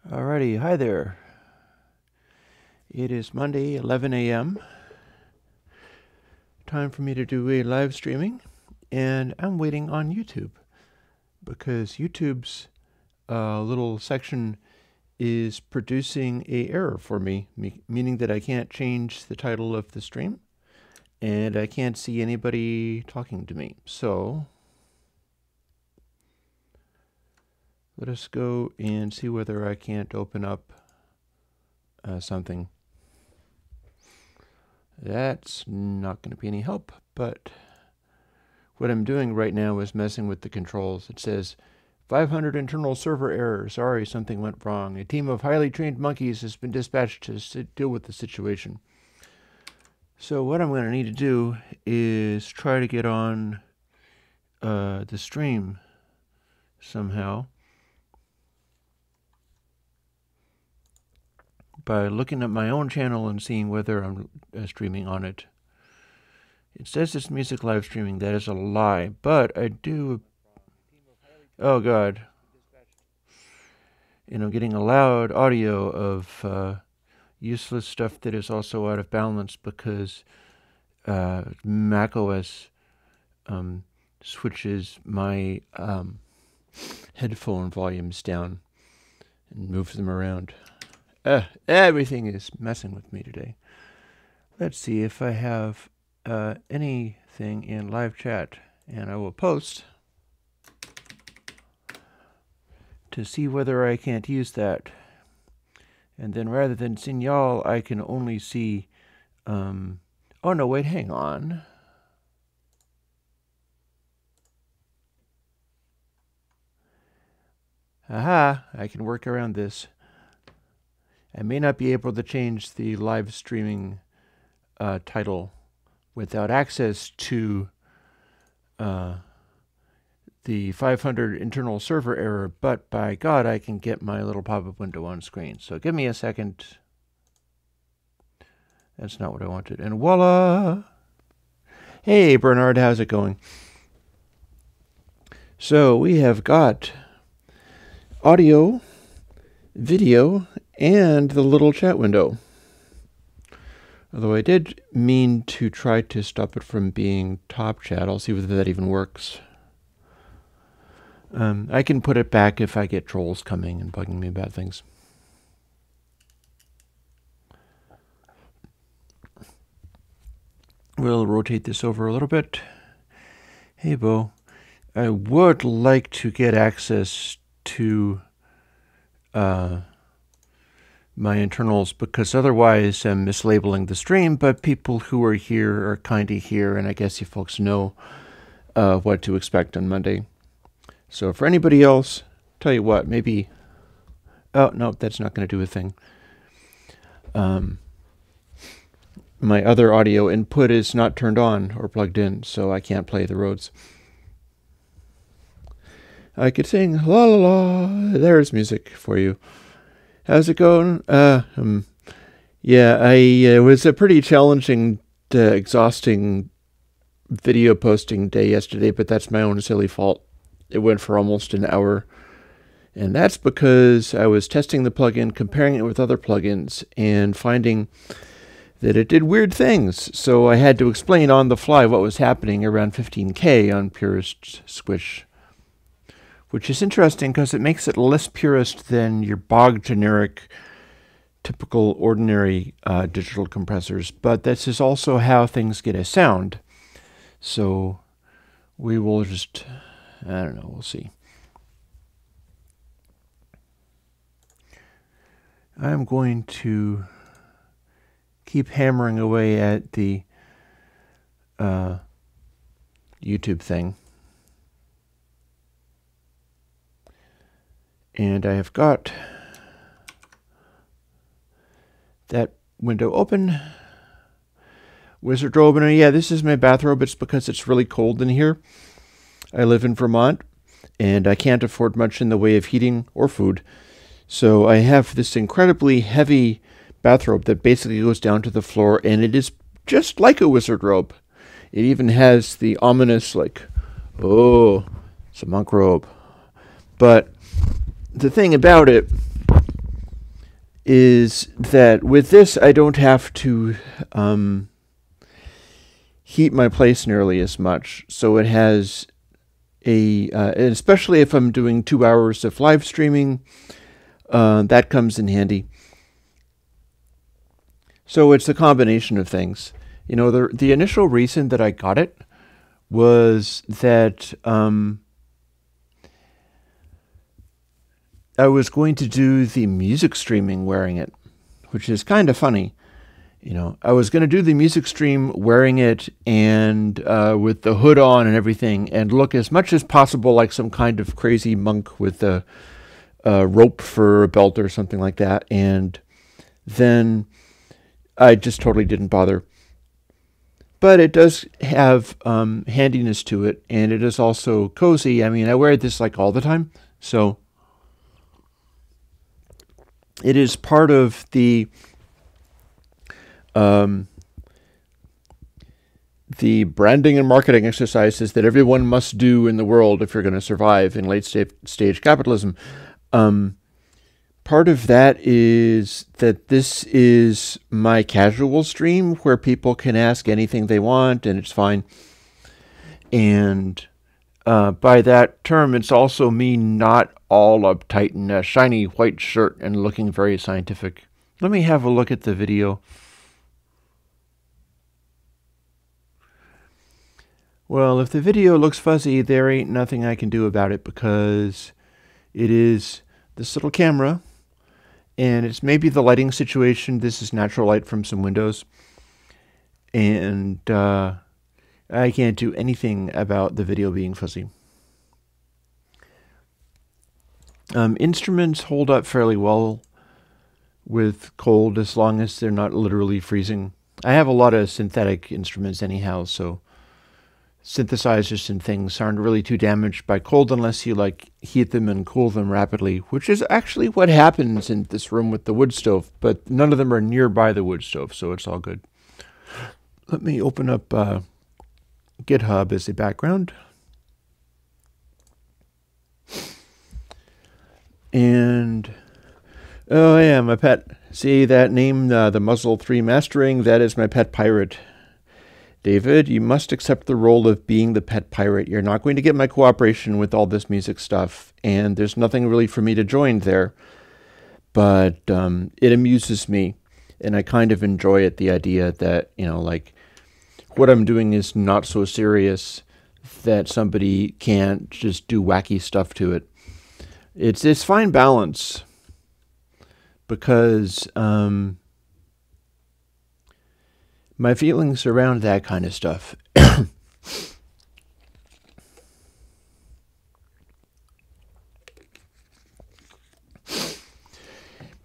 Alrighty, hi there. It is Monday, 11 a.m. Time for me to do a live streaming, and I'm waiting on YouTube because YouTube's little section is producing a error for me, meaning that I can't change the title of the stream, and I can't see anybody talking to me. So let us go and see whether I can't open up something. That's not going to be any help, but what I'm doing right now is messing with the controls. It says 500 internal server error. Sorry, something went wrong. A team of highly trained monkeys has been dispatched to deal with the situation. So what I'm going to need to do is try to get on the stream somehow by looking at my own channel and seeing whether I'm streaming on it. It says it's music live streaming. That is a lie, but I do. Oh God! And I'm getting a loud audio of useless stuff that is also out of balance because macOS switches my headphone volumes down and moves them around. Everything is messing with me today. Let's see if I have anything in live chat, and I will post to see whether I can't use that. And then rather than seeing y'all, I can only see, oh no, wait, hang on. Aha, I can work around this. I may not be able to change the live streaming title without access to the 500 internal server error, but by God, I can get my little pop-up window on screen. So give me a second. That's not what I wanted. And voila! Hey, Bernard, how's it going? So we have got audio, video, and the little chat window. Although I did mean to try to stop it from being top chat. I'll see whether that even works. I can put it back if I get trolls coming and bugging me about things. We'll rotate this over a little bit. Hey, Bo. I would like to get access to my internals, because otherwise I'm mislabeling the stream, but people who are here are kind of here, and I guess you folks know what to expect on Monday. So for anybody else, tell you what, maybe... Oh, no, that's not going to do a thing. My other audio input is not turned on or plugged in, so I can't play the Rhodes. I could sing la la la. There's music for you. How's it going? Yeah, it was a pretty challenging, exhausting video posting day yesterday, but that's my own silly fault. It went for almost an hour, and that's because I was testing the plugin, comparing it with other plugins, and finding that it did weird things. So I had to explain on the fly what was happening around 15K on Purist Squish, which is interesting because it makes it less purist than your bog generic, typical ordinary digital compressors. But this is also how things get a sound. So we will just, I don't know, we'll see. I'm going to keep hammering away at the YouTube thing. And I have got that window open. Wizard robe. And yeah, this is my bathrobe. It's because it's really cold in here. I live in Vermont, and I can't afford much in the way of heating or food. So I have this incredibly heavy bathrobe that basically goes down to the floor, and it is just like a wizard robe. It even has the ominous, like, oh, it's a monk robe. But the thing about it is that with this, I don't have to heat my place nearly as much. So it has and especially if I'm doing 2 hours of live streaming, that comes in handy. So it's a combination of things. You know, the initial reason that I got it was that I was going to do the music streaming wearing it, which is kind of funny. You know, I was going to do the music stream wearing it and with the hood on and everything, and look as much as possible like some kind of crazy monk with a rope for a belt or something like that. And then I just totally didn't bother. But it does have handiness to it, and it is also cozy. I mean, I wear this like all the time, so it is part of the branding and marketing exercises that everyone must do in the world if you're going to survive in late stage capitalism. Part of that is that this is my casual stream where people can ask anything they want and it's fine. And by that term, it's also me not all uptight in a shiny white shirt and looking very scientific. Let me have a look at the video. Well, if the video looks fuzzy, there ain't nothing I can do about it because it is this little camera. And it's maybe the lighting situation. This is natural light from some windows. And I can't do anything about the video being fuzzy. Instruments hold up fairly well with cold as long as they're not literally freezing. I have a lot of synthetic instruments anyhow, so synthesizers and things aren't really too damaged by cold unless you like heat them and cool them rapidly, which is actually what happens in this room with the wood stove, but none of them are nearby the wood stove, so it's all good. Let me open up GitHub as a background. And oh yeah, my pet. See that name, the Muzzle 3 Mastering? That is my pet pirate. David, you must accept the role of being the pet pirate. You're not going to get my cooperation with all this music stuff, and there's nothing really for me to join there. But it amuses me, and I kind of enjoy it, the idea that, you know, like, what I'm doing is not so serious that somebody can't just do wacky stuff to it. It's fine balance, because my feelings around that kind of stuff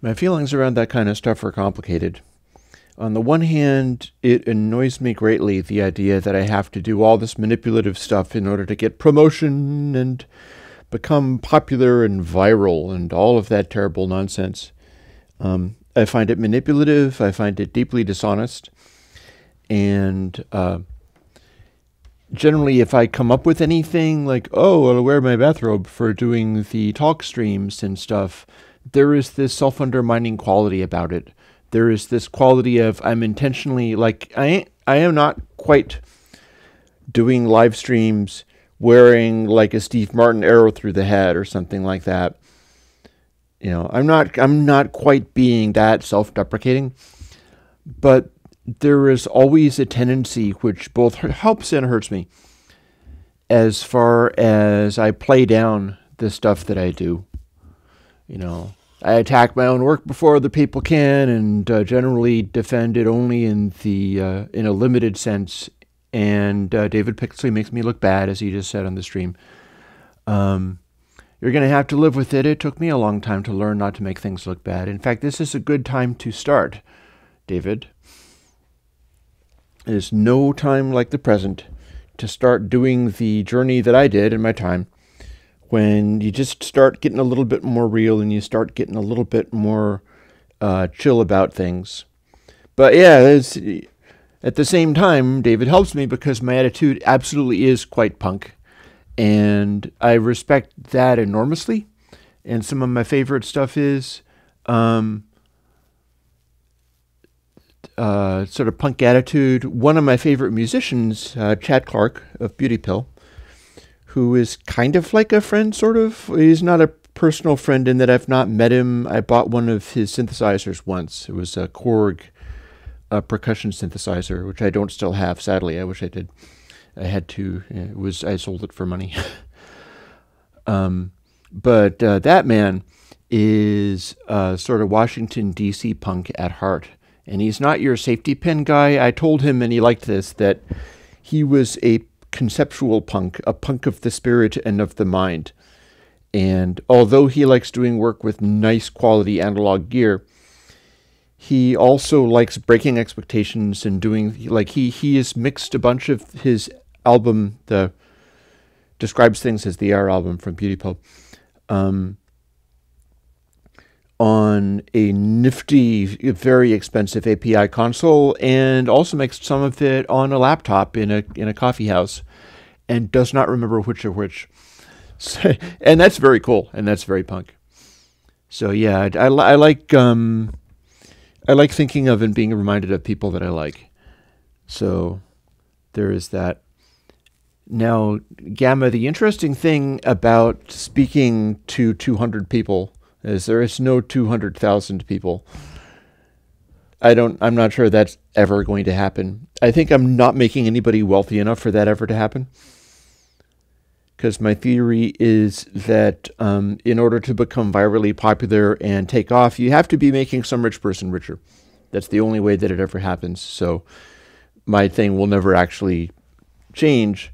my feelings around that kind of stuff are complicated. On the one hand, it annoys me greatly, the idea that I have to do all this manipulative stuff in order to get promotion and become popular and viral and all of that terrible nonsense. I find it manipulative. I find it deeply dishonest. And generally, if I come up with anything like, oh, I'll wear my bathrobe for doing the talk streams and stuff, there is this self-undermining quality about it. There is this quality of I'm intentionally, like, I am not quite doing live streams wearing like a Steve Martin arrow through the head or something like that. You know, I'm not quite being that self-deprecating, but there is always a tendency which both helps and hurts me as far as I play down the stuff that I do. You know, I attack my own work before other people can, and generally defend it only in a limited sense. And David Pixley makes me look bad, as he just said on the stream. You're going to have to live with it. It took me a long time to learn not to make things look bad. In fact, this is a good time to start, David. There's no time like the present to start doing the journey that I did in my time, when you just start getting a little bit more real and you start getting a little bit more chill about things. But yeah, at the same time, David helps me because my attitude absolutely is quite punk. And I respect that enormously. And some of my favorite stuff is sort of punk attitude. One of my favorite musicians, Chad Clark of Beauty Pill, who is kind of like a friend, sort of. He's not a personal friend in that I've not met him. I bought one of his synthesizers once. It was a Korg percussion synthesizer, which I don't still have, sadly. I wish I did. I had to. I sold it for money. But that man is sort of Washington, D.C. punk at heart. And he's not your safety pin guy. I told him, and he liked this, that he was a conceptual punk, a punk of the spirit and of the mind. And although he likes doing work with nice quality analog gear, he also likes breaking expectations and doing, like, he has mixed a bunch of his album, describes things as the R album from Beauty Pill, on a nifty, very expensive API console, and also makes some of it on a laptop in a coffee house, and does not remember which of which. So, and that's very cool, and that's very punk. So yeah, I like thinking of and being reminded of people that I like. So there is that. Now, Gamma, the interesting thing about speaking to 200 people is there is no 200,000 people. I'm not sure that's ever going to happen. I think I'm not making anybody wealthy enough for that ever to happen. Because my theory is that in order to become virally popular and take off, you have to be making some rich person richer. That's the only way that it ever happens. So my thing will never actually change.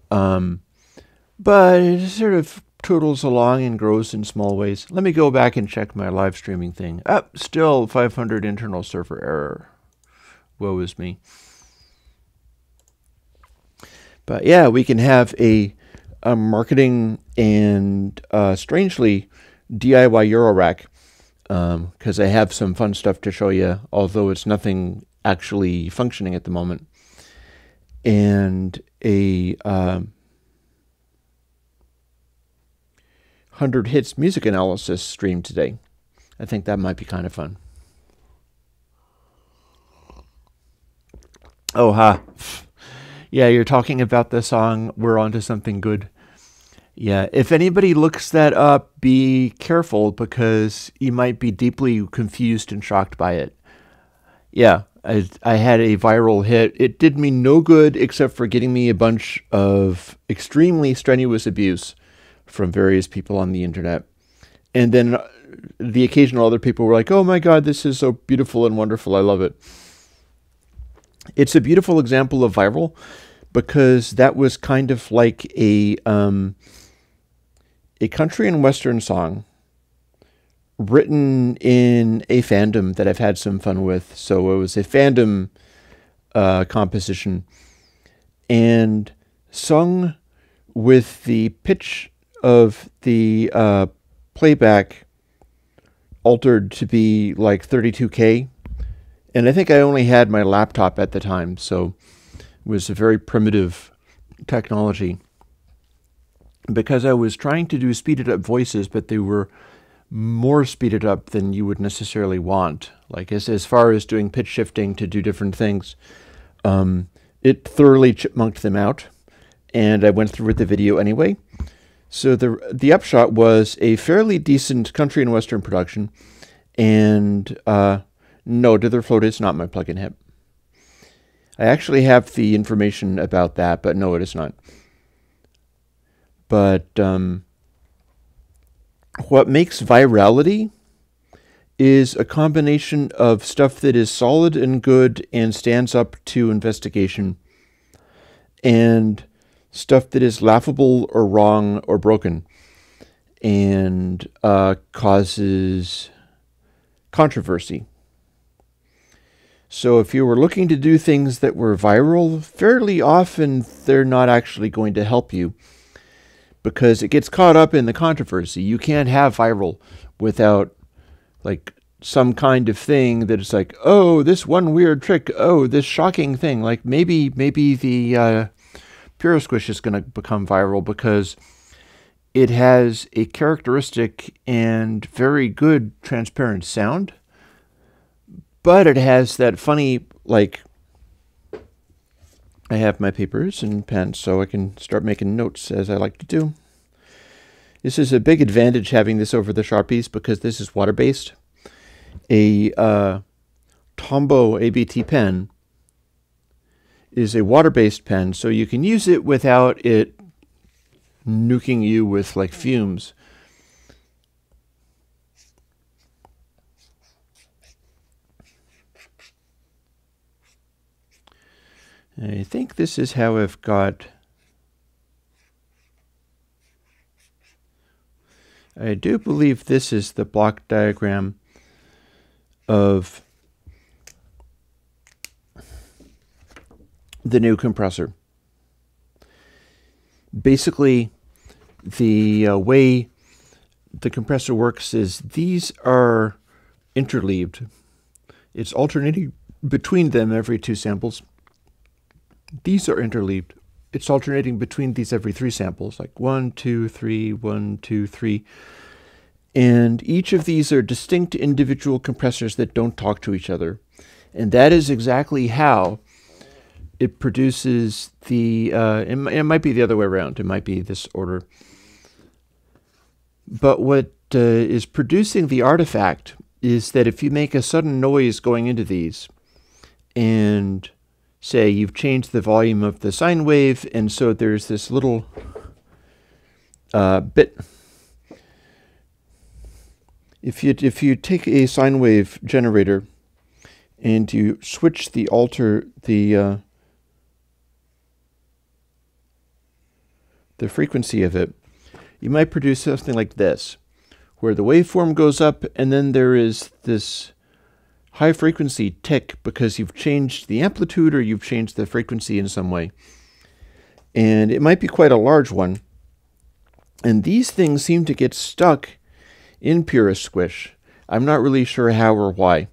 But it sort of tootles along and grows in small ways. Let me go back and check my live streaming thing. Still 500 internal server error. Woe is me. But yeah, we can have a marketing and strangely DIY Eurorack, because I have some fun stuff to show you, although it's nothing actually functioning at the moment. And a 100 hits music analysis stream today. I think that might be kind of fun. Oh, ha. Yeah, you're talking about the song We're Onto Something Good. Yeah, if anybody looks that up, be careful because you might be deeply confused and shocked by it. Yeah, I had a viral hit. It did me no good except for getting me a bunch of extremely strenuous abuse from various people on the internet. And then the occasional other people were like, oh my God, this is so beautiful and wonderful. I love it. It's a beautiful example of viral because that was kind of like a country and western song written in a fandom that I've had some fun with. So it was a fandom composition and sung with the pitch of the playback altered to be like 32K. And I think I only had my laptop at the time, so it was a very primitive technology. Because I was trying to do speeded up voices, but they were more speeded up than you would necessarily want. Like as far as doing pitch shifting to do different things, it thoroughly chipmunked them out. And I went through with the video anyway. So the upshot was a fairly decent country and western production. And no, Dither Float is not my plugin hit. I actually have the information about that, but no, it is not. But what makes virality is a combination of stuff that is solid and good and stands up to investigation, and stuff that is laughable or wrong or broken and causes controversy. So if you were looking to do things that were viral, fairly often they're not actually going to help you because it gets caught up in the controversy. You can't have viral without like some kind of thing that is like, oh, this one weird trick, oh, this shocking thing. Like maybe the Pure Squish is going to become viral because it has a characteristic and very good transparent sound, but it has that funny, like, I have my papers and pens so I can start making notes as I like to do. This is a big advantage having this over the Sharpies because this is water-based. A Tombow ABT pen is a water-based pen, so you can use it without it nuking you with like fumes. I think this is how I've got... I do believe this is the block diagram of the new compressor. Basically, the way the compressor works is these are interleaved. It's alternating between them every 2 samples. These are interleaved. It's alternating between these every 3 samples, like 1, 2, 3, 1, 2, 3. And each of these are distinct individual compressors that don't talk to each other. And that is exactly how it produces the, it might be the other way around. It might be this order. But what is producing the artifact is that if you make a sudden noise going into these, and say you've changed the volume of the sine wave, and so there's this little bit. If you take a sine wave generator and you switch the frequency of it, you might produce something like this, where the waveform goes up and then there is this high frequency tick because you've changed the amplitude or you've changed the frequency in some way. And it might be quite a large one. And these things seem to get stuck in Purist Squish. I'm not really sure how or why.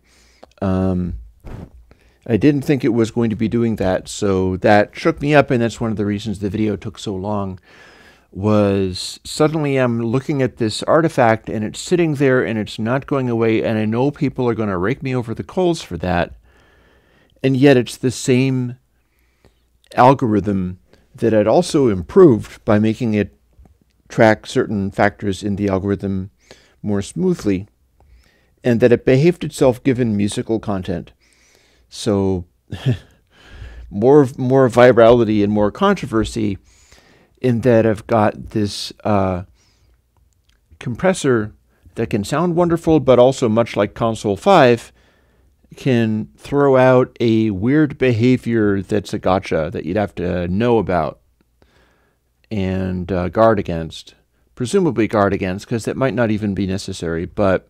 I didn't think it was going to be doing that, so that shook me up, and that's one of the reasons the video took so long. Was suddenly I'm looking at this artifact and it's sitting there and it's not going away, and I know people are going to rake me over the coals for that, and yet it's the same algorithm that I'd also improved by making it track certain factors in the algorithm more smoothly, and that it behaved itself given musical content. So more virality and more controversy, in that I've got this compressor that can sound wonderful, but also much like Console 5, can throw out a weird behavior that's a gotcha that you'd have to know about and guard against. Presumably guard against, because that might not even be necessary, but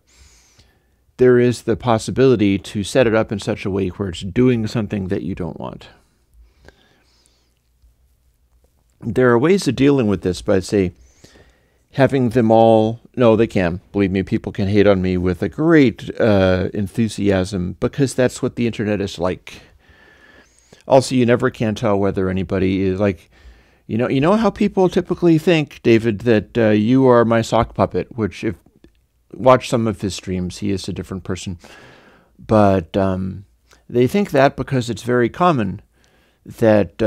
there is the possibility to set it up in such a way where it's doing something that you don't want. There are ways of dealing with this by, say, having them all... No, they can. Believe me, people can hate on me with a great enthusiasm, because that's what the internet is like. Also, you never can tell whether anybody is like... You know how people typically think, David, that you are my sock puppet, which if... Watch some of his streams, he is a different person. But they think that because it's very common that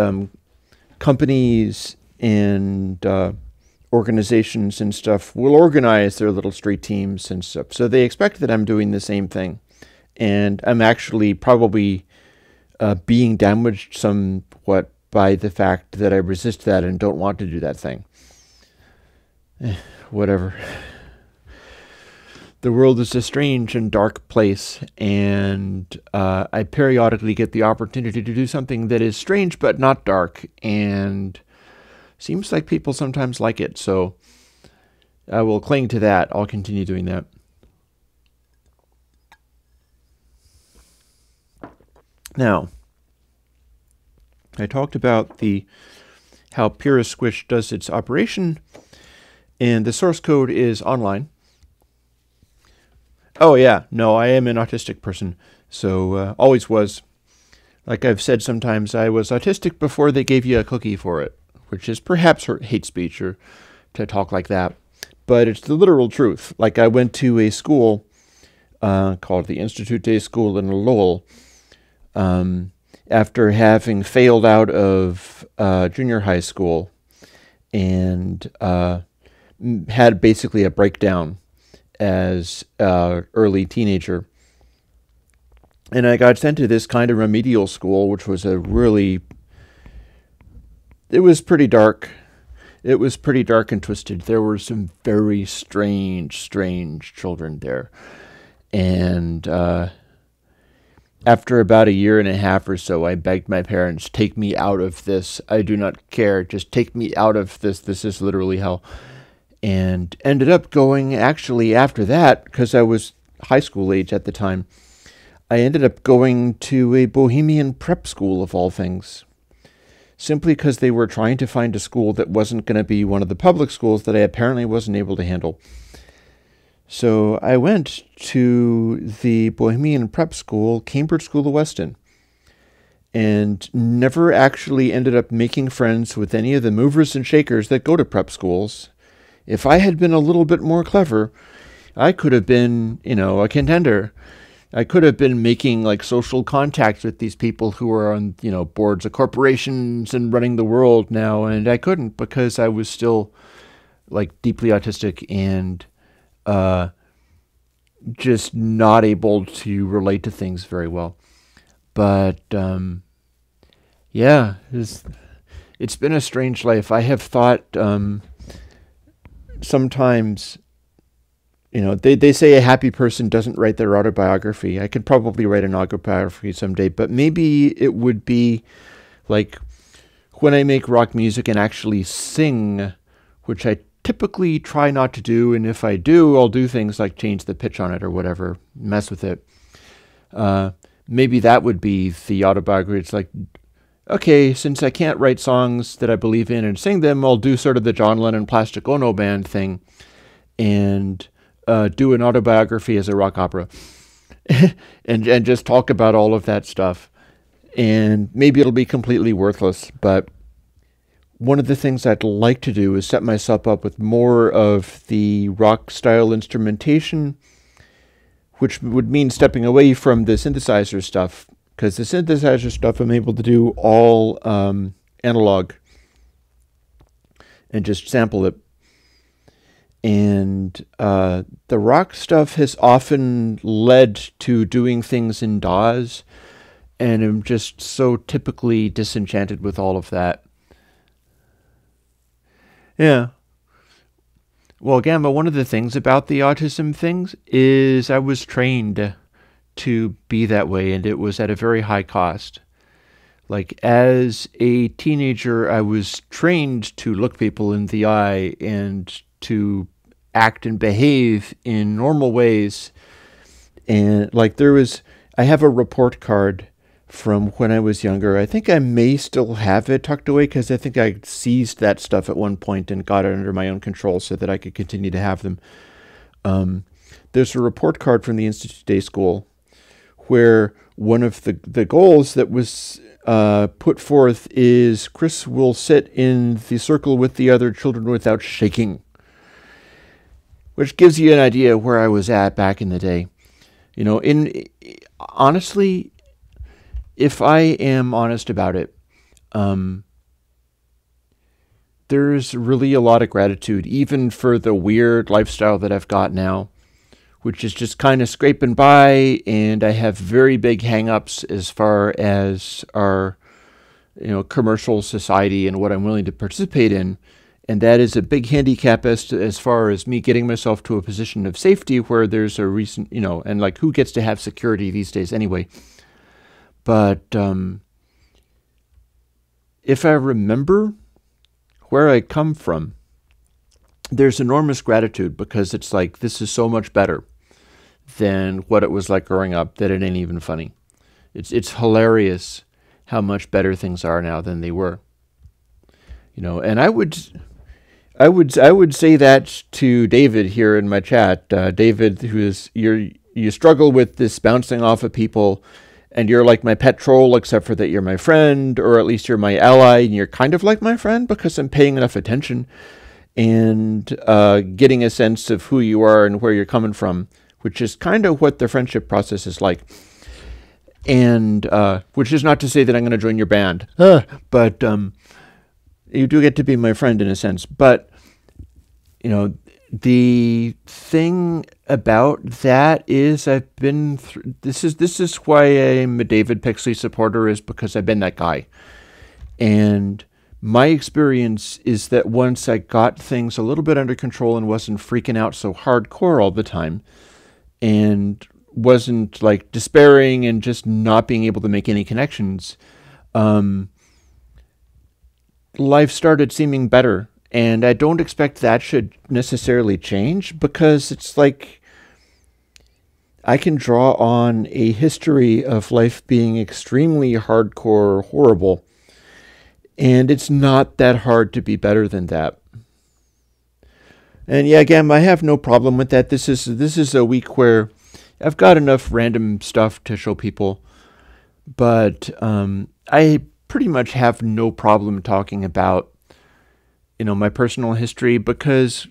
companies and organizations and stuff will organize their little street teams and stuff. So they expect that I'm doing the same thing. And I'm actually probably being damaged somewhat by the fact that I resist that and don't want to do that thing. Whatever. The world is a strange and dark place, and I periodically get the opportunity to do something that is strange but not dark, and seems like people sometimes like it, so I will cling to that. I'll continue doing that. Now, I talked about how Purist Squish does its operation, and the source code is online. Oh yeah, no, I am an autistic person, so always was. Like I've said sometimes, I was autistic before they gave you a cookie for it, which is perhaps hate speech or to talk like that, but it's the literal truth. Like I went to a school called the Institute Day School in Lowell. After having failed out of junior high school and had basically a breakdown as an early teenager. And I got sent to this kind of remedial school, which was it was pretty dark. It was pretty dark and twisted. There were some very strange children there. And after about a year and a half or so, I begged my parents, take me out of this. I do not care. Just take me out of this. This is literally hell. And ended up going, actually, after that, because I was high school age at the time, I ended up going to a Bohemian prep school, of all things. Simply because they were trying to find a school that wasn't going to be one of the public schools that I apparently wasn't able to handle. So I went to the Bohemian Prep School, Cambridge School of Weston, and never actually ended up making friends with any of the movers and shakers that go to prep schools. If I had been a little bit more clever, I could have been, a contender. I could have been making like social contacts with these people who are on, boards of corporations and running the world now, and I couldn't because I was still like deeply autistic and just not able to relate to things very well. But yeah, it's been a strange life. I have thought sometimes, they say a happy person doesn't write their autobiography. I could probably write an autobiography someday, but maybe it would be like when I make rock music and actually sing, which I typically try not to do, and if I do, I'll do things like change the pitch on it or whatever, mess with it. Maybe that would be the autobiography. It's like, okay, since I can't write songs that I believe in and sing them, I'll do sort of the John Lennon Plastic Ono Band thing and do an autobiography as a rock opera and just talk about all of that stuff. And maybe it'll be completely worthless, but one of the things I'd like to do is set myself up with more of the rock style instrumentation, which would mean stepping away from the synthesizer stuff, because the synthesizer stuff I'm able to do all analog and just sample it. And the rock stuff has often led to doing things in DAWs, and I'm just so typically disenchanted with all of that. Yeah. Well, Gamma, one of the things about the autism things is I was trained to be that way, and it was at a very high cost. Like, as a teenager, I was trained to look people in the eye and to act and behave in normal ways. And, like, I have a report card from when I was younger. I think I may still have it tucked away because I think I seized that stuff at one point and got it under my own control so that I could continue to have them. There's a report card from the Institute Day School where one of the goals that was put forth is Chris will sit in the circle with the other children without shaking, which gives you an idea where I was at back in the day. Honestly, if I am honest about it, there's really a lot of gratitude, even for the weird lifestyle that I've got now, which is just kind of scraping by, and I have very big hang-ups as far as our, commercial society and what I'm willing to participate in, and that is a big handicap as far as me getting myself to a position of safety where there's a recent, and like who gets to have security these days anyway. But if I remember where I come from, there's enormous gratitude because it's like, this is so much better than what it was like growing up that it ain't even funny. It's hilarious how much better things are now than they were. And I would say that to David here in my chat. David, you struggle with this bouncing off of people, and you're like my pet troll, except for that you're my friend, or at least you're my ally, and you're kind of like my friend because I'm paying enough attention and getting a sense of who you are and where you're coming from, which is kind of what the friendship process is like. And which is not to say that I'm going to join your band, but you do get to be my friend in a sense. But the thing about that is I've been through, this is why I'm a David Pixley supporter, is because I've been that guy. And my experience is that once I got things a little bit under control and wasn't freaking out so hardcore all the time, and wasn't like despairing and just not being able to make any connections, life started seeming better. And I don't expect that should necessarily change, because it's like I can draw on a history of life being extremely hardcore, horrible. And it's not that hard to be better than that. And yeah, again, I have no problem with that. This is a week where I've got enough random stuff to show people. But I pretty much have no problem talking about my personal history, because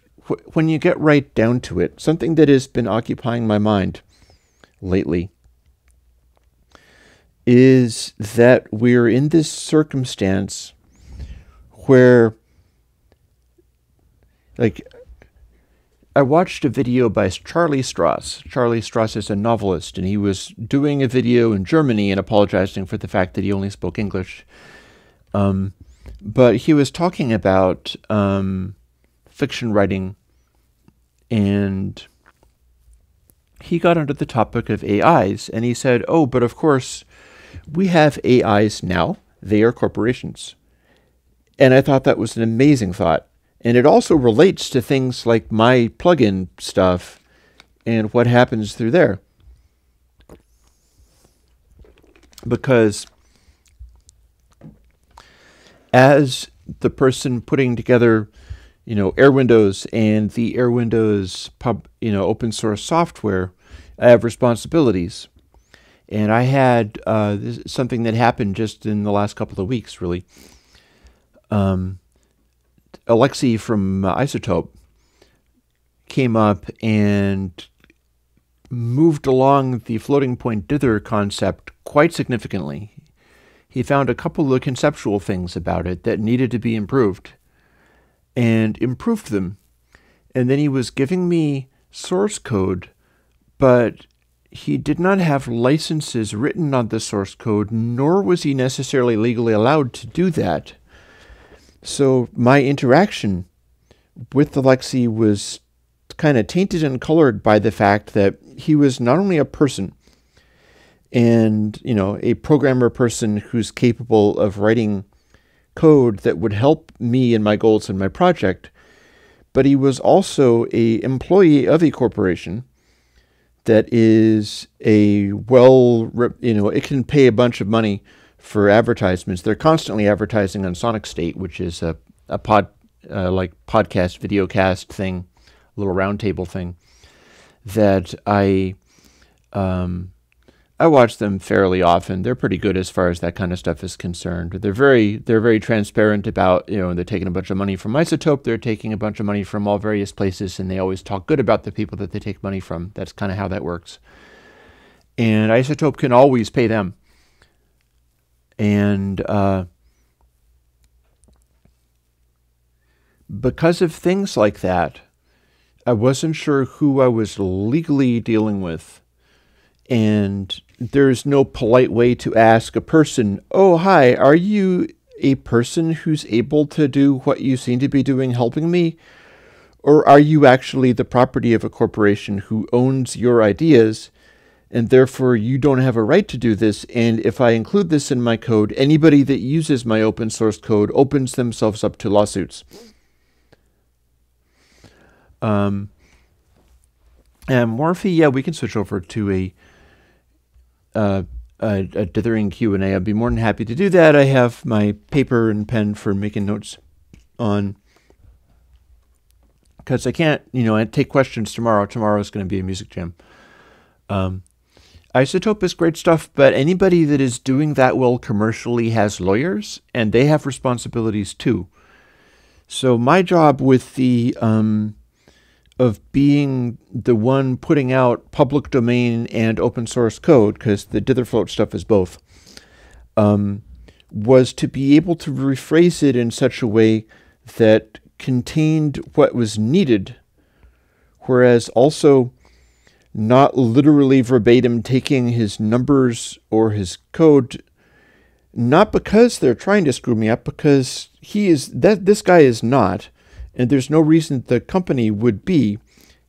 when you get right down to it, something that has been occupying my mind lately is that we're in this circumstance where, like, I watched a video by Charlie Strauss. Charlie Strauss is a novelist, and he was doing a video in Germany and apologizing for the fact that he only spoke English. But he was talking about fiction writing, and he got onto the topic of AIs, and he said, oh, but of course, we have AIs now. They are corporations. And I thought that was an amazing thought. And it also relates to things like my plugin stuff and what happens through there. Because as the person putting together, Air Windows and the Air Windows open source software, I have responsibilities. And I had something that happened just in the last couple of weeks, really. Alexei from Isotope came up and moved along the floating point dither concept quite significantly. He found a couple of conceptual things about it that needed to be improved, and improved them. And then he was giving me source code, but he did not have licenses written on the source code, nor was he necessarily legally allowed to do that. So my interaction with Alexei was kind of tainted and colored by the fact that he was not only a person, and, a programmer person who's capable of writing code that would help me in my goals and my project, but he was also an employee of a corporation that is it can pay a bunch of money for advertisements. They're constantly advertising on Sonic State, which is a podcast, videocast thing, a little roundtable thing that I watch them fairly often. They're pretty good as far as that kind of stuff is concerned. They're very transparent about, they're taking a bunch of money from Isotope. They're taking a bunch of money from all various places, and they always talk good about the people that they take money from. That's kind of how that works. And Isotope can always pay them. And because of things like that, I wasn't sure who I was legally dealing with. And there's no polite way to ask a person, oh, hi, are you a person who's able to do what you seem to be doing helping me? Or are you actually the property of a corporation who owns your ideas, and therefore you don't have a right to do this? And if I include this in my code, anybody that uses my open source code opens themselves up to lawsuits. And Morphe, yeah, we can switch over to a dithering Q&A. I'd be more than happy to do that. I have my paper and pen for making notes on, because I can't, I take questions tomorrow. Tomorrow is going to be a music jam. Isotope is great stuff, but anybody that is doing that well commercially has lawyers, and they have responsibilities too. So my job with the of being the one putting out public domain and open source code, because the ditherfloat stuff is both, was to be able to rephrase it in such a way that contained what was needed, whereas also not literally verbatim taking his numbers or his code, not because they're trying to screw me up, because this guy is not, and there's no reason the company would be.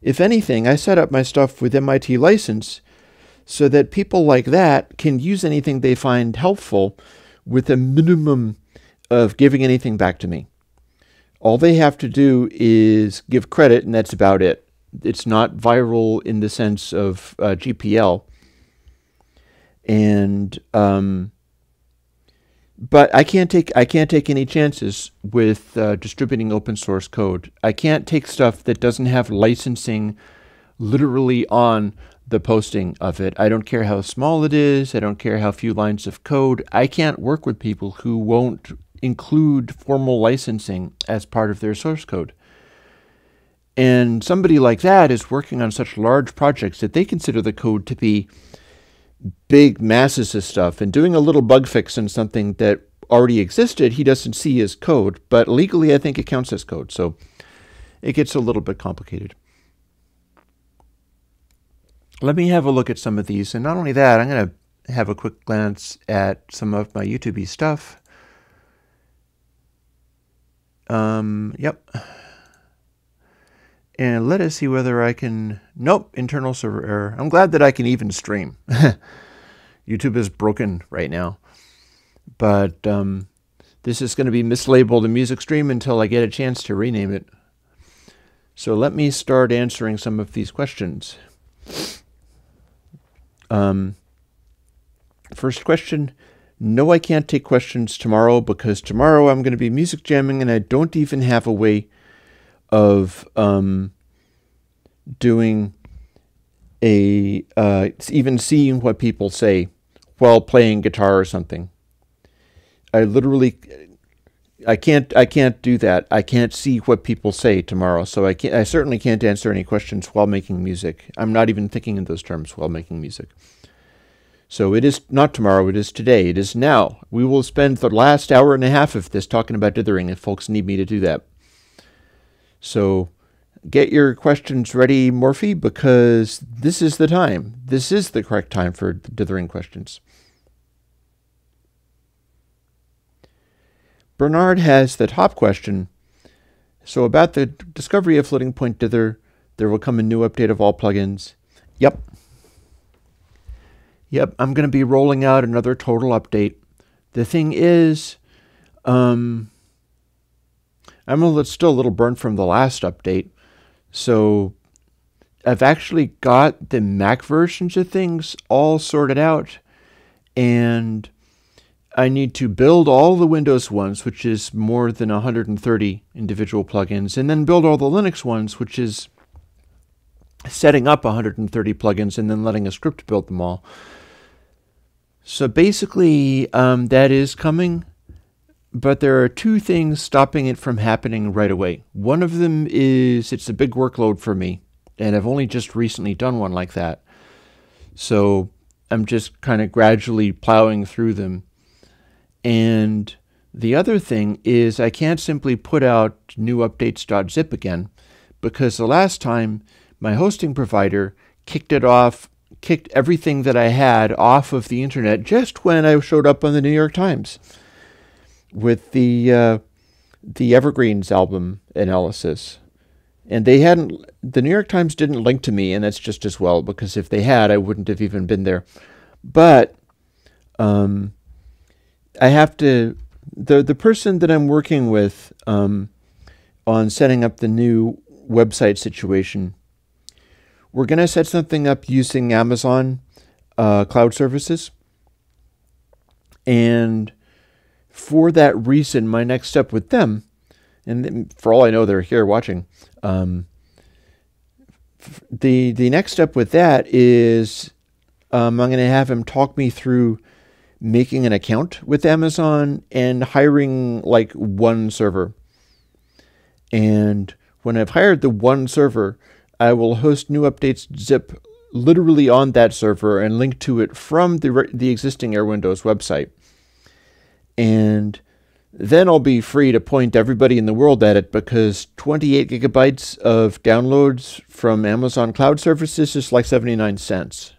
If anything, I set up my stuff with MIT license so that people like that can use anything they find helpful with a minimum of giving anything back to me. All they have to do is give credit, and that's about it. It's not viral in the sense of GPL. And but I can't take any chances with distributing open source code. I can't take stuff that doesn't have licensing literally on the posting of it. I don't care how small it is. I don't care how few lines of code. I can't work with people who won't include formal licensing as part of their source code. And somebody like that is working on such large projects that they consider the code to be big masses of stuff, and doing a little bug fix in something that already existed he doesn't see as code, but legally I think it counts as code, so it gets a little bit complicated. Let me have a look at some of these, and not only that, I'm going to have a quick glance at some of my YouTube stuff. Yep. And let us see whether I can... Nope, internal server error. I'm glad that I can even stream. YouTube is broken right now. But this is going to be mislabeled a music stream until I get a chance to rename it. So let me start answering some of these questions. First question. No, I can't take questions tomorrow because tomorrow I'm going to be music jamming and I don't even have a way of doing even seeing what people say while playing guitar or something. I can't do that. I can't see what people say tomorrow, so I certainly can't answer any questions while making music. I'm not even thinking in those terms while making music. So it is not tomorrow, it is today, it is now. We will spend the last hour and a half of this talking about dithering if folks need me to do that. So get your questions ready, Morphe, because this is the time. This is the correct time for dithering questions. Bernard has the top question. So about the discovery of floating point dither, there will come a new update of all plugins. Yep. Yep, I'm going to be rolling out another total update. The thing is, I'm still a little burnt from the last update. So I've actually got the Mac versions of things all sorted out. And I need to build all the Windows ones, which is more than 130 individual plugins, and then build all the Linux ones, which is setting up 130 plugins and then letting a script build them all. So basically, that is coming, but there are two things stopping it from happening right away. One of them is it's a big workload for me, and I've only just recently done one like that. So I'm just kind of gradually plowing through them. And the other thing is I can't simply put out new updates.zip again, because the last time my hosting provider kicked everything that I had off of the internet just when I showed up on the New York Times with the Evergreens album analysis. And the New York Times didn't link to me, and that's just as well, because if they had, I wouldn't have even been there. But I have to, the person that I'm working with on setting up the new website situation, we're going to set something up using Amazon cloud services. And for that reason, my next step with them, and for all I know, they're here watching, the next step with that is I'm going to have him talk me through making an account with Amazon and hiring like one server. And when I've hired the one server, I will host new updates zip literally on that server and link to it from the existing Air Windows website. And then I'll be free to point everybody in the world at it, because 28 gigabytes of downloads from Amazon Cloud Services is like 79 cents.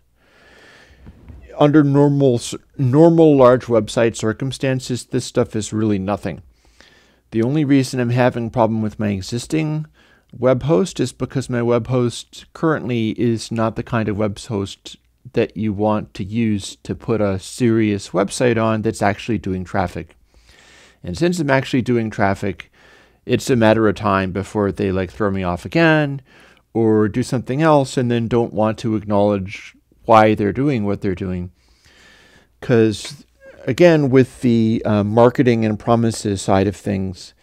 Under normal large website circumstances, this stuff is really nothing. The only reason I'm having a problem with my existing web host is because my web host currently is not the kind of web host that you want to use to put a serious website on that's actually doing traffic. And since I'm actually doing traffic, it's a matter of time before they throw me off again or do something else and then don't want to acknowledge why they're doing what they're doing. Because, again, with the marketing and promises side of things,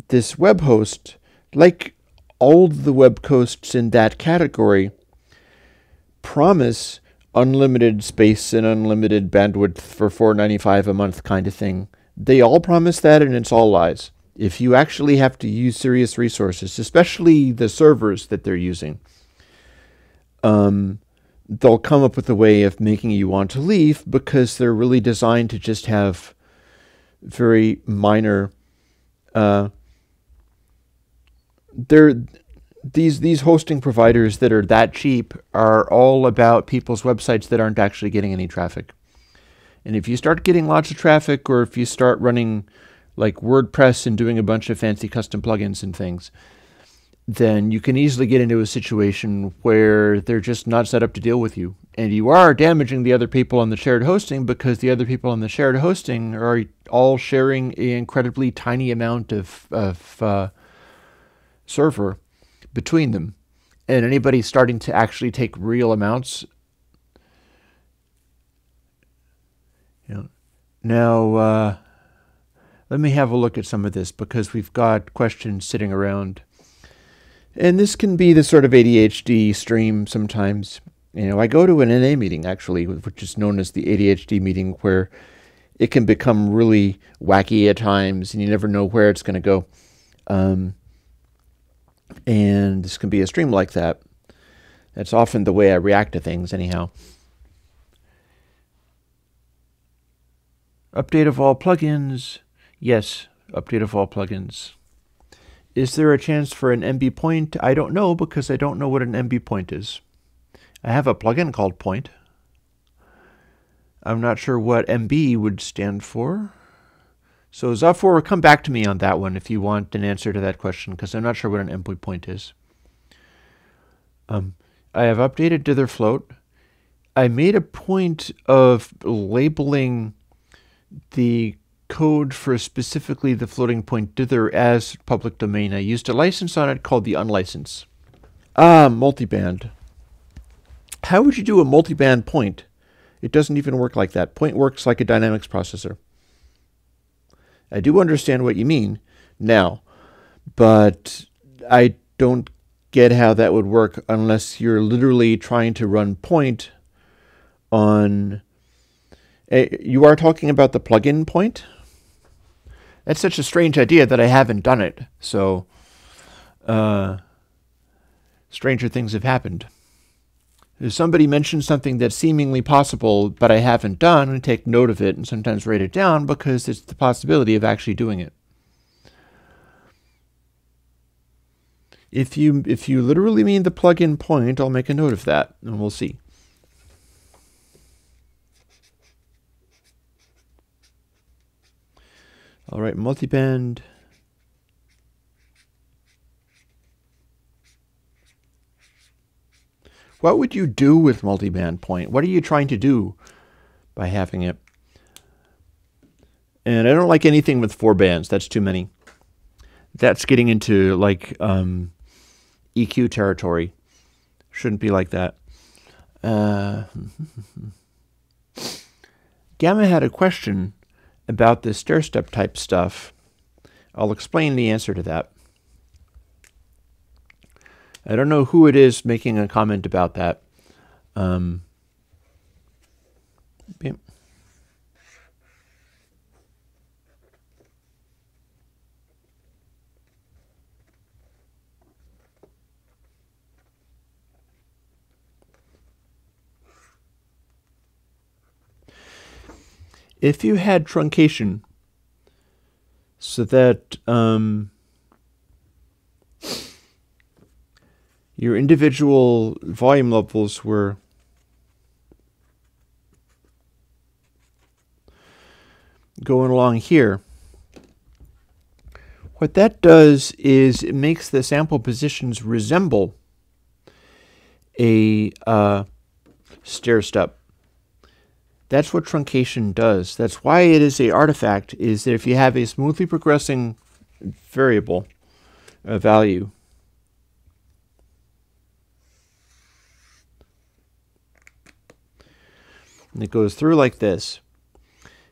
this web host, like all of the web hosts in that category, promise unlimited space and unlimited bandwidth for $4.95 a month kind of thing. They all promise that, and it's all lies. If you actually have to use serious resources, especially the servers that they're using, they'll come up with a way of making you want to leave, because they're really designed to just have very minor these hosting providers that are that cheap are all about people's websites that aren't actually getting any traffic. And if you start getting lots of traffic, or if you start running like WordPress and doing a bunch of fancy custom plugins and things, then you can easily get into a situation where they're just not set up to deal with you. And you are damaging the other people on the shared hosting, because the other people on the shared hosting are all sharing an incredibly tiny amount of server between them. And anybody starting to actually take real amounts, Now, let me have a look at some of this, because we've got questions sitting around. And this can be the sort of ADHD stream sometimes. I go to an NA meeting, actually, which is known as the ADHD meeting, where it can become really wacky at times, and you never know where it's going to go. And this can be a stream like that. That's often the way I react to things, anyhow. Update of all plugins. Yes, update of all plugins. Is there a chance for an MB point? I don't know, because I don't know what an MB point is. I have a plugin called Point. I'm not sure what MB would stand for. So Zafor, come back to me on that one if you want an answer to that question, because I'm not sure what an MB point is. I have updated dither float. I made a point of labeling the code for specifically the floating point dither as public domain. I used a license on it called the unlicense. Multiband. How would you do a multiband point? It doesn't even work like that. Point works like a dynamics processor. I do understand what you mean now, but I don't get how that would work unless you're literally trying to run point on... You are talking about the plugin Point? That's such a strange idea that I haven't done it. So, stranger things have happened. If somebody mentions something that's seemingly possible, but I haven't done, I take note of it and sometimes write it down, because it's the possibility of actually doing it. If you literally mean the plugin Point, I'll make a note of that, and we'll see. All right, multiband. What would you do with multiband Point? What are you trying to do by having it? And I don't like anything with 4 bands. That's too many. That's getting into like EQ territory. Shouldn't be like that. Gamma had a question about the stair-step type stuff. I'll explain the answer to that. I don't know who it is making a comment about that. Yeah. If you had truncation so that your individual volume levels were going along here, what that does is it makes the sample positions resemble a stair step. That's what truncation does. That's why it is an artifact, is that if you have a smoothly progressing variable, value, and it goes through like this,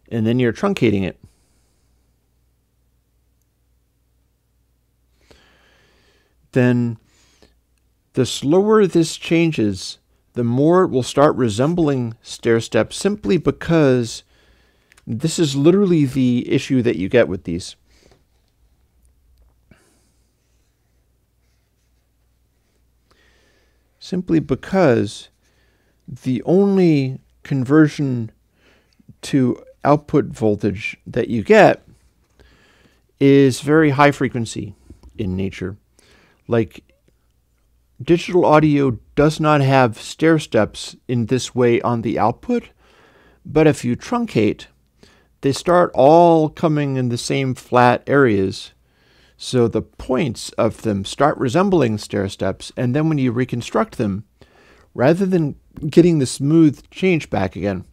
and then you're truncating it, then the slower this changes, the more it will start resembling stair steps, simply because this is literally the issue that you get with these. Simply because the only conversion to output voltage that you get is very high frequency in nature. Like, digital audio does not have stair steps in this way on the output, but if you truncate, they start all coming in the same flat areas. So the points of them start resembling stair steps, and then when you reconstruct them, rather than getting the smooth change back again,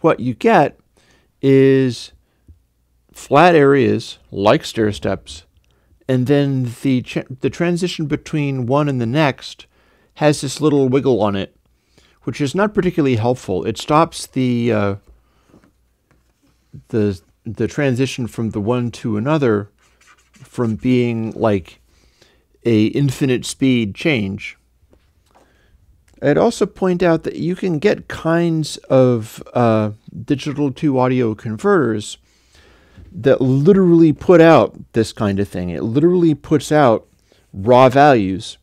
what you get is flat areas like stair steps, and then the transition between one and the next has this little wiggle on it, which is not particularly helpful. It stops the transition from the one to another from being like a infinite speed change. I'd also point out that you can get kinds of digital to audio converters that literally put out this kind of thing. It literally puts out raw values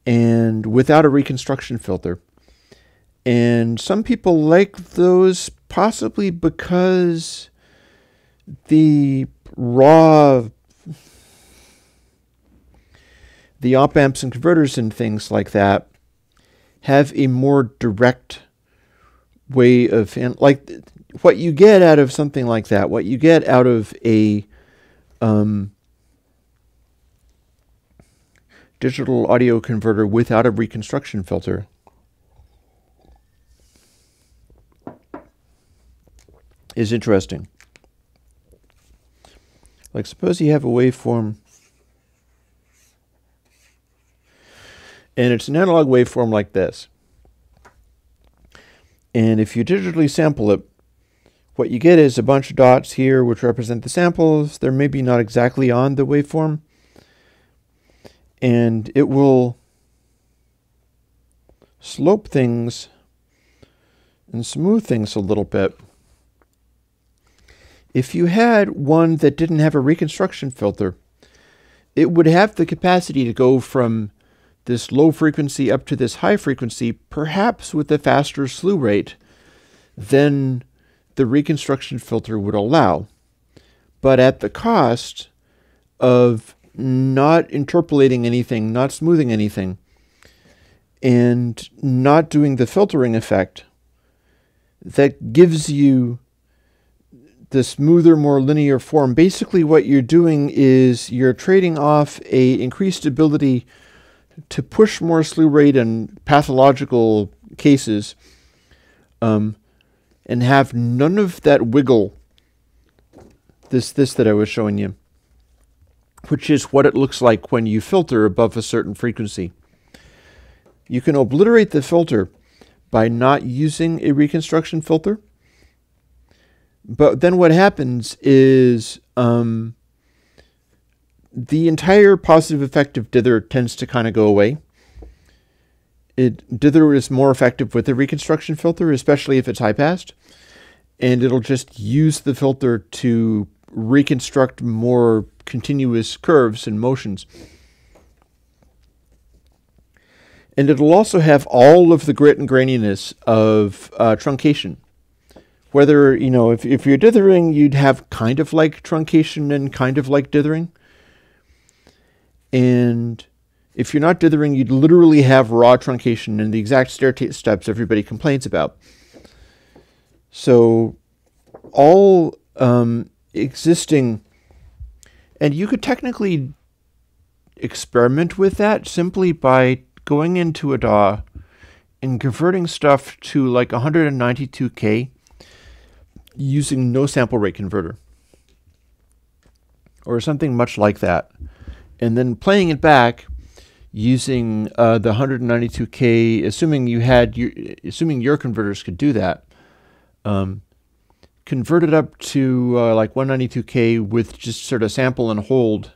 and without a reconstruction filter. And some people like those possibly because the op amps and converters and things like that have a more direct way of, like, what you get out of something like that, what you get out of a digital audio converter without a reconstruction filter, is interesting. Like, suppose you have a waveform, and it's an analog waveform like this. And if you digitally sample it, what you get is a bunch of dots here which represent the samples. They're maybe not exactly on the waveform. And it will slope things and smooth things a little bit. If you had one that didn't have a reconstruction filter, it would have the capacity to go from this low frequency up to this high frequency, perhaps with a faster slew rate than the reconstruction filter would allow, but at the cost of not interpolating anything, not smoothing anything, and not doing the filtering effect that gives you the smoother, more linear form. Basically what you're doing is you're trading off a increased ability to push more slew rate in pathological cases, and have none of that wiggle, this that I was showing you, which is what it looks like when you filter above a certain frequency. You can obliterate the filter by not using a reconstruction filter, but then what happens is the entire positive effect of dither tends to kind of go away. Dither is more effective with the reconstruction filter, especially if it's high-passed, and it'll just use the filter to reconstruct more continuous curves and motions. And it'll also have all of the grit and graininess of truncation. whether, if you're dithering, you'd have kind of like truncation and kind of like dithering. And if you're not dithering, you'd literally have raw truncation and the exact stair steps everybody complains about. So all existing, and you could technically experiment with that simply by going into a DAW and converting stuff to like 192K using no sample rate converter or something much like that, and then playing it back using the 192K, assuming your converters could do that. Convert it up to like 192K with just sort of sample and hold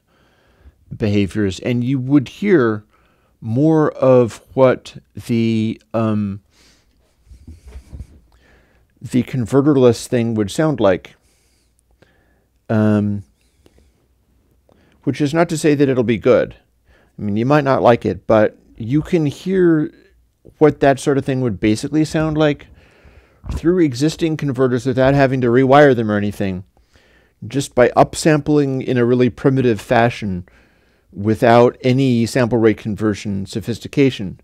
behaviors, and you would hear more of what the converterless thing would sound like. Which is not to say that it'll be good. I mean, you might not like it, but you can hear what that sort of thing would basically sound like through existing converters without having to rewire them or anything, just by upsampling in a really primitive fashion without any sample rate conversion sophistication.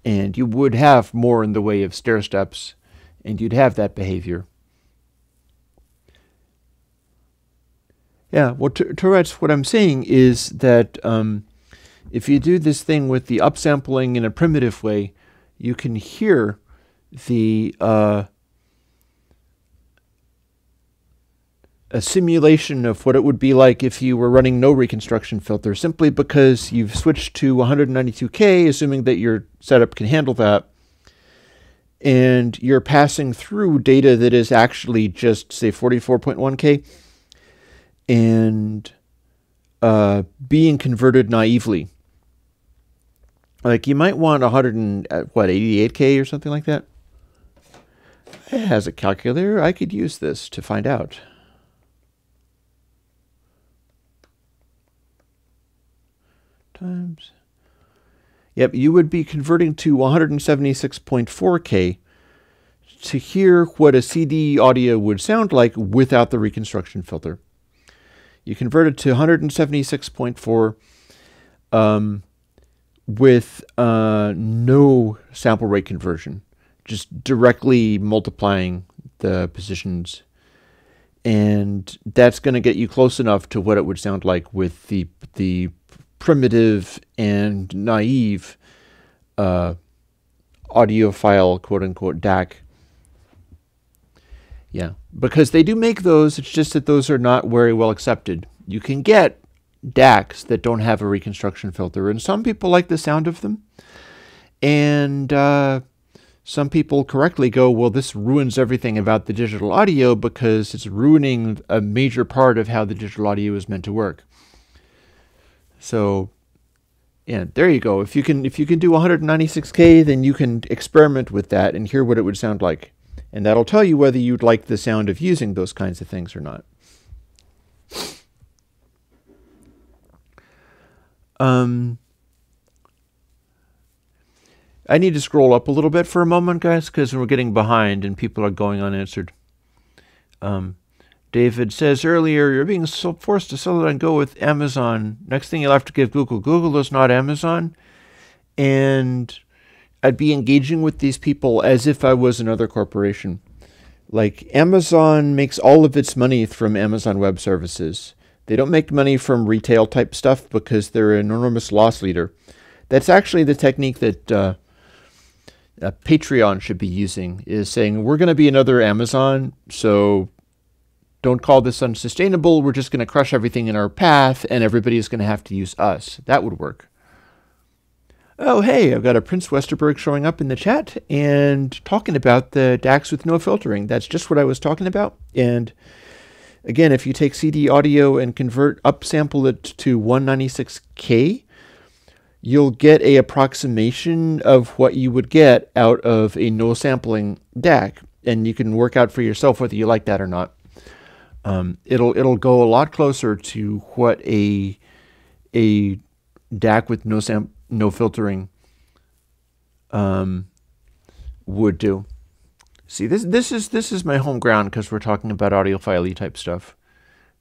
And you would have more in the way of stair steps, and you'd have that behavior. Yeah, well, Tourette's, what I'm saying is that if you do this thing with the upsampling in a primitive way, you can hear the a simulation of what it would be like if you were running no reconstruction filter, simply because you've switched to 192K, assuming that your setup can handle that, and you're passing through data that is actually just, say, 44.1K, and being converted naively. Like, you might want 88K or something like that. It has a calculator. I could use this to find out. Times. Yep, you would be converting to 176.4K to hear what a CD audio would sound like without the reconstruction filter. You convert it to 176.4 with no sample rate conversion, just directly multiplying the positions. And that's going to get you close enough to what it would sound like with the primitive and naive audiophile, quote-unquote, DAC. Yeah, because they do make those, it's just that those are not very well accepted. You can get DACs that don't have a reconstruction filter, and some people like the sound of them. And some people correctly go, well, this ruins everything about the digital audio because it's ruining a major part of how the digital audio is meant to work. So, yeah, there you go. If you can do 196K, then you can experiment with that and hear what it would sound like. And that'll tell you whether you'd like the sound of using those kinds of things or not. I need to scroll up a little bit for a moment, guys, because we're getting behind and people are going unanswered. David says earlier, you're being forced to sell it and go with Amazon. Next thing you'll have to give Google. Google is not Amazon. And I'd be engaging with these people as if I was another corporation. Like, Amazon makes all of its money from Amazon Web Services. They don't make money from retail type stuff because they're an enormous loss leader. That's actually the technique that Patreon should be using, is saying, we're going to be another Amazon, so don't call this unsustainable. We're just going to crush everything in our path, and everybody is going to have to use us. That would work. Oh, hey, I've got a Prince Westerberg showing up in the chat and talking about the DACs with no filtering. That's just what I was talking about. And again, if you take CD audio and upsample it to 196K, you'll get an approximation of what you would get out of a no sampling DAC, and you can work out for yourself whether you like that or not. It'll go a lot closer to what a DAC with no filtering would do. See, this is my home ground because we're talking about audiophile type stuff.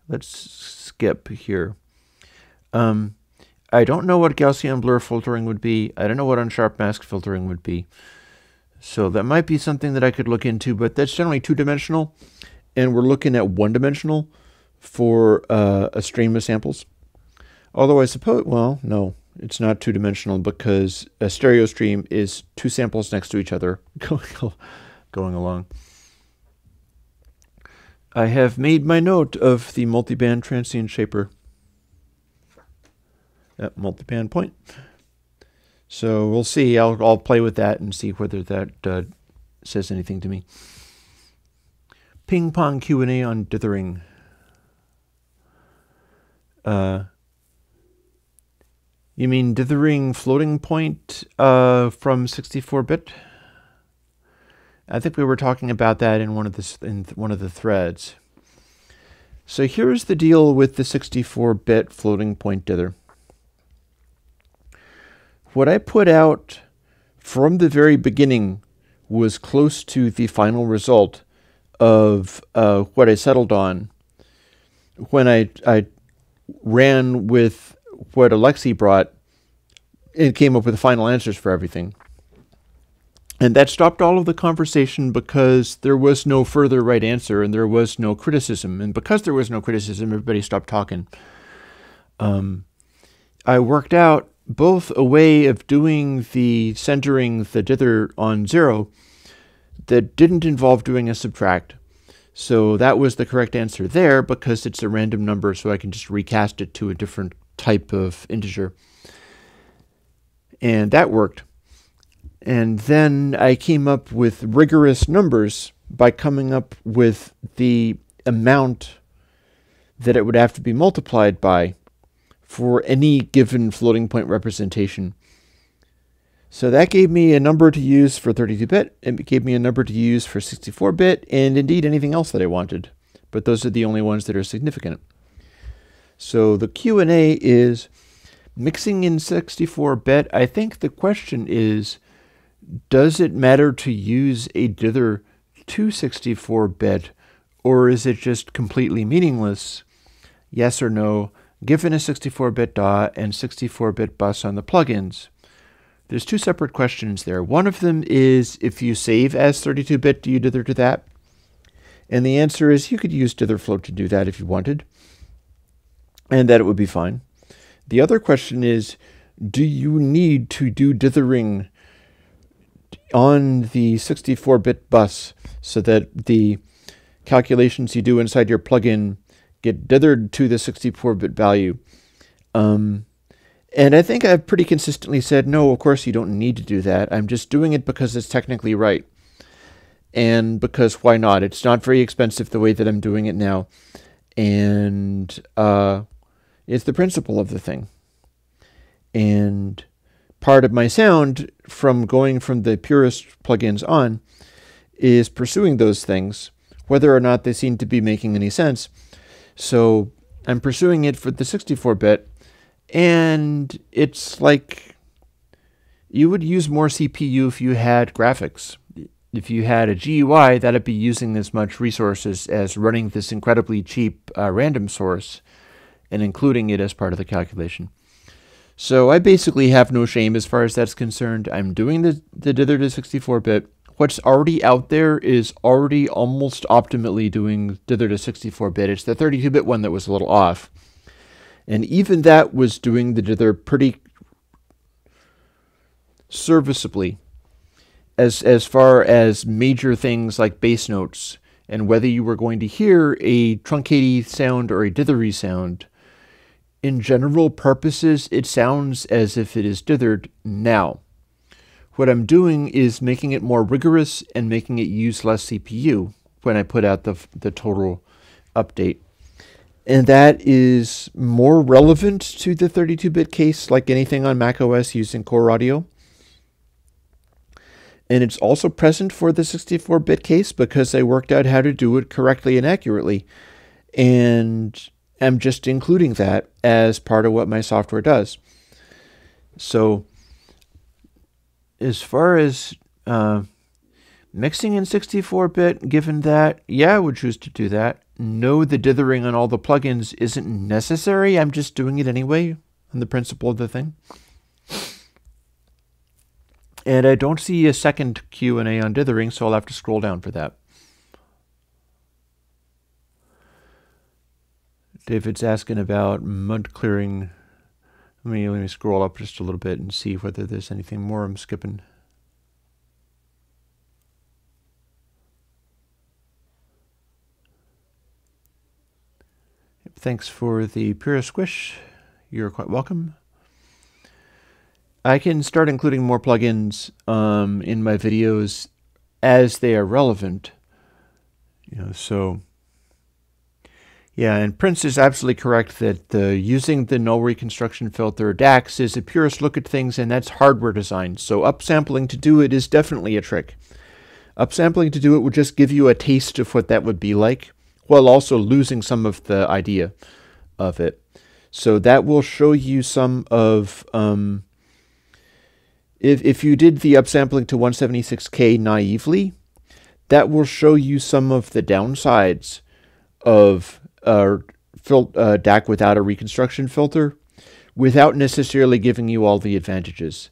Let's skip here. I don't know what Gaussian blur filtering would be. I don't know what unsharp mask filtering would be. So that might be something that I could look into, but that's generally two-dimensional, and we're looking at one-dimensional for a stream of samples. Although I suppose, well, no, it's not two-dimensional because a stereo stream is two samples next to each other going along. I have made my note of the multiband transient shaper at multiband point. So we'll see. I'll play with that and see whether that says anything to me. Ping pong Q&A on dithering. You mean dithering floating point from 64-bit? I think we were talking about that in one of the threads. So here's the deal with the 64-bit floating point dither. What I put out from the very beginning was close to the final result of what I settled on when I ran with what Alexi brought and came up with the final answers for everything. And that stopped all of the conversation because there was no further right answer and there was no criticism. And because there was no criticism, everybody stopped talking. I worked out both a way of doing the centering the dither on 0 that didn't involve doing a subtract. So that was the correct answer there because it's a random number, so I can just recast it to a different type of integer. And that worked. And then I came up with rigorous numbers by coming up with the amount that it would have to be multiplied by for any given floating point representation. So that gave me a number to use for 32-bit, it gave me a number to use for 64-bit, and indeed anything else that I wanted. But those are the only ones that are significant. So the Q&A is mixing in 64-bit. I think the question is, does it matter to use a dither to 64-bit, or is it just completely meaningless? Yes or no, given a 64-bit DAW and 64-bit bus on the plugins. There's two separate questions there. One of them is, if you save as 32-bit, do you dither to that? And the answer is you could use dither float to do that if you wanted, and that it would be fine. The other question is, do you need to do dithering on the 64-bit bus so that the calculations you do inside your plugin get dithered to the 64-bit value? And I think I've pretty consistently said, no, of course you don't need to do that. I'm just doing it because it's technically right. And because why not? It's not very expensive the way that I'm doing it now. And it's the principle of the thing. And part of my sound from going from the purest plugins on is pursuing those things, whether or not they seem to be making any sense. So I'm pursuing it for the 64-bit, and it's like you would use more CPU if you had graphics. If you had a GUI, that'd be using as much resources as running this incredibly cheap random source and including it as part of the calculation. So I basically have no shame as far as that's concerned. I'm doing the dither to 64-bit. What's already out there is already almost optimally doing dither to 64-bit. It's the 32-bit one that was a little off. And even that was doing the dither pretty serviceably as far as major things like bass notes and whether you were going to hear a truncatey sound or a dithery sound. In general purposes, it sounds as if it is dithered now. What I'm doing is making it more rigorous and making it use less CPU when I put out the total update. And that is more relevant to the 32-bit case, like anything on macOS using Core Audio. And it's also present for the 64-bit case because I worked out how to do it correctly and accurately. And I'm just including that as part of what my software does. So as far as Mixing in 64-bit, given that, yeah, I would choose to do that. No, the dithering on all the plugins isn't necessary. I'm just doing it anyway on the principle of the thing. And I don't see a second Q&A on dithering, so I'll have to scroll down for that. David's asking about mud clearing. Let me scroll up just a little bit and see whether there's anything more I'm skipping. Thanks for the Pure Squish. You're quite welcome. I can start including more plugins in my videos as they are relevant. So yeah, and Prince is absolutely correct that using the null reconstruction filter DAX is a purest look at things, and that's hardware design. So upsampling to do it is definitely a trick. Upsampling to do it would just give you a taste of what that would be like, while also losing some of the idea of it. So that will show you some of, if you did the upsampling to 176K naively, that will show you some of the downsides of DAC without a reconstruction filter, without necessarily giving you all the advantages.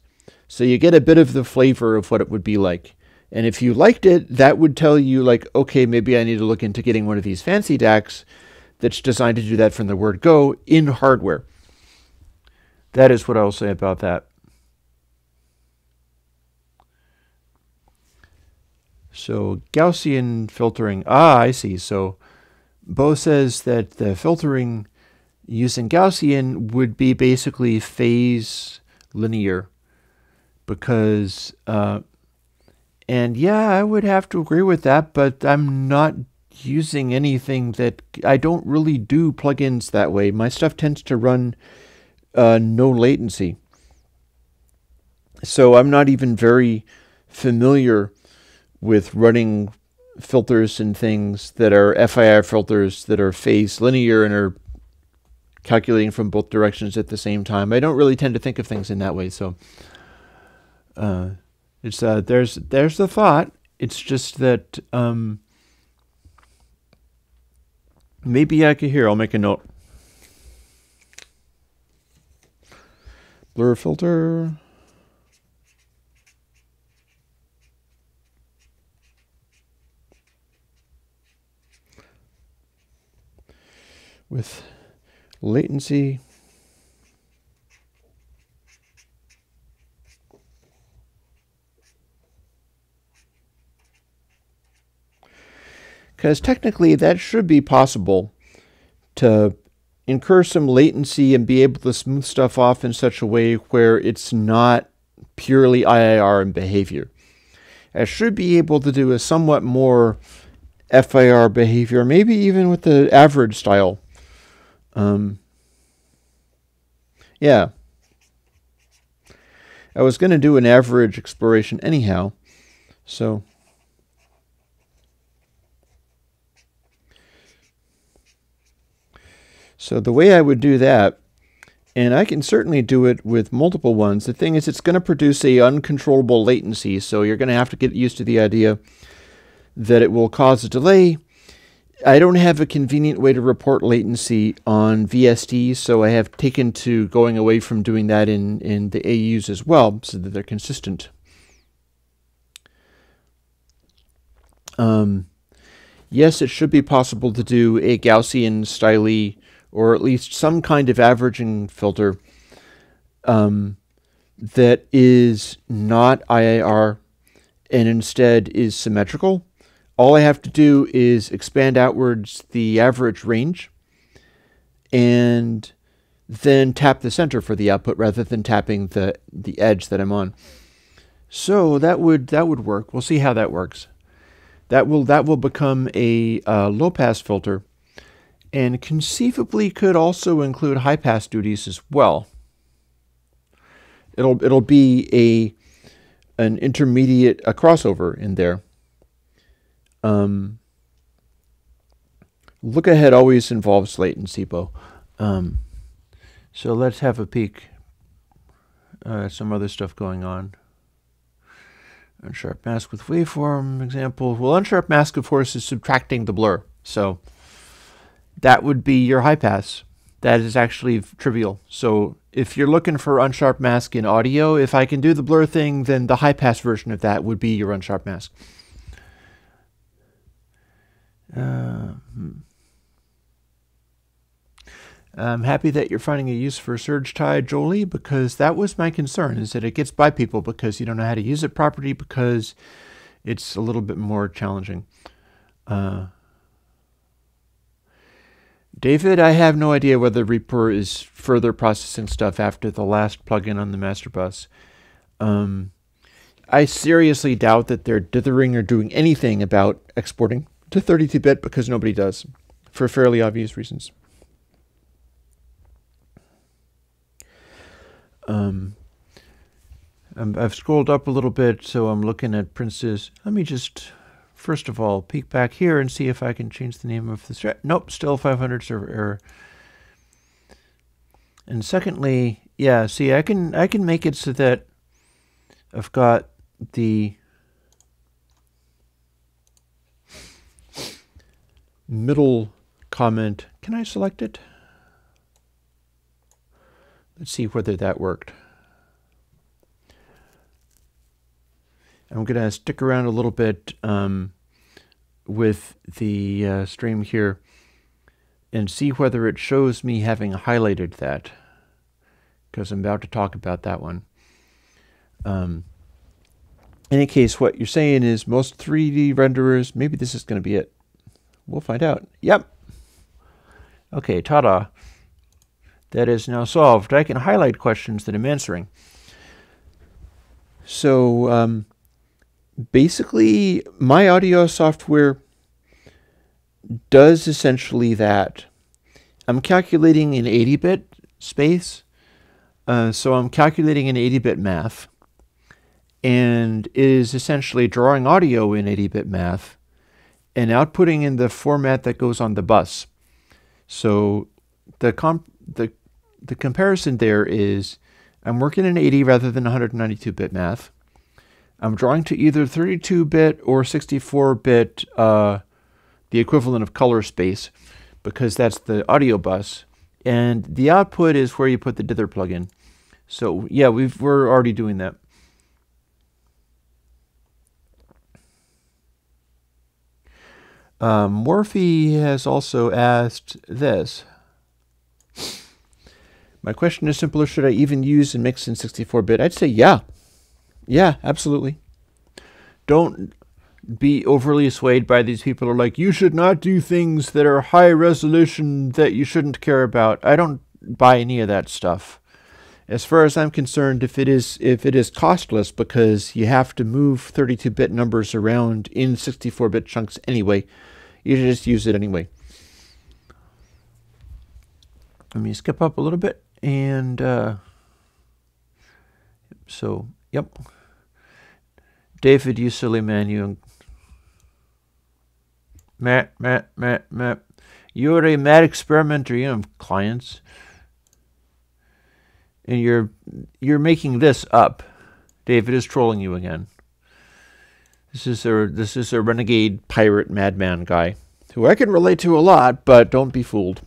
So you get a bit of the flavor of what it would be like. And if you liked it, that would tell you, like, okay, maybe I need to look into getting one of these fancy DACs that's designed to do that from the word go in hardware. That is what I will say about that. So Gaussian filtering. Ah, I see. So Bo says that the filtering using Gaussian would be basically phase linear because, and yeah, I would have to agree with that, but I'm not using anything that, I don't really do plugins that way. My stuff tends to run no latency. So I'm not even very familiar with running filters and things that are FIR filters that are phase linear and are calculating from both directions at the same time. I don't really tend to think of things in that way. So it's there's the thought. It's just that maybe I could hear. I'll make a note. Blur filter. With latency. Because technically that should be possible to incur some latency and be able to smooth stuff off in such a way where it's not purely IIR in behavior. I should be able to do a somewhat more FIR behavior, maybe even with the average style. Yeah. I was going to do an average exploration anyhow, so the way I would do that, and I can certainly do it with multiple ones, the thing is it's going to produce a uncontrollable latency, so you're going to have to get used to the idea that it will cause a delay. I don't have a convenient way to report latency on VSD, so I have taken to going away from doing that in the AUs as well, so that they're consistent. Yes, it should be possible to do a Gaussian styly, or at least some kind of averaging filter that is not IIR and instead is symmetrical. All I have to do is expand outwards the average range and then tap the center for the output rather than tapping the edge that I'm on. So that would work. We'll see how that works. That will become a low pass filter, and conceivably could also include high pass duties as well. It'll be an intermediate, a crossover in there. Look ahead always involves latency, Bo. So let's have a peek. Some other stuff going on. Unsharp mask with waveform example. Well, unsharp mask, of course, is subtracting the blur. So that would be your high pass. That is actually trivial. So if you're looking for unsharp mask in audio, if I can do the blur thing, then the high pass version of that would be your unsharp mask. I'm happy that you're finding a use for surge tide, Jolie, because that was my concern, is that it gets by people because you don't know how to use it properly, because it's a little bit more challenging. David, I have no idea whether Reaper is further processing stuff after the last plugin on the master bus. I seriously doubt that they're dithering or doing anything about exporting to 32-bit because nobody does, for fairly obvious reasons. I've scrolled up a little bit, so I'm looking at Prince's. Let me just, first of all, peek back here and see if I can change the name of the Nope, still 500 server error. And secondly, yeah, see, I can make it so that I've got the middle comment. Can I select it? Let's see whether that worked. I'm going to stick around a little bit with the stream here and see whether it shows me having highlighted that, because I'm about to talk about that one. In any case, what you're saying is most 3D renderers, maybe this is going to be it. We'll find out. Yep. Okay, ta-da. That is now solved. I can highlight questions that I'm answering. So basically, my audio software does essentially that. I'm calculating in 80-bit space. So I'm calculating in 80-bit math. And it is essentially drawing audio in 80-bit math and outputting in the format that goes on the bus. So the comparison there is I'm working in 80 rather than 192-bit math. I'm drawing to either 32-bit or 64-bit, the equivalent of color space, because that's the audio bus. And the output is where you put the dither plugin. So yeah, we're already doing that. Morphe has also asked this. My question is simpler. Should I even use and mix in 64-bit? I'd say yeah. Yeah, absolutely. Don't be overly swayed by these people who are like, you should not do things that are high resolution that you shouldn't care about. I don't buy any of that stuff. As far as I'm concerned, if it is costless because you have to move 32-bit numbers around in 64-bit chunks anyway, you should just use it anyway. Let me skip up a little bit and so yep. David, you silly man, you Matt. You're a mad experimenter, you have clients. And you're making this up. David is trolling you again. This is a renegade pirate madman guy who I can relate to a lot, but don't be fooled.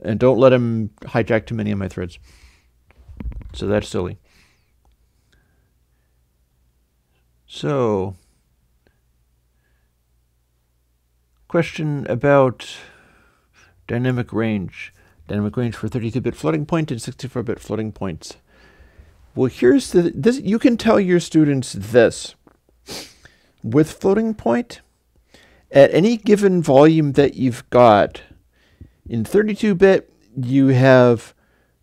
And don't let him hijack too many of my threads. So that's silly. So, question about dynamic range. Dynamic range for 32-bit floating point and 64-bit floating points. Well, here's this. You can tell your students this. With floating point, at any given volume that you've got, in 32-bit, you have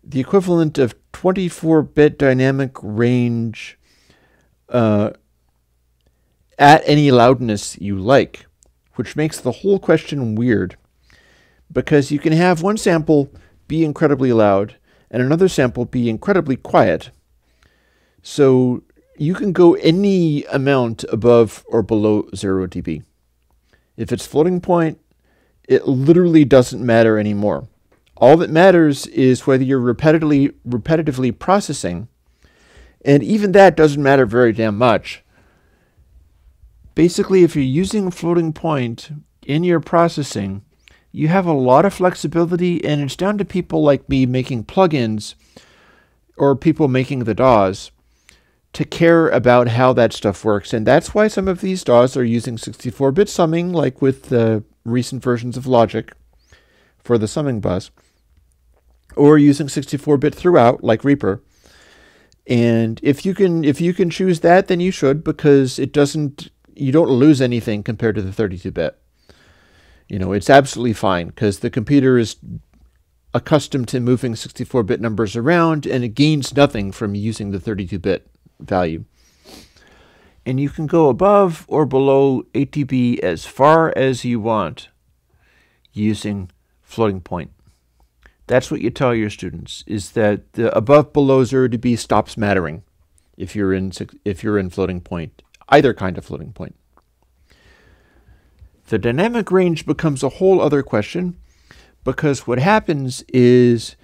the equivalent of 24-bit dynamic range at any loudness you like, which makes the whole question weird. Because you can have one sample be incredibly loud and another sample be incredibly quiet. So you can go any amount above or below 0 dB. If it's floating point, it literally doesn't matter anymore. All that matters is whether you're repetitively processing, and even that doesn't matter very damn much, Basically, if you're using floating point in your processing, you have a lot of flexibility, and it's down to people like me making plugins or people making the DAWs to care about how that stuff works. And that's why some of these DAWs are using 64-bit summing, like with the recent versions of Logic for the summing bus, or using 64-bit throughout, like Reaper. And if you can choose that, then you should, because you don't lose anything compared to the 32-bit. It's absolutely fine because the computer is accustomed to moving 64-bit numbers around, and it gains nothing from using the 32-bit value. And you can go above or below 8 dB as far as you want using floating point. That's what you tell your students, is that the above below 0 dB stops mattering if you're in floating point, either kind of floating point. The dynamic range becomes a whole other question, because what happens is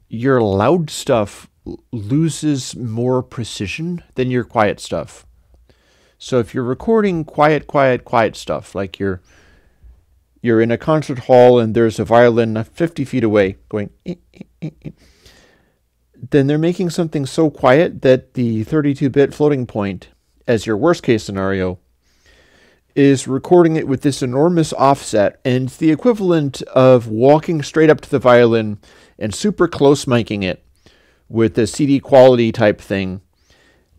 your loud stuff loses more precision than your quiet stuff. So if you're recording quiet stuff, like you're in a concert hall and there's a violin 50 feet away going, then they're making something so quiet that the 32-bit floating point, as your worst case scenario, is recording it with this enormous offset, and it's the equivalent of walking straight up to the violin and super close miking it with a CD quality type thing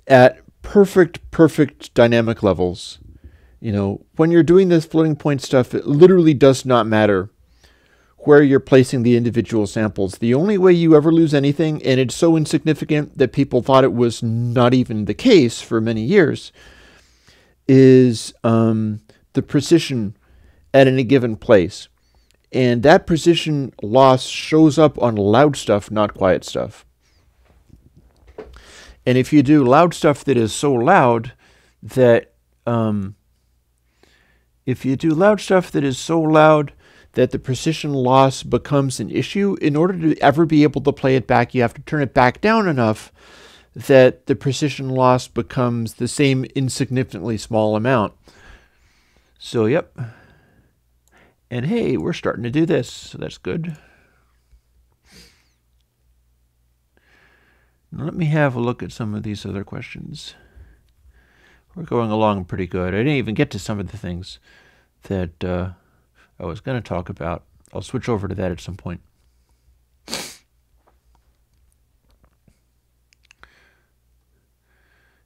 at perfect dynamic levels. When you're doing this floating point stuff, it literally does not matter where you're placing the individual samples. The only way you ever lose anything, and it's so insignificant that people thought it was not even the case for many years, is the precision at any given place. And that precision loss shows up on loud stuff, not quiet stuff. And if you do loud stuff that is so loud that the precision loss becomes an issue, in order to ever be able to play it back, you have to turn it back down enough that the precision loss becomes the same insignificantly small amount. So, yep. And hey, we're starting to do this, so that's good. Now let me have a look at some of these other questions. We're going along pretty good. I didn't even get to some of the things that I was going to talk about. I'll switch over to that at some point.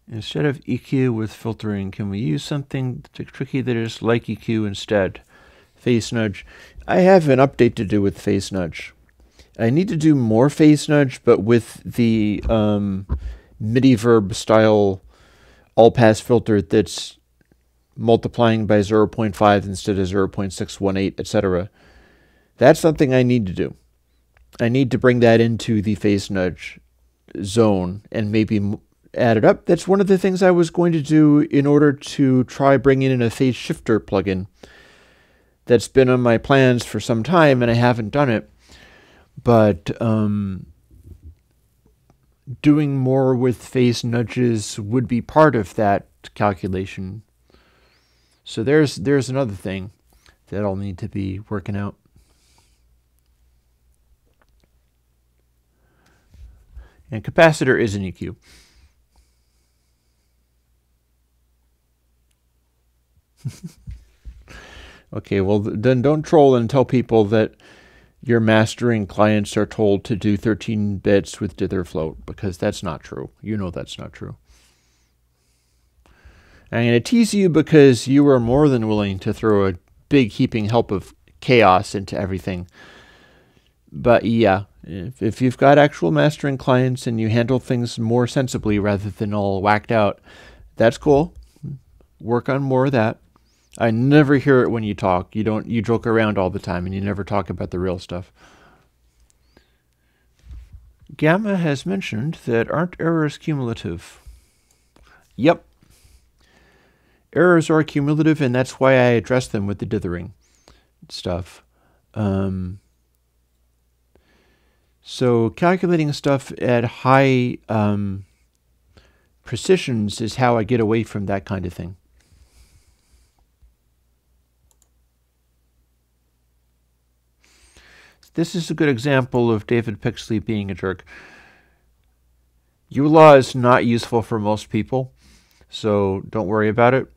Instead of EQ with filtering, can we use something tricky that is like EQ instead? Phase nudge. I have an update to do with phase nudge. I need to do more phase nudge, but with the MIDI verb style all-pass filter that's multiplying by 0.5 instead of 0.618, etc. That's something I need to do. I need to bring that into the phase nudge zone and maybe add it up. That's one of the things I was going to do in order to try bringing in a phase shifter plugin. That's been on my plans for some time, and I haven't done it. But doing more with phase nudges would be part of that calculation. So there's another thing that I'll need to be working out. And capacitor is an EQ. Okay, well then don't troll and tell people that your mastering clients are told to do 13 bits with dither float, because that's not true. You know that's not true. I'm going to tease you because you are more than willing to throw a big heaping help of chaos into everything. But yeah, if you've got actual mastering clients and you handle things more sensibly rather than all whacked out, that's cool. Work on more of that. I never hear it when you talk. You joke around all the time and you never talk about the real stuff. Gamma has mentioned that aren't errors cumulative? Yep. Errors are cumulative, and that's why I address them with the dithering stuff. So calculating stuff at high precisions is how I get away from that kind of thing. this is a good example of David Pixley being a jerk. ULaw is not useful for most people, so don't worry about it.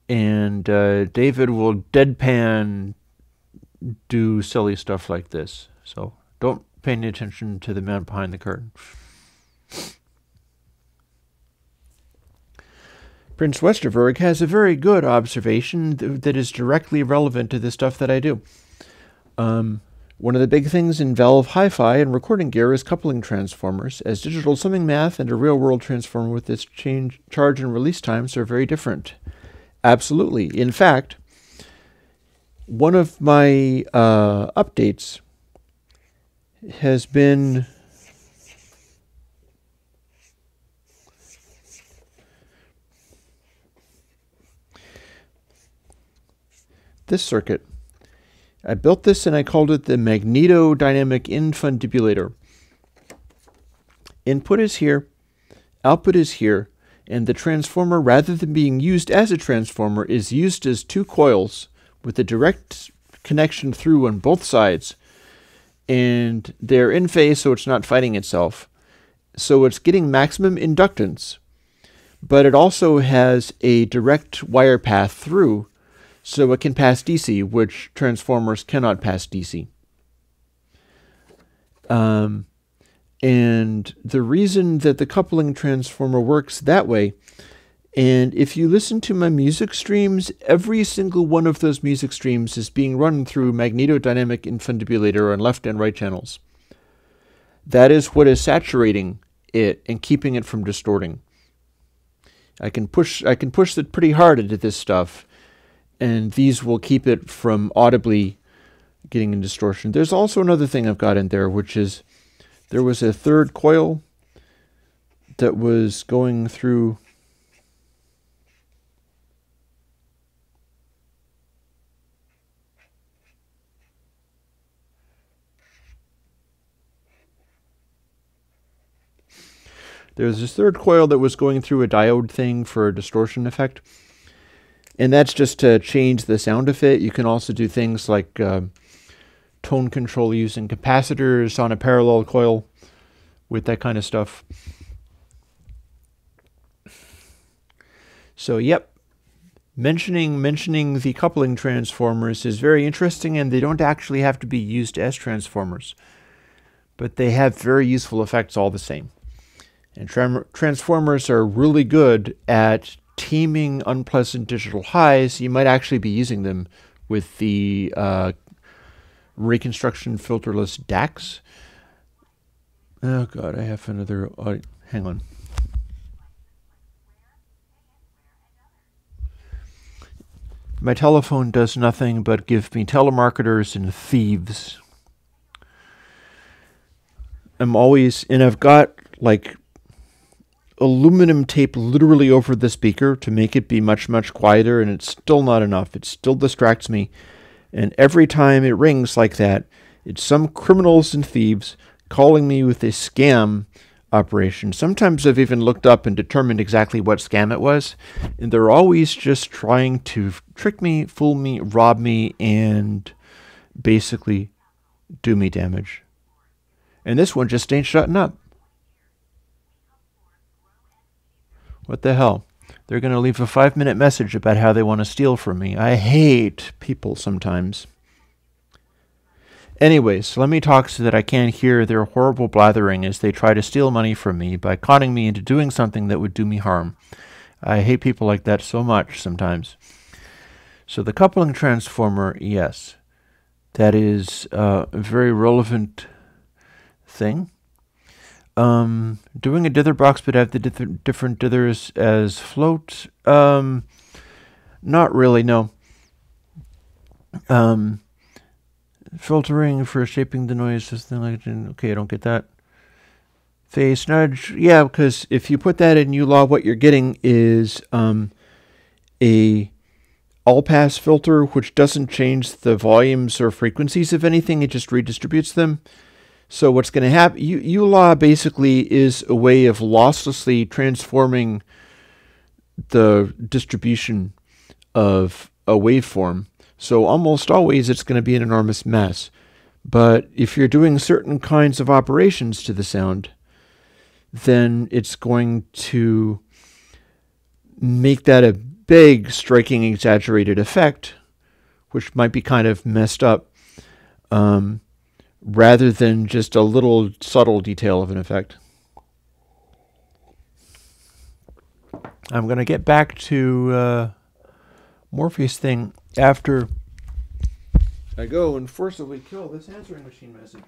And David will deadpan do silly stuff like this. So don't pay any attention to the man behind the curtain. Prince Westerberg has a very good observation that is directly relevant to the stuff that I do. One of the big things in Valve Hi-Fi and recording gear is coupling transformers, as digital summing math and a real-world transformer with its charge and release times are very different. Absolutely. In fact, one of my updates has been this circuit. I built this and I called it the magnetodynamic infundibulator. Input is here, output is here, and the transformer, rather than being used as a transformer, is used as two coils with a direct connection through on both sides. And they're in phase, so it's not fighting itself. So it's getting maximum inductance, but it also has a direct wire path through, so it can pass DC, which transformers cannot pass DC. And the reason that the coupling transformer works that way, and if you listen to my music streams, every single one of those music streams is being run through magnetodynamic infundibulator on left and right channels. That is what is saturating it and keeping it from distorting. I can push it pretty hard into this stuff, and these will keep it from audibly getting in distortion. There's also another thing I've got in there, which is there was a third coil that was going through There's this third coil that was going through a diode thing for a distortion effect. And that's just to change the sound of it. You can also do things like tone control using capacitors on a parallel coil with that kind of stuff. So, yep. Mentioning the coupling transformers is very interesting, and they don't actually have to be used as transformers. But they have very useful effects all the same. And transformers are really good at teaming unpleasant digital highs. You might actually be using them with the reconstruction filterless DACs. Oh god, I have another... hang on. My telephone does nothing but give me telemarketers and thieves. I'm always... and I've got, like, aluminum tape literally over the speaker to make it be much, much quieter, and it's still not enough. It still distracts me. And every time it rings like that, it's some criminals and thieves calling me with a scam operation. Sometimes I've even looked up and determined exactly what scam it was, and they're always just trying to trick me, fool me, rob me, and basically do me damage. And this one just ain't shutting up. What the hell? They're going to leave a 5-minute message about how they want to steal from me. I hate people sometimes. Anyways, let me talk so that I can't hear their horrible blathering as they try to steal money from me by conning me into doing something that would do me harm. I hate people like that so much sometimes. So the coupling transformer, yes, that is a very relevant thing. Doing a dither box but have the different dithers as float? Not really, no. Filtering for shaping the noise, something like that. Okay, I don't get that. Phase nudge, yeah, because if you put that in ULaw, what you're getting is a all-pass filter which doesn't change the volumes or frequencies of anything, it just redistributes them. So what's going to happen, ULaw basically is a way of losslessly transforming the distribution of a waveform. So almost always it's going to be an enormous mess. But if you're doing certain kinds of operations to the sound, then it's going to make that a big, striking, exaggerated effect, which might be kind of messed up, rather than just a little subtle detail of an effect. I'm going to get back to Morpheus thing after I go and forcibly kill this answering machine message.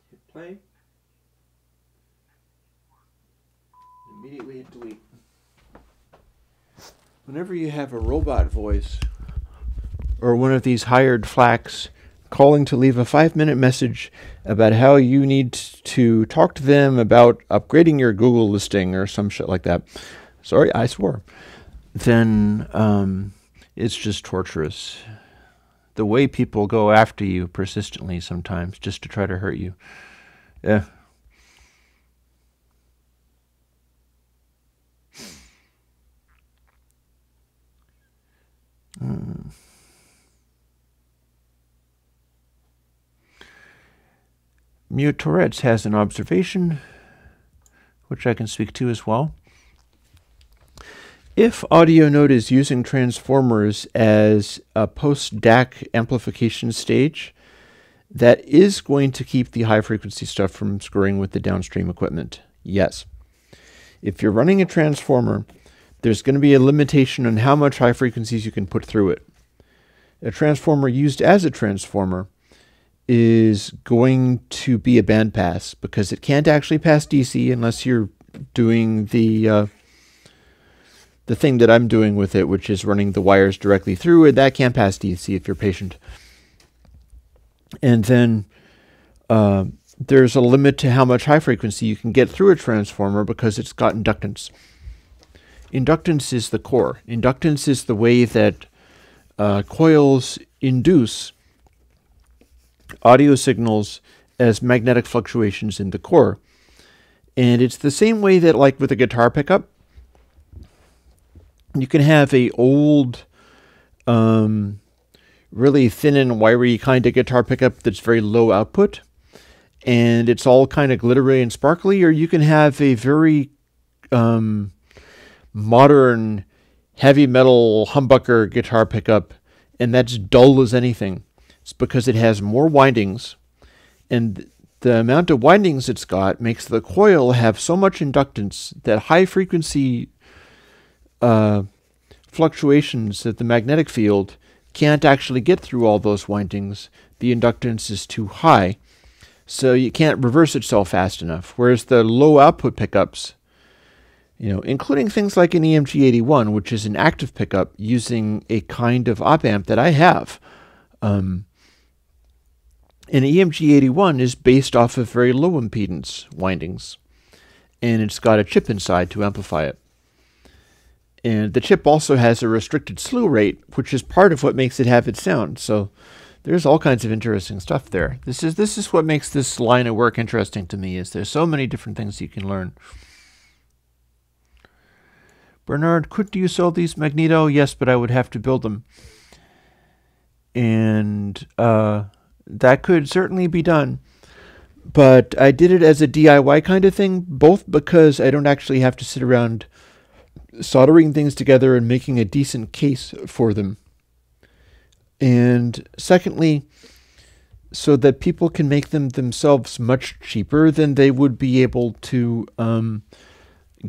Hit play. Immediately hit delete. Whenever you have a robot voice or one of these hired flacks calling to leave a 5-minute message about how you need to talk to them about upgrading your Google listing or some shit like that. Sorry, I swore. Then it's just torturous. The way people go after you persistently sometimes just to try to hurt you. Yeah. Mute Tourette's has an observation, which I can speak to as well. If Audio Node is using transformers as a post-DAC amplification stage, that is going to keep the high-frequency stuff from screwing with the downstream equipment. Yes. If you're running a transformer, there's going to be a limitation on how much high frequencies you can put through it. A transformer used as a transformer is going to be a bandpass because it can't actually pass DC unless you're doing the thing that I'm doing with it, which is running the wires directly through it. That can't pass DC if you're patient. And then there's a limit to how much high frequency you can get through a transformer because it's got inductance. Inductance is the core. Inductance is the way that coils induce audio signals as magnetic fluctuations in the core. And it's the same way that, like with a guitar pickup, you can have a old, really thin and wiry kind of guitar pickup that's very low output, and it's all kind of glittery and sparkly, or you can have a very modern heavy metal humbucker guitar pickup, and that's dull as anything. It's because it has more windings, and the amount of windings it's got makes the coil have so much inductance that high frequency fluctuations at the magnetic field can't actually get through all those windings. The inductance is too high, so you can't reverse itself fast enough. Whereas the low output pickups, including things like an EMG81, which is an active pickup using a kind of op amp that I have. An EMG81 is based off of very low impedance windings, and it's got a chip inside to amplify it. And the chip also has a restricted slew rate, which is part of what makes it have its sound. So there's all kinds of interesting stuff there. This is what makes this line of work interesting to me, is there's so many different things you can learn. Bernard, could you sell these Magneto? Yes, but I would have to build them. And that could certainly be done. But I did it as a DIY kind of thing, both because I don't actually have to sit around soldering things together and making a decent case for them. And secondly, so that people can make them themselves much cheaper than they would be able to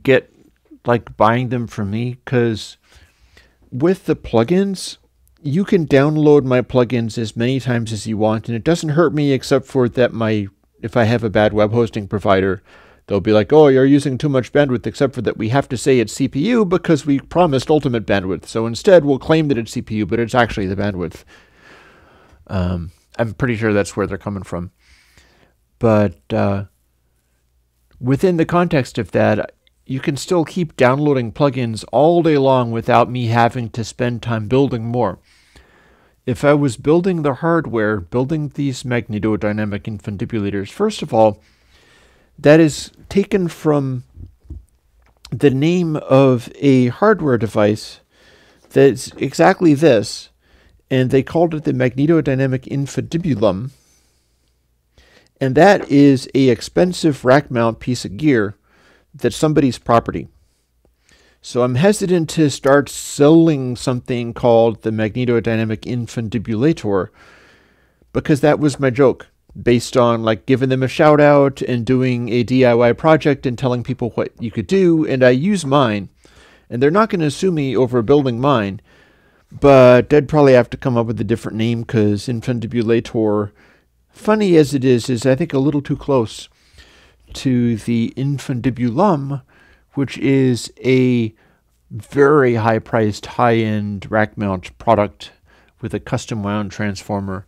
get, like buying them from me. Because with the plugins, you can download my plugins as many times as you want, and it doesn't hurt me except for that if I have a bad web hosting provider, they'll be like, oh, you're using too much bandwidth, except for that we have to say it's CPU because we promised ultimate bandwidth. So instead, we'll claim that it's CPU, but it's actually the bandwidth. I'm pretty sure that's where they're coming from. But within the context of that, you can still keep downloading plugins all day long without me having to spend time building more. If I was building the hardware, building these magnetodynamic infundibulators, first of all, that is taken from the name of a hardware device that's exactly this, and they called it the magnetodynamic infundibulum. And that is a expensive rack mount piece of gear that's somebody's property. So I'm hesitant to start selling something called the magnetodynamic infundibulator, because that was my joke, based on like giving them a shout out and doing a DIY project and telling people what you could do. And I use mine, and they're not going to sue me over building mine, but they'd probably have to come up with a different name, because infundibulator, funny as it is I think a little too close to the infundibulum, which is a very high-priced, high-end rack mount product with a custom wound transformer.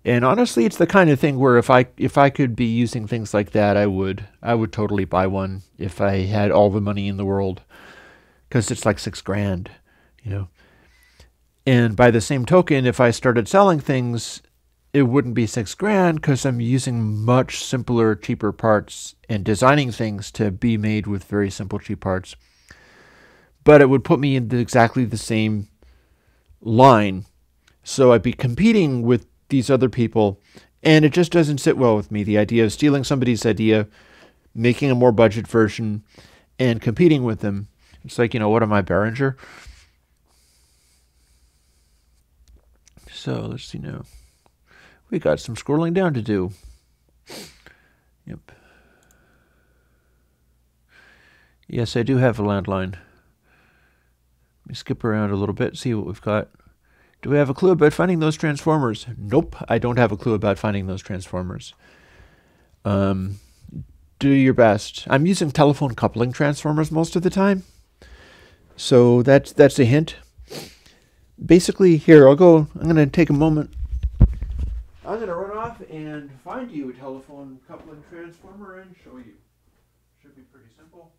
And honestly, it's the kind of thing where if I could be using things like that, I would totally buy one if I had all the money in the world, because it's like $6,000, you know. And by the same token, if I started selling things, it wouldn't be $6,000, because I'm using much simpler, cheaper parts and designing things to be made with very simple, cheap parts. But it would put me in exactly the same line. So I'd be competing with these other people, and it just doesn't sit well with me. The idea of stealing somebody's idea, making a more budget version, and competing with them. It's like, what am I, Behringer? So let's see now. We got some scrolling down to do. Yep. Yes, I do have a landline. Let me skip around a little bit, see what we've got. Do we have a clue about finding those transformers? Nope, I don't have a clue about finding those transformers. Do your best. I'm using telephone coupling transformers most of the time, so that's a hint. Basically, here, I'm going to take a moment. I'm going to run off and find you a telephone coupling transformer and show you. Should be pretty simple.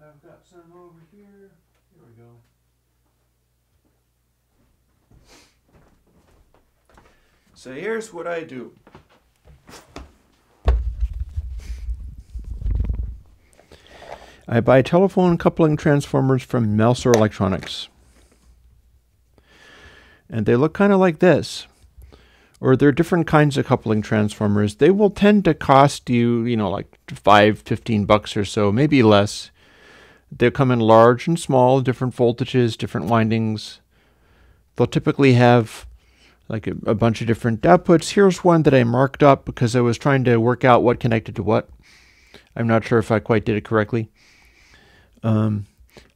I've got some over here. Here we go. So here's what I do. I buy telephone coupling transformers from Mouser Electronics. And they look kind of like this. Or there are different kinds of coupling transformers. They will tend to cost you, like $15 or so, maybe less. They'll come in large and small, different voltages, different windings. They'll typically have like a bunch of different outputs. Here's one that I marked up because I was trying to work out what connected to what. I'm not sure if I quite did it correctly. I'm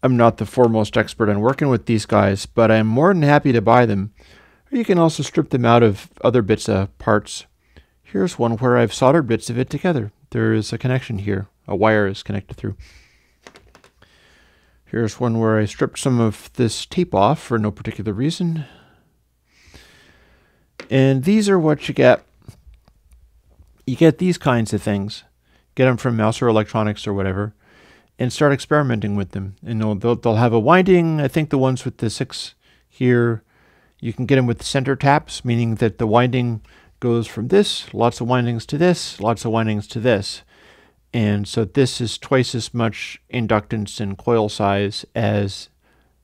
not the foremost expert on working with these guys, but I'm more than happy to buy them. You can also strip them out of other bits of parts. Here's one where I've soldered bits of it together. There is a connection here. A wire is connected through. Here's one where I stripped some of this tape off for no particular reason. And these are what you get. You get these kinds of things. Get them from Mouser Electronics or whatever, and start experimenting with them. And they'll have a winding. I think the ones with the 6 here, you can get them with center taps, meaning that the winding goes from this, lots of windings to this, lots of windings to this. And so this is twice as much inductance and coil size as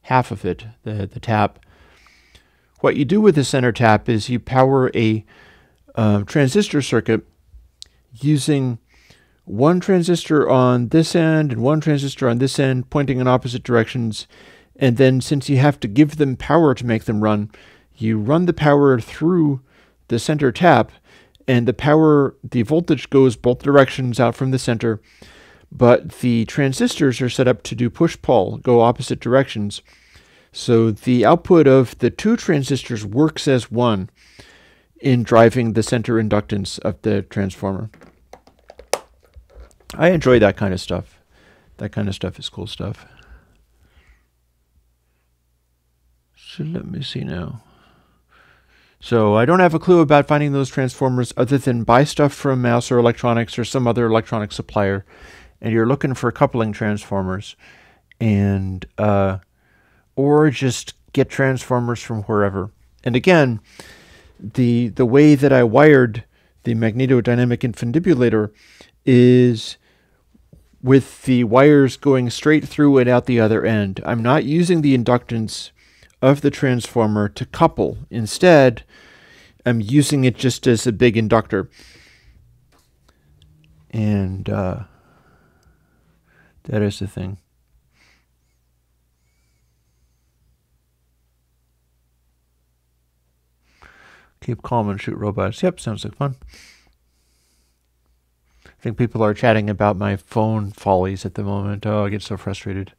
half of it, the tap. What you do with the center tap is you power a transistor circuit using one transistor on this end and one transistor on this end, pointing in opposite directions. And then since you have to give them power to make them run, you run the power through the center tap, and the voltage goes both directions out from the center, but the transistors are set up to do push-pull, go opposite directions. So the output of the 2 transistors works as one in driving the center inductance of the transformer. I enjoy that kind of stuff. That kind of stuff is cool stuff. So let me see now. So I don't have a clue about finding those transformers other than buy stuff from Mouser Electronics or some other electronic supplier, and you're looking for coupling transformers, and or just get transformers from wherever. And again, the way that I wired the magnetodynamic infundibulator is with the wires going straight through and out the other end. I'm not using the inductance of the transformer to couple. Instead, I'm using it just as a big inductor. And that is the thing. Keep calm and shoot robots. Yep, sounds like fun. I think people are chatting about my phone follies at the moment. Oh, I get so frustrated.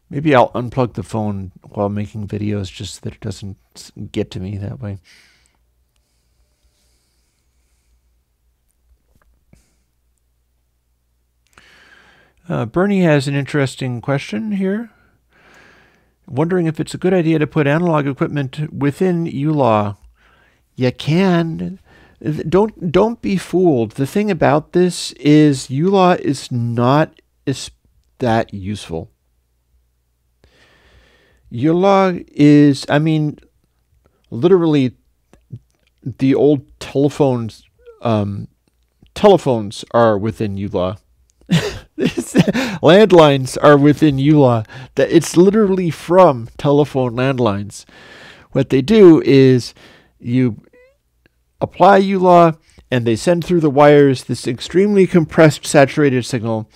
Maybe I'll unplug the phone while making videos just so that it doesn't get to me that way. Bernie has an interesting question here. Wondering if it's a good idea to put analog equipment within ULAW. You can. Don't be fooled. The thing about this is ULAW is not that useful. ULAW is, I mean, literally the old telephones are within ULAW. Landlines are within ULAW. It's literally from telephone landlines. What they do is you apply ULAW and they send through the wires this extremely compressed saturated signal,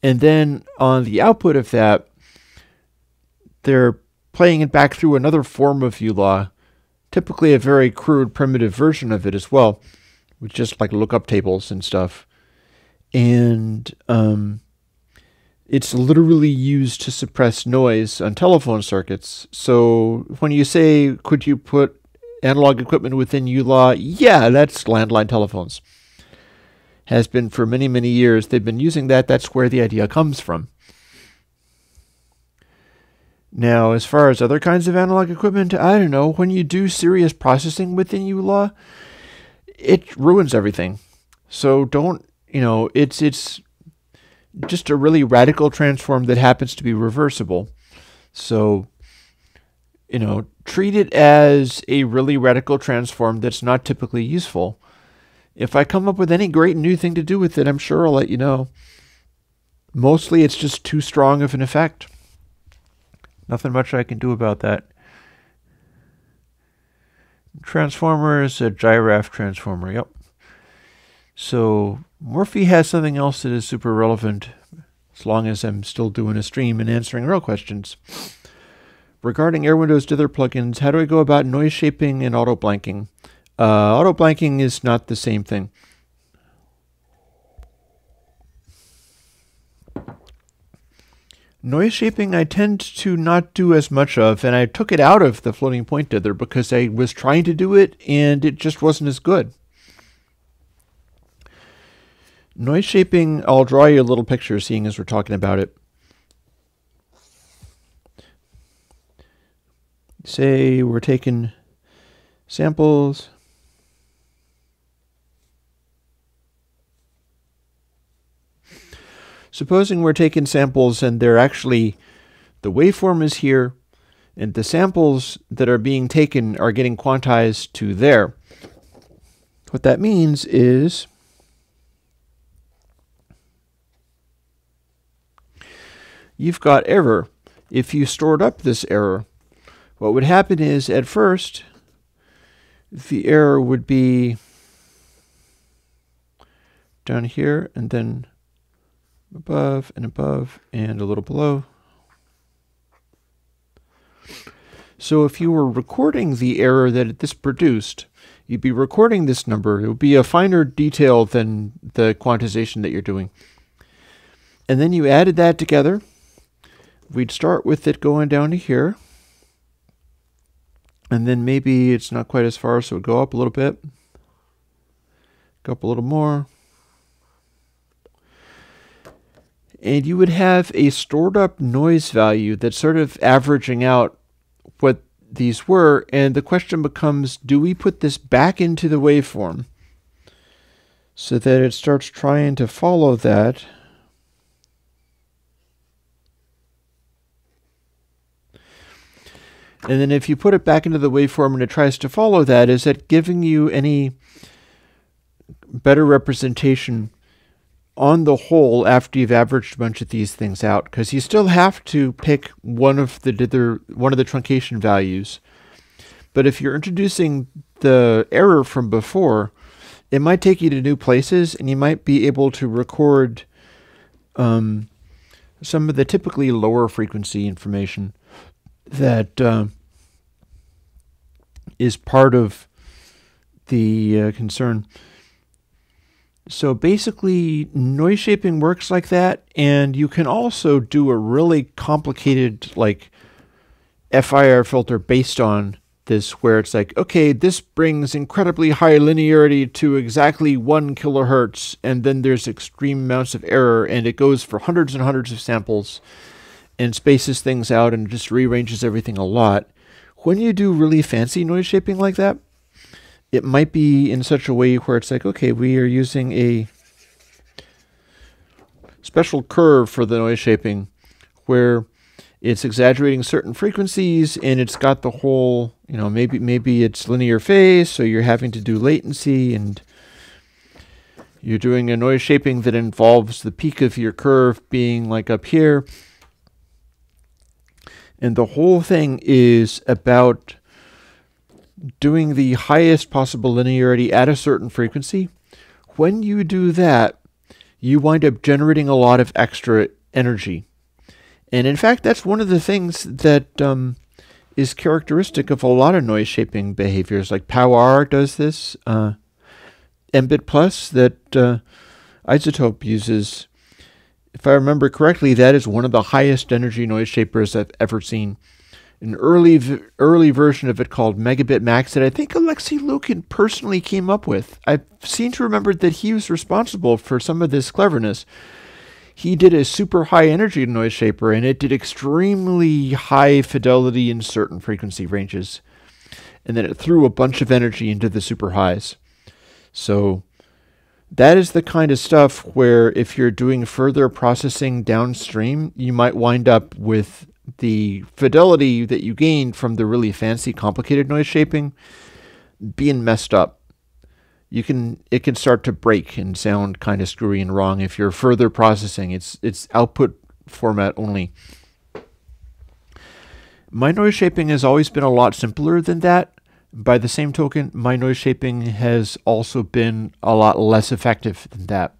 and then on the output of that they're playing it back through another form of ULAW, typically a very crude primitive version of it as well, with just like lookup tables and stuff. And it's literally used to suppress noise on telephone circuits. So when you say, could you put analog equipment within ULAW? Yeah, that's landline telephones. Has been for many, many years. They've been using that. That's where the idea comes from. Now, as far as other kinds of analog equipment, I don't know. When you do serious processing within ULAW, it ruins everything. So don't, it's just a really radical transform that happens to be reversible. So, treat it as a really radical transform that's not typically useful. If I come up with any great new thing to do with it, I'm sure I'll let you know. Mostly it's just too strong of an effect. Nothing much I can do about that. Transformer is a giraffe transformer, yep. So Morphe has something else that is super relevant, as long as I'm still doing a stream and answering real questions. Regarding Air Windows Dither plugins, how do I go about noise shaping and auto blanking? Auto blanking is not the same thing. Noise shaping I tend to not do as much of, and I took it out of the floating point dither because I was trying to do it and it just wasn't as good. Noise shaping, I'll draw you a little picture seeing as we're talking about it. Say we're taking samples. Supposing we're taking samples and they're actually, the waveform is here, and the samples that are being taken are getting quantized to there. What that means is you've got error. If you stored up this error, what would happen is at first the error would be down here and then above and a little below. So if you were recording the error that this produced, you'd be recording this number. It would be a finer detail than the quantization that you're doing. And then you added that together. We'd start with it going down to here. And then maybe it's not quite as far, so it would go up a little bit. Go up a little more. And you would have a stored up noise value that's sort of averaging out what these were. And the question becomes, do we put this back into the waveform so that it starts trying to follow that? And then if you put it back into the waveform and it tries to follow that, is it giving you any better representation on the whole, after you've averaged a bunch of these things out, because you still have to pick one of the truncation values. But if you're introducing the error from before, it might take you to new places, and you might be able to record some of the typically lower frequency information that is part of the concern. So basically, noise shaping works like that, and you can also do a really complicated like FIR filter based on this, where it's like, okay, this brings incredibly high linearity to exactly 1 kilohertz, and then there's extreme amounts of error, and it goes for hundreds and hundreds of samples and spaces things out and just rearranges everything a lot. When you do really fancy noise shaping like that, it might be in such a way where it's like, okay, we are using a special curve for the noise shaping where it's exaggerating certain frequencies, and it's got the whole, maybe it's linear phase, so you're having to do latency, and you're doing a noise shaping that involves the peak of your curve being like up here. And the whole thing is about doing the highest possible linearity at a certain frequency. When you do that, you wind up generating a lot of extra energy. And in fact, that's one of the things that is characteristic of a lot of noise shaping behaviors. Like POWR does this, Mbit Plus that Isotope uses. If I remember correctly, that is one of the highest energy noise shapers I've ever seen. An early version of it called Megabit Max that I think Alexei Lukin personally came up with. I seem to remember that he was responsible for some of this cleverness. He did a super high energy noise shaper, and it did extremely high fidelity in certain frequency ranges. And then it threw a bunch of energy into the super highs. So that is the kind of stuff where if you're doing further processing downstream, you might wind up with the fidelity that you gained from the really fancy, complicated noise shaping being messed up. It can start to break and sound kind of screwy and wrong if you're further processing. It's output format only. My noise shaping has always been a lot simpler than that. By the same token, my noise shaping has also been a lot less effective than that,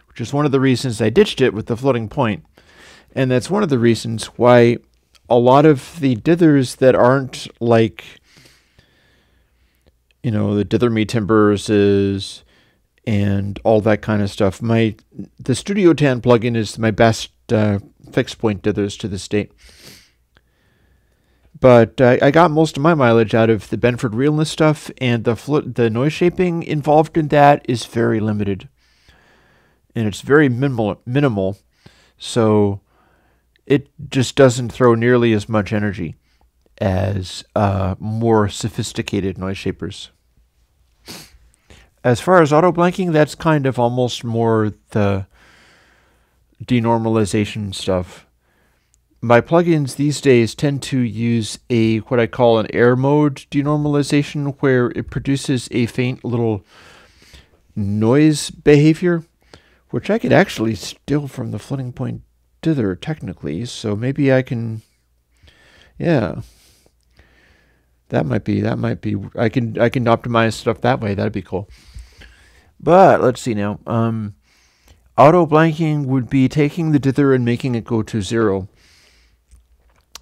which is one of the reasons I ditched it with the floating point. And that's one of the reasons why a lot of the dithers that aren't like, the dither me timbers and all that kind of stuff. The Studio Tan plugin is my best fixed point dithers to this date. But I got most of my mileage out of the Benford realness stuff, and the noise shaping involved in that is very limited. And it's very minimal, so it just doesn't throw nearly as much energy as more sophisticated noise shapers. As far as auto blanking, that's kind of almost more the denormalization stuff. My plugins these days tend to use what I call an air mode denormalization, where it produces a faint little noise behavior, which I could actually steal from the floating point dither technically. So maybe I can, yeah. That might be. I can optimize stuff that way. That'd be cool. But let's see now. Auto blanking would be taking the dither and making it go to 0.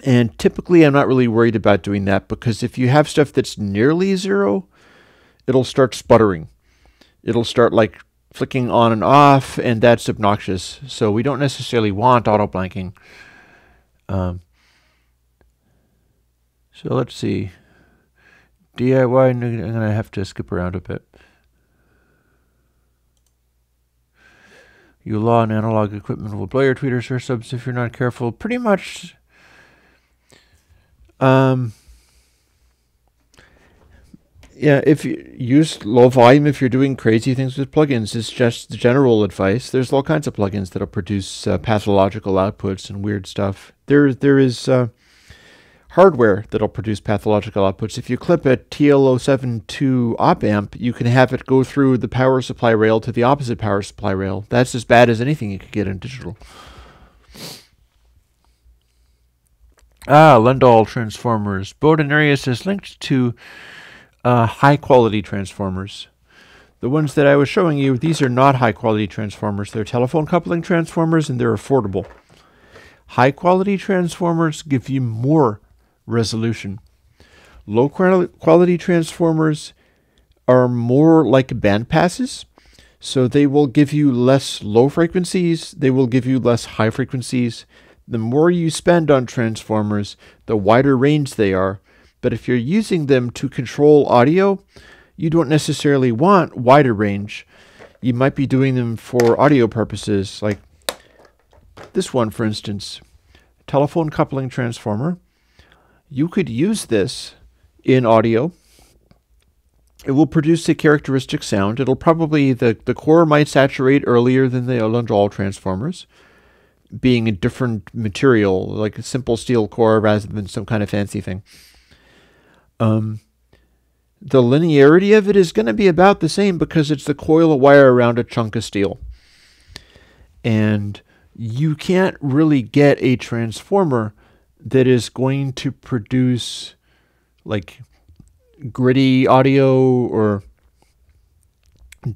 And typically, I'm not really worried about doing that, because if you have stuff that's nearly 0, it'll start sputtering. It'll start like flicking on and off, and that's obnoxious. So we don't necessarily want auto blanking. So let's see. DIY, I'm going to have to skip around a bit. ULAW and analog equipment will blow your tweeters or subs if you're not careful. Pretty much. Yeah, if you use low volume, if you're doing crazy things with plugins, it's just the general advice. There's all kinds of plugins that'll produce pathological outputs and weird stuff. There is hardware that'll produce pathological outputs. If you clip a TL072 op amp, you can have it go through the power supply rail to the opposite power supply rail. That's as bad as anything you could get in digital. Lindahl transformers. Bowden Arias is linked to high-quality transformers. The ones that I was showing you, these are not high-quality transformers. They're telephone coupling transformers, and they're affordable. High-quality transformers give you more resolution. Low-quality transformers are more like band passes, so they will give you less low frequencies, they will give you less high frequencies. The more you spend on transformers, the wider range they are. But if you're using them to control audio, you don't necessarily want wider range. You might be doing them for audio purposes, like this one, for instance, telephone coupling transformer. You could use this in audio. It will produce a characteristic sound. It'll probably, the core might saturate earlier than the Lindahl transformers, being a different material, like a simple steel core rather than some kind of fancy thing. The linearity of it is going to be about the same because it's the coil of wire around a chunk of steel. And you can't really get a transformer that is going to produce like gritty audio or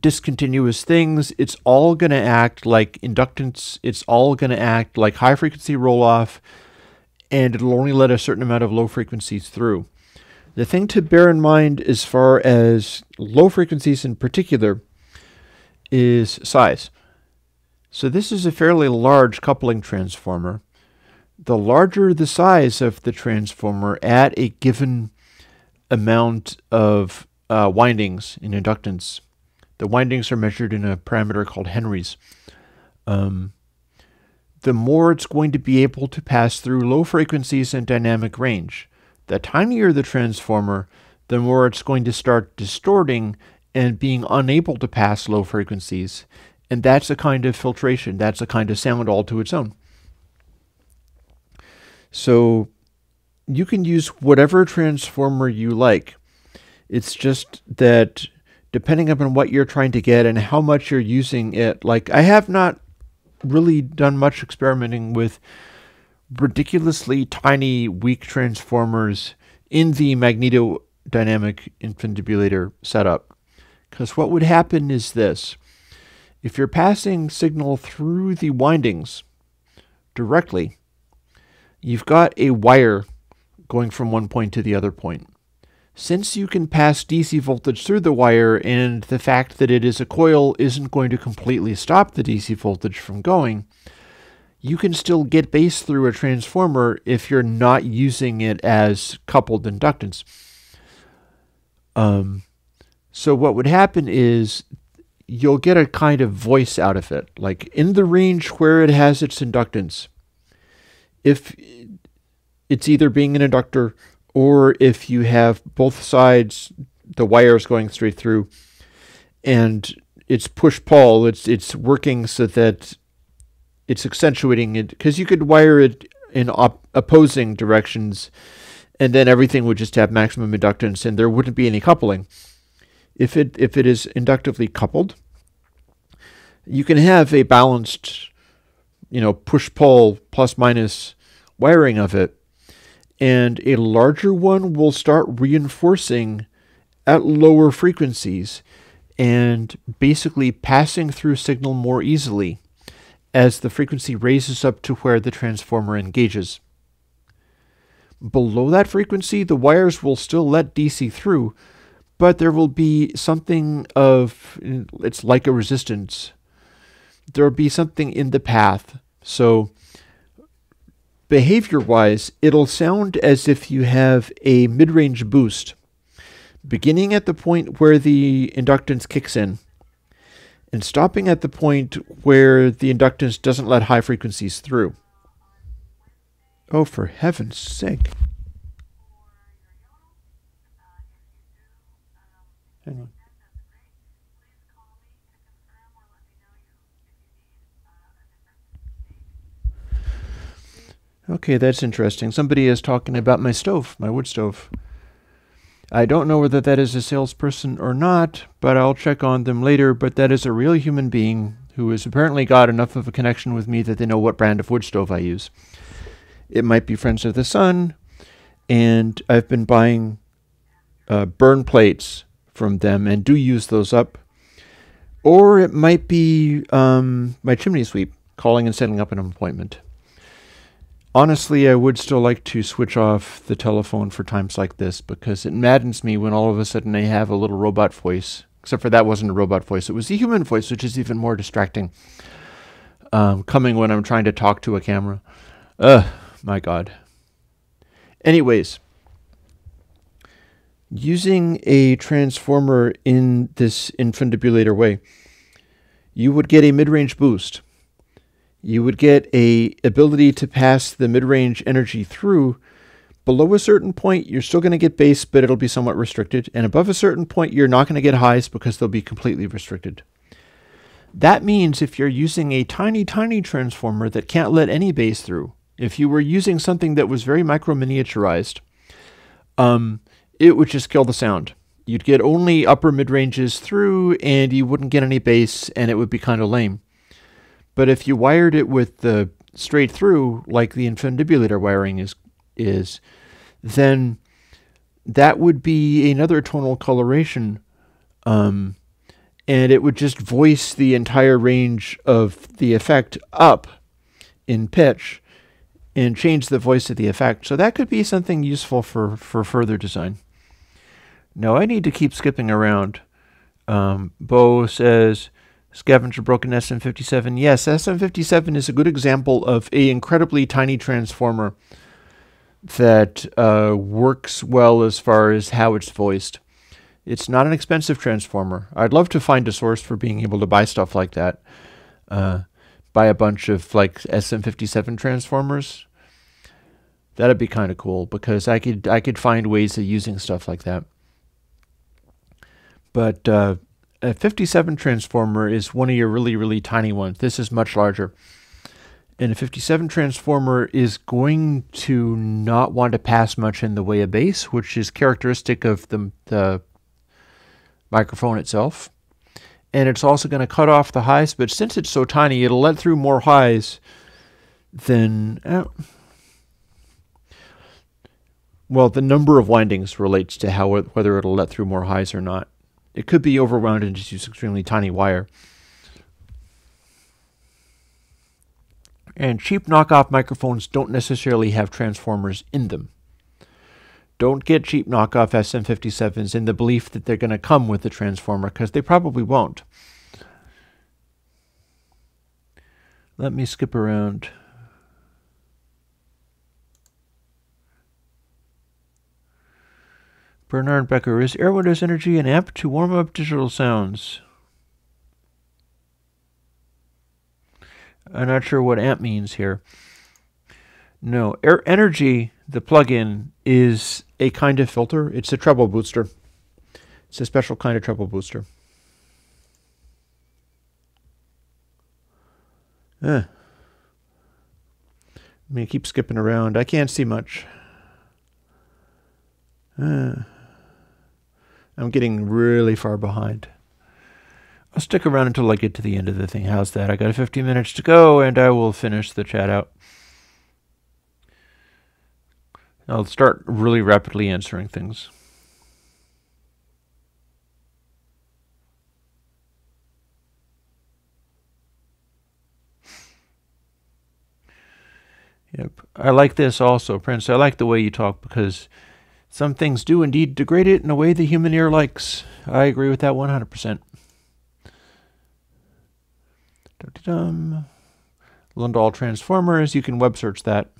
discontinuous things. It's all going to act like inductance. It's all going to act like high frequency roll off, and it'll only let a certain amount of low frequencies through. The thing to bear in mind as far as low frequencies in particular is size. So this is a fairly large coupling transformer. The larger the size of the transformer at a given amount of windings in inductance, the windings are measured in a parameter called Henrys, the more it's going to be able to pass through low frequencies and dynamic range. The tinier the transformer, the more it's going to start distorting and being unable to pass low frequencies. And that's a kind of filtration. That's a kind of sound all to its own. So you can use whatever transformer you like. It's just that depending upon what you're trying to get and how much you're using it, like I have not really done much experimenting with ridiculously tiny, weak transformers in the magnetodynamic infundibulator setup. Because what would happen is this. If you're passing signal through the windings directly, you've got a wire going from one point to the other point. Since you can pass DC voltage through the wire, and the fact that it is a coil isn't going to completely stop the DC voltage from going, you can still get base through a transformer if you're not using it as coupled inductance. So what would happen is you'll get a kind of voice out of it, like in the range where it has its inductance. If it's either being an inductor or if you have both sides, the wires going straight through, and it's push-pull, it's working so that it's accentuating it, because you could wire it in opposing directions, and then everything would just have maximum inductance, and there wouldn't be any coupling. If it is inductively coupled, you can have a balanced, push-pull plus-minus wiring of it, and a larger one will start reinforcing at lower frequencies and basically passing through signal more easily as the frequency raises up to where the transformer engages. Below that frequency, the wires will still let DC through, but there will be something of, it's like a resistance. There will be something in the path. So behavior-wise, it'll sound as if you have a mid-range boost, beginning at the point where the inductance kicks in, and stopping at the point where the inductance doesn't let high frequencies through. Oh, for heaven's sake. Hang on. Okay, that's interesting. Somebody is talking about my stove, my wood stove. I don't know whether that is a salesperson or not, but I'll check on them later. But that is a real human being who has apparently got enough of a connection with me that they know what brand of wood stove I use. It might be Friends of the Sun, and I've been buying burn plates from them and do use those up. Or it might be my chimney sweep calling and setting up an appointment. Honestly, I would still like to switch off the telephone for times like this because it maddens me when all of a sudden I have a little robot voice. Except for that wasn't a robot voice. It was a human voice, which is even more distracting. Coming when I'm trying to talk to a camera. My God. Anyways, using a transformer in this infundibulator way, you would get a mid-range boost. You would get a ability to pass the mid-range energy through. Below a certain point, you're still going to get bass, but it'll be somewhat restricted. And above a certain point, you're not going to get highs because they'll be completely restricted. That means if you're using a tiny, tiny transformer that can't let any bass through, if you were using something that was very micro-miniaturized, it would just kill the sound. You'd get only upper mid-ranges through, and you wouldn't get any bass, and it would be kind of lame. But if you wired it with the straight through, like the infundibulator wiring is, then that would be another tonal coloration, and it would just voice the entire range of the effect up in pitch and change the voice of the effect. So that could be something useful for further design. Now I need to keep skipping around. Bo says, Scavenger broken SM57. Yes, SM57 is a good example of an incredibly tiny transformer that works well as far as how it's voiced. It's not an expensive transformer. I'd love to find a source for being able to buy stuff like that. Buy a bunch of like SM57 transformers. That'd be kind of cool because I could find ways of using stuff like that. But a 57 transformer is one of your really, really tiny ones. This is much larger. And a 57 transformer is going to not want to pass much in the way of bass, which is characteristic of the microphone itself. And it's also going to cut off the highs, but since it's so tiny, it'll let through more highs than... well, the number of windings relates to whether it'll let through more highs or not. It could be overwound and just use extremely tiny wire. And cheap knockoff microphones don't necessarily have transformers in them. Don't get cheap knockoff SM57s in the belief that they're going to come with the transformer, because they probably won't. Let me skip around. Bernard Becker, is Air Windows Energy an amp to warm up digital sounds? I'm not sure what amp means here. No, Air Energy, the plugin, is a kind of filter. It's a treble booster. It's a special kind of treble booster. I'm going to keep skipping around. I can't see much. I'm getting really far behind. I'll stick around until I get to the end of the thing. How's that? I got 15 minutes to go, and I will finish the chat out. I'll start really rapidly answering things. Yep. I like this also, Prince. I like the way you talk because some things do indeed degrade it in a way the human ear likes. I agree with that 100%. Lundahl transformers. You can web search that.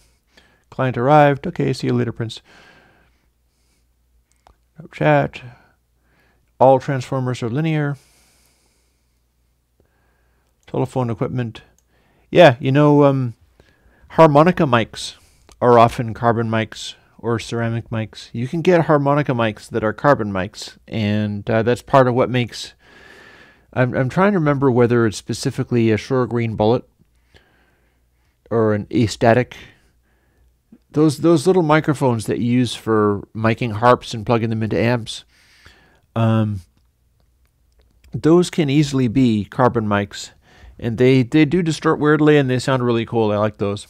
Client arrived. Okay, see you later, Prince. Chat. All transformers are linear. Telephone equipment. Yeah, you know, harmonica mics are often carbon mics or ceramic mics. You can get harmonica mics that are carbon mics, and that's part of what makes... I'm trying to remember whether it's specifically a Shure Green Bullet or an astatic those little microphones that you use for miking harps and plugging them into amps, those can easily be carbon mics, and they do distort weirdly, and they sound really cool. I like those.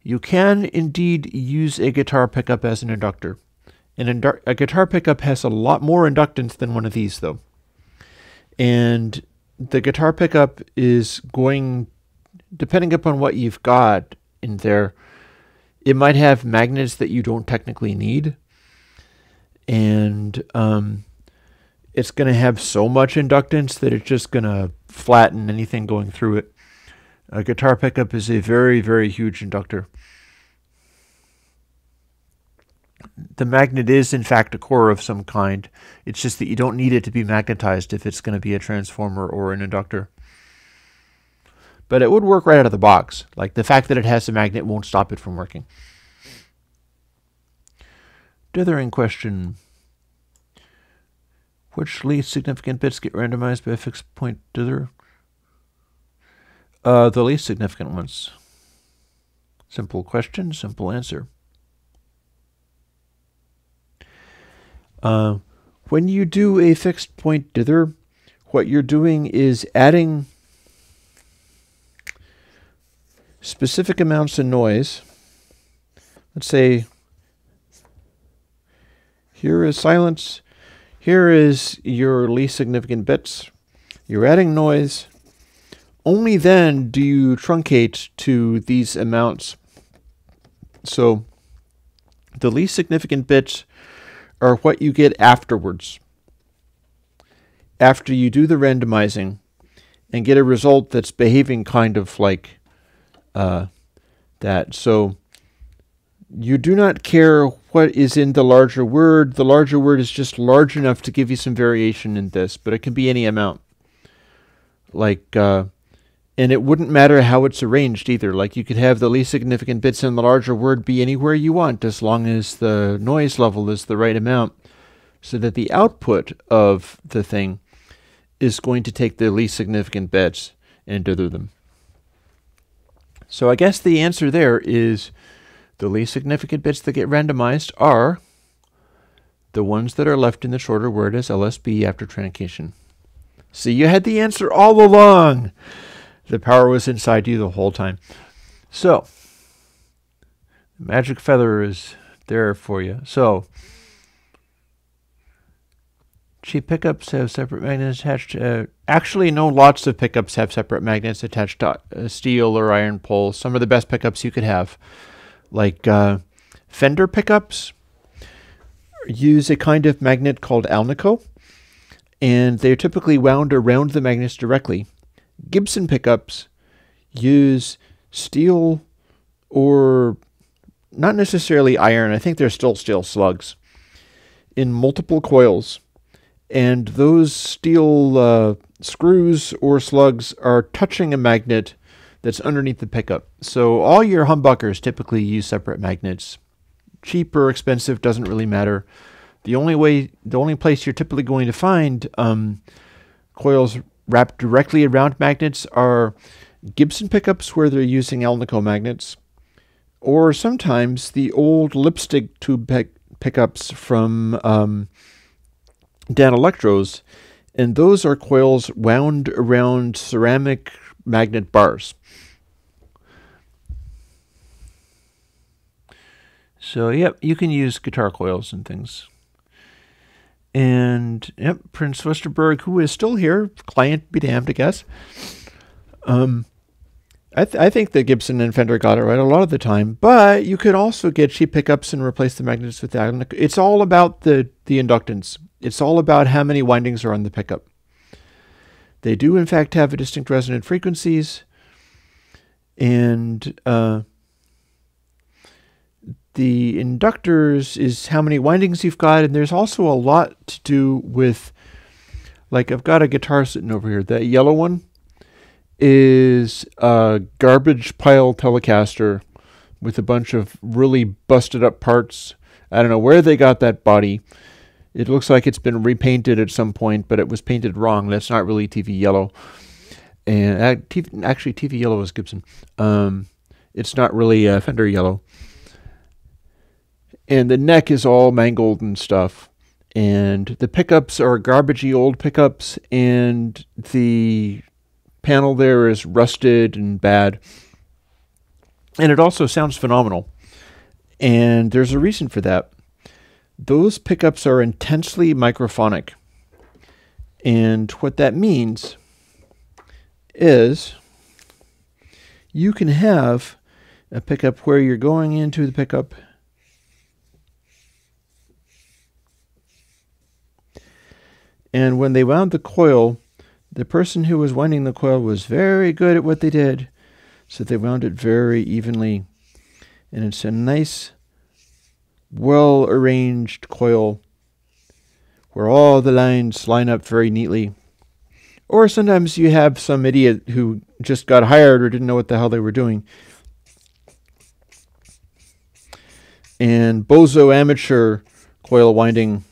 You can indeed use a guitar pickup as an inductor. A guitar pickup has a lot more inductance than one of these, though. And the guitar pickup is going, depending upon what you've got in there, it might have magnets that you don't technically need. And it's going to have so much inductance that it's just going to flatten anything going through it. A guitar pickup is a very, very huge inductor. The magnet is, in fact, a core of some kind. It's just that you don't need it to be magnetized if it's going to be a transformer or an inductor. But it would work right out of the box. Like, the fact that it has a magnet won't stop it from working. Dithering question. Which least significant bits get randomized by a fixed point dither? The least significant ones. Simple question, simple answer. When you do a fixed point dither, what you're doing is adding specific amounts of noise. Let's say here is silence, here is your least significant bits. You're adding noise. Only then do you truncate to these amounts. So the least significant bits are what you get afterwards. After you do the randomizing and get a result that's behaving kind of like that. So you do not care what is in the larger word. The larger word is just large enough to give you some variation in this, but it can be any amount. Like, and it wouldn't matter how it's arranged either. Like, you could have the least significant bits in the larger word be anywhere you want, as long as the noise level is the right amount, so that the output of the thing is going to take the least significant bits and dither them. So I guess the answer there is the least significant bits that get randomized are the ones that are left in the shorter word as LSB after truncation. See, you had the answer all along. The power was inside you the whole time. So, the magic feather is there for you. So, cheap pickups have separate magnets attached. Actually, no, lots of pickups have separate magnets attached to steel or iron poles. Some of the best pickups you could have. Like Fender pickups use a kind of magnet called alnico, and they're typically wound around the magnets directly. Gibson pickups use steel or not necessarily iron. I think they're still steel slugs in multiple coils. And those steel screws or slugs are touching a magnet that's underneath the pickup. So all your humbuckers typically use separate magnets. Cheap or expensive, doesn't really matter. The only place you're typically going to find coils wrapped directly around magnets are Gibson pickups where they're using alnico magnets, or sometimes the old lipstick tube pickups from Danelectros, and those are coils wound around ceramic magnet bars. So, yep, you can use guitar coils and things. And, yep, Prince Westerberg, who is still here, client be damned, I guess. I think that Gibson and Fender got it right a lot of the time, but you could also get cheap pickups and replace the magnets with that. It's all about the inductance. It's all about how many windings are on the pickup. They do, in fact, have a distinct resonant frequencies, and the inductors is how many windings you've got, and there's also a lot to do with, like, I've got a guitar sitting over here. That yellow one is a garbage pile Telecaster with a bunch of really busted up parts. I don't know where they got that body. It looks like it's been repainted at some point, but it was painted wrong. That's not really TV yellow. And actually, TV yellow is Gibson. It's not really fender yellow. And the neck is all mangled and stuff. And the pickups are garbagey old pickups, and the panel there is rusted and bad. And it also sounds phenomenal. And there's a reason for that. Those pickups are intensely microphonic. And what that means is you can have a pickup where you're going into the pickup and when they wound the coil, the person who was winding the coil was very good at what they did. So they wound it very evenly. And it's a nice, well-arranged coil where all the lines line up very neatly. Or sometimes you have some idiot who just got hired or didn't know what the hell they were doing. And bozo amateur coil winding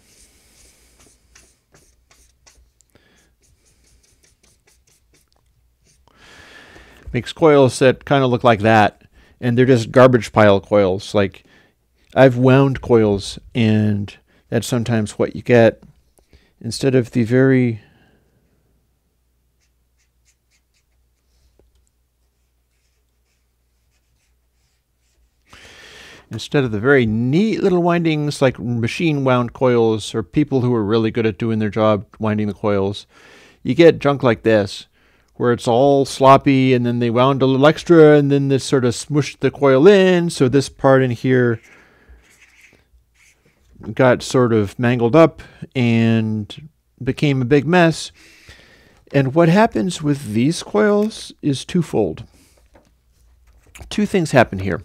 makes coils that kind of look like that, and they're just garbage pile coils. Like, I've wound coils, and that's sometimes what you get. Instead of the very neat little windings like machine wound coils or people who are really good at doing their job winding the coils, you get junk like this, where it's all sloppy, and then they wound a little extra, and then they sort of smushed the coil in, so this part in here got sort of mangled up and became a big mess. And what happens with these coils is twofold. Two things happen here.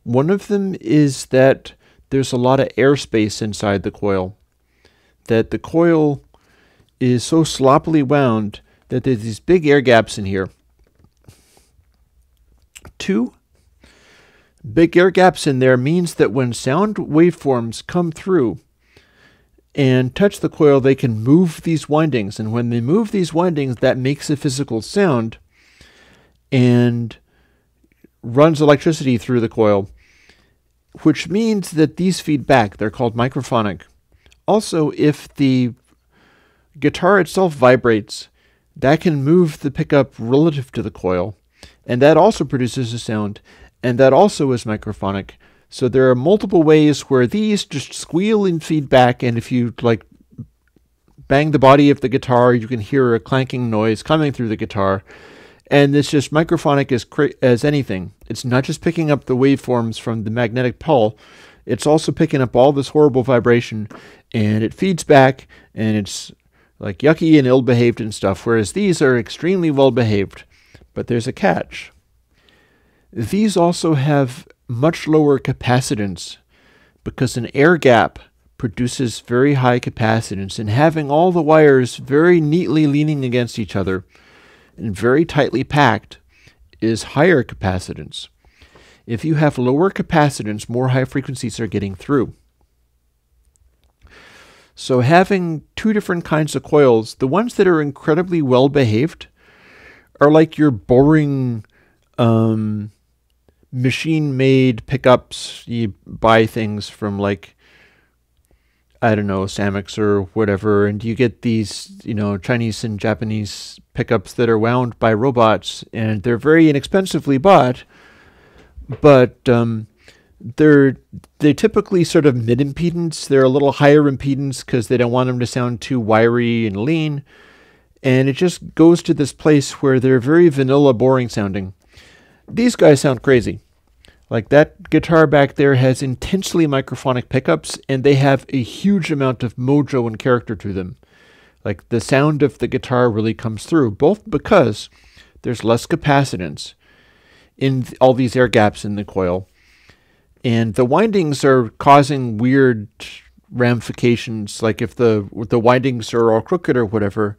One of them is that there's a lot of airspace inside the coil, that the coil is so sloppily wound that there's these big air gaps in here. Two, big air gaps in there means that when sound waveforms come through and touch the coil, they can move these windings. And when they move these windings, that makes a physical sound and runs electricity through the coil, which means that these feed back. They're called microphonic. Also, if the guitar itself vibrates, that can move the pickup relative to the coil, and that also produces a sound, and that also is microphonic. So there are multiple ways where these just squeal and feed back, and if you like bang the body of the guitar, you can hear a clanking noise coming through the guitar. And it's just microphonic as anything. It's not just picking up the waveforms from the magnetic pole, it's also picking up all this horrible vibration, and it feeds back, and it's like yucky and ill-behaved and stuff, whereas these are extremely well-behaved. But there's a catch. These also have much lower capacitance because an air gap produces very high capacitance, and having all the wires very neatly leaning against each other and very tightly packed is higher capacitance. If you have lower capacitance, more high frequencies are getting through. So having two different kinds of coils, the ones that are incredibly well behaved are like your boring machine-made pickups. You buy things from like, I don't know, Samex or whatever, and you get these, Chinese and Japanese pickups that are wound by robots, and they're very inexpensively bought, but they typically sort of mid-impedance. They're a little higher impedance because they don't want them to sound too wiry and lean. And it just goes to this place where they're very vanilla, boring sounding. These guys sound crazy. Like that guitar back there has intensely microphonic pickups, and they have a huge amount of mojo and character to them. Like the sound of the guitar really comes through, both because there's less capacitance in all these air gaps in the coil, and the windings are causing weird ramifications. Like if the windings are all crooked or whatever,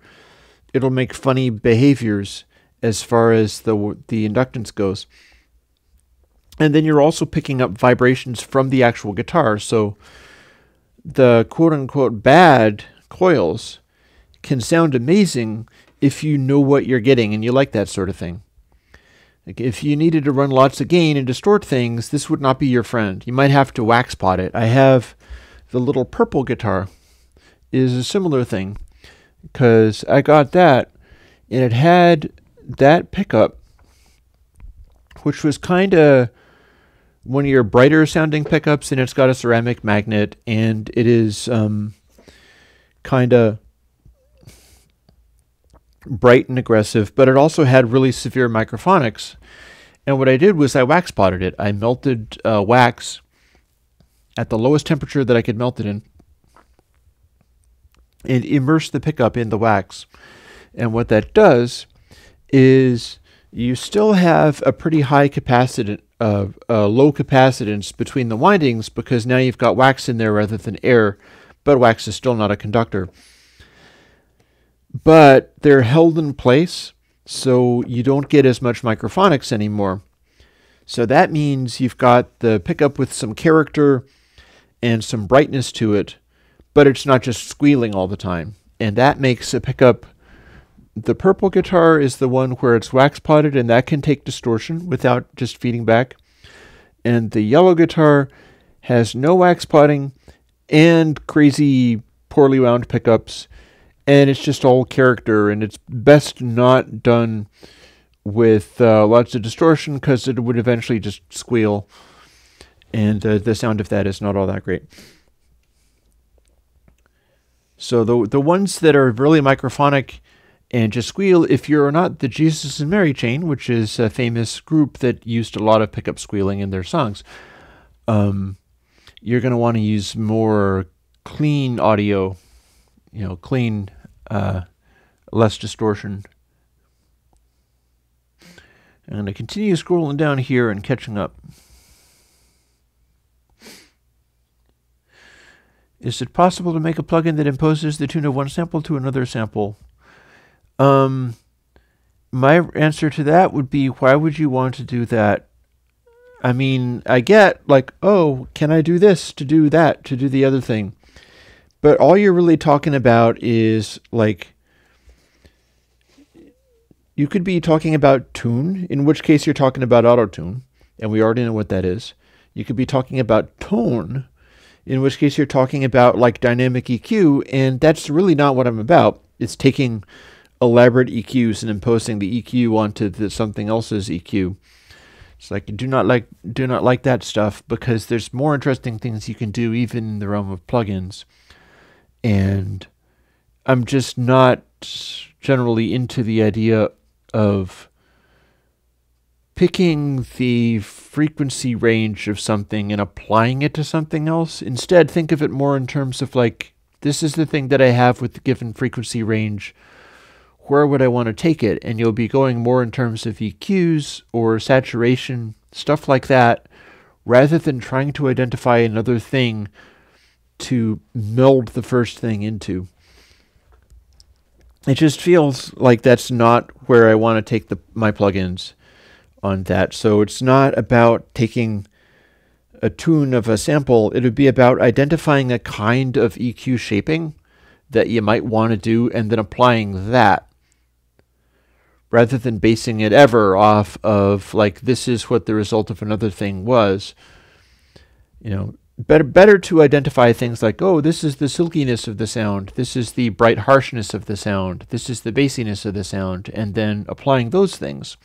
it'll make funny behaviors as far as the inductance goes. And then you're also picking up vibrations from the actual guitar. So the quote-unquote bad coils can sound amazing if you know what you're getting and you like that sort of thing. Like if you needed to run lots of gain and distort things, this would not be your friend. You might have to wax pot it. I have the little purple guitar is a similar thing, because I got that and it had that pickup, which was kind of one of your brighter sounding pickups, and it's got a ceramic magnet, and it is kind of bright and aggressive, but it also had really severe microphonics. And what I did was I wax potted it. I melted wax at the lowest temperature that I could melt it in, and immerse the pickup in the wax. And what that does is you still have a pretty high capacitance, low capacitance between the windings, because now you've got wax in there rather than air, but wax is still not a conductor. But they're held in place, so you don't get as much microphonics anymore. So that means you've got the pickup with some character and some brightness to it, but it's not just squealing all the time. And that makes a pickup. The purple guitar is the one where it's wax potted, and that can take distortion without just feeding back. And the yellow guitar has no wax potting and crazy poorly wound pickups, and it's just all character, and it's best not done with lots of distortion, because it would eventually just squeal, and the sound of that is not all that great. So the ones that are really microphonic and just squeal, if you're not the Jesus and Mary chain, which is a famous group that used a lot of pickup squealing in their songs, you're going to want to use more clean audio, clean, less distortion. I'm going to continue scrolling down here and catching up. Is it possible to make a plugin that imposes the tune of one sample to another sample? My answer to that would be, why would you want to do that? I mean, I get like, oh, can I do this to do that, to do the other thing? But all you're really talking about is like, you could be talking about tune, in which case you're talking about auto-tune, and we already know what that is. You could be talking about tone, in which case you're talking about like dynamic EQ, and that's really not what I'm about. It's taking elaborate EQs and imposing the EQ onto something else's EQ. It's like, do not like that stuff, because there's more interesting things you can do even in the realm of plugins. And I'm just not generally into the idea of picking the frequency range of something and applying it to something else. Instead, think of it more in terms of like, this is the thing that I have with the given frequency range. Where would I want to take it? And you'll be going more in terms of EQs or saturation, stuff like that, rather than trying to identify another thing to meld the first thing into. It just feels like that's not where I want to take my plugins on that. So it's not about taking a tune of a sample. It would be about identifying a kind of EQ shaping that you might want to do and then applying that, rather than basing it ever off of like, this is what the result of another thing was. Better to identify things like, oh, this is the silkiness of the sound, this is the bright harshness of the sound, this is the bassiness of the sound, and then applying those things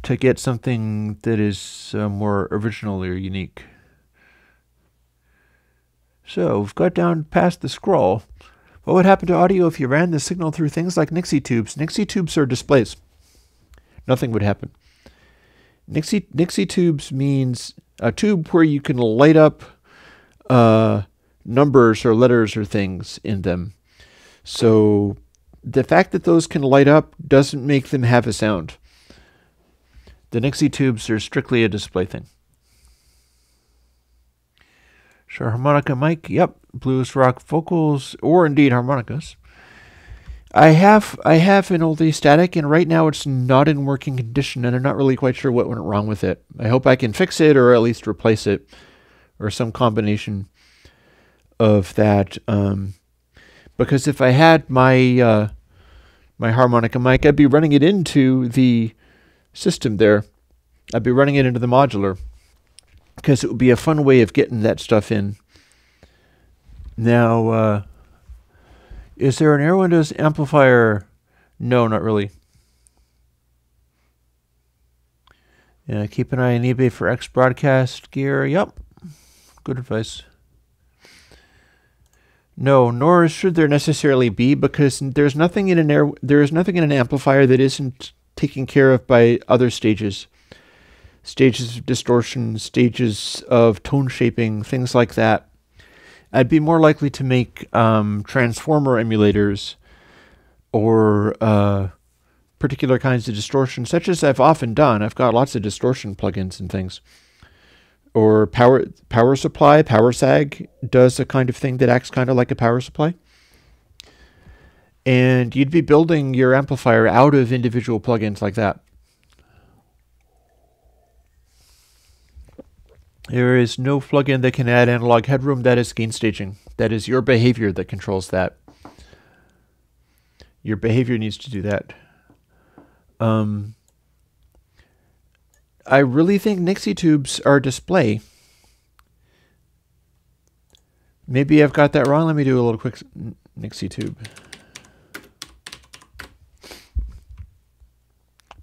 to get something that is more original or unique. So we've got down past the scroll. What would happen to audio if you ran the signal through things like Nixie tubes? Nixie tubes are displays. Nothing would happen. Nixie tubes means a tube where you can light up numbers or letters or things in them. So the fact that those can light up doesn't make them have a sound. The Nixie tubes are strictly a display thing. Sure, harmonica mic, yep, blues rock vocals, or indeed harmonicas. I have an oldie static, and right now it's not in working condition, and I'm not really quite sure what went wrong with it. I hope I can fix it, or at least replace it, or some combination of that. Because if I had my my harmonica mic, I'd be running it into the system there, I'd be running it into the modular because it would be a fun way of getting that stuff in. Now, is there an Air Windows amplifier? No, not really. Yeah, keep an eye on eBay for X broadcast gear. Yep, good advice. No, nor should there necessarily be, because there's nothing in an amplifier that isn't taken care of by other stages. Stages of distortion, stages of tone shaping, things like that. I'd be more likely to make transformer emulators or particular kinds of distortion, such as I've often done. I've got lots of distortion plugins and things. Or power supply, power sag does a kind of thing that acts kind of like a power supply. And you'd be building your amplifier out of individual plugins like that. There is no plugin that can add analog headroom. That is gain staging. That is your behavior that controls that. Your behavior needs to do that. I really think Nixie tubes are display. Maybe I've got that wrong. Let me do a little quick Nixie tube.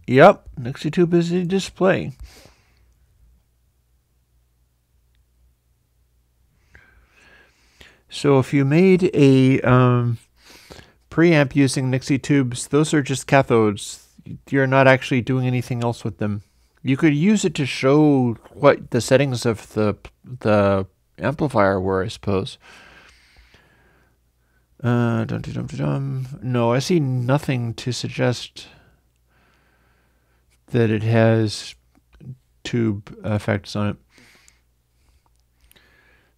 Yep, Nixie tube is a display. So if you made a preamp using Nixie tubes, those are just cathodes. You're not actually doing anything else with them. You could use it to show what the settings of the amplifier were, I suppose. No, I see nothing to suggest that it has tube effects on it.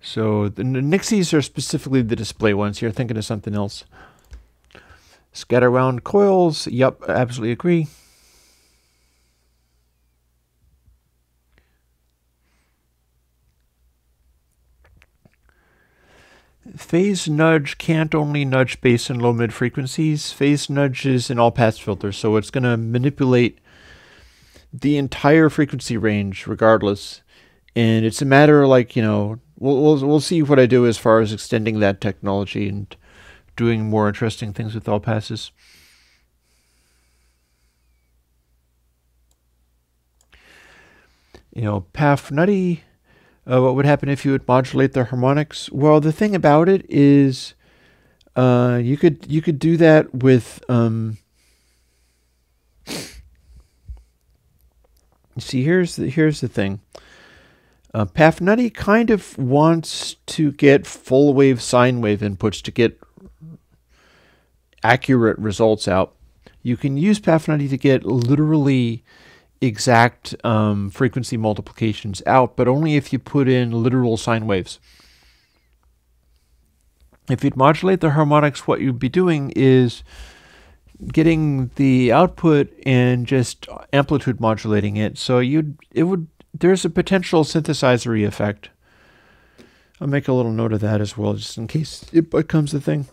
So the Nixies are specifically the display ones. You're thinking of something else. Scatter wound coils. Yep, absolutely agree. Phase nudge can't only nudge bass and low mid frequencies. Phase nudge is an all pass filter, so it's going to manipulate the entire frequency range regardless. And it's a matter of, like, you know, we'll see what I do as far as extending that technology and doing more interesting things with all passes. You know, Paf Nutty. What would happen if you would modulate the harmonics? Well, the thing about it is, you could do that with. See, here's the thing. Paf Nutty kind of wants to get full wave sine wave inputs to get accurate results out. You can use Paf Nutty to get literally exact frequency multiplications out, but only if you put in literal sine waves. If you'd modulate the harmonics, what you'd be doing is getting the output and just amplitude modulating it. So there's a potential synthesizery effect. I'll make a little note of that as well, just in case it becomes a thing.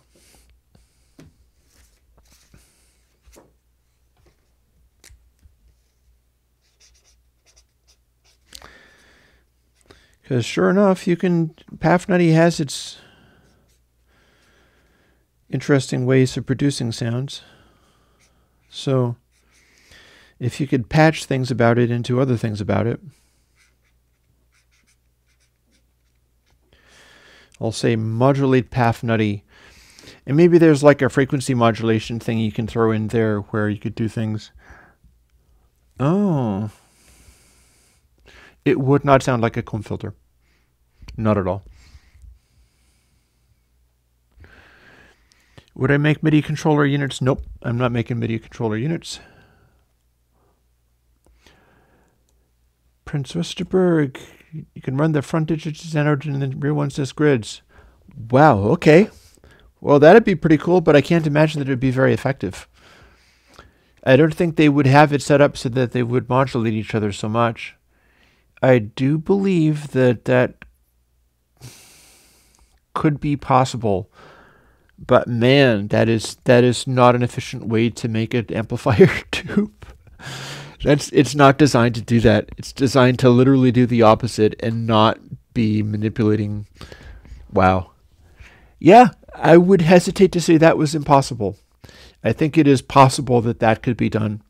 Because sure enough, Paf Nutty has its interesting ways of producing sounds. So if you could patch things about it into other things about it, I'll say modulate Paf Nutty. And maybe there's like a frequency modulation thing you can throw in there where you could do things. Oh. It would not sound like a comb filter. Not at all. Would I make MIDI controller units? Nope, I'm not making MIDI controller units. Prince Westerberg, you can run the front digits as anode and the rear ones as grids. Wow, okay. Well, that'd be pretty cool, but I can't imagine that it would be very effective. I don't think they would have it set up so that they would modulate each other so much. I do believe that could be possible, but man, that is not an efficient way to make an amplifier tube. It's not designed to do that. It's designed to literally do the opposite and not be manipulating. Wow. Yeah, I would hesitate to say that was impossible. I think it is possible that that could be done.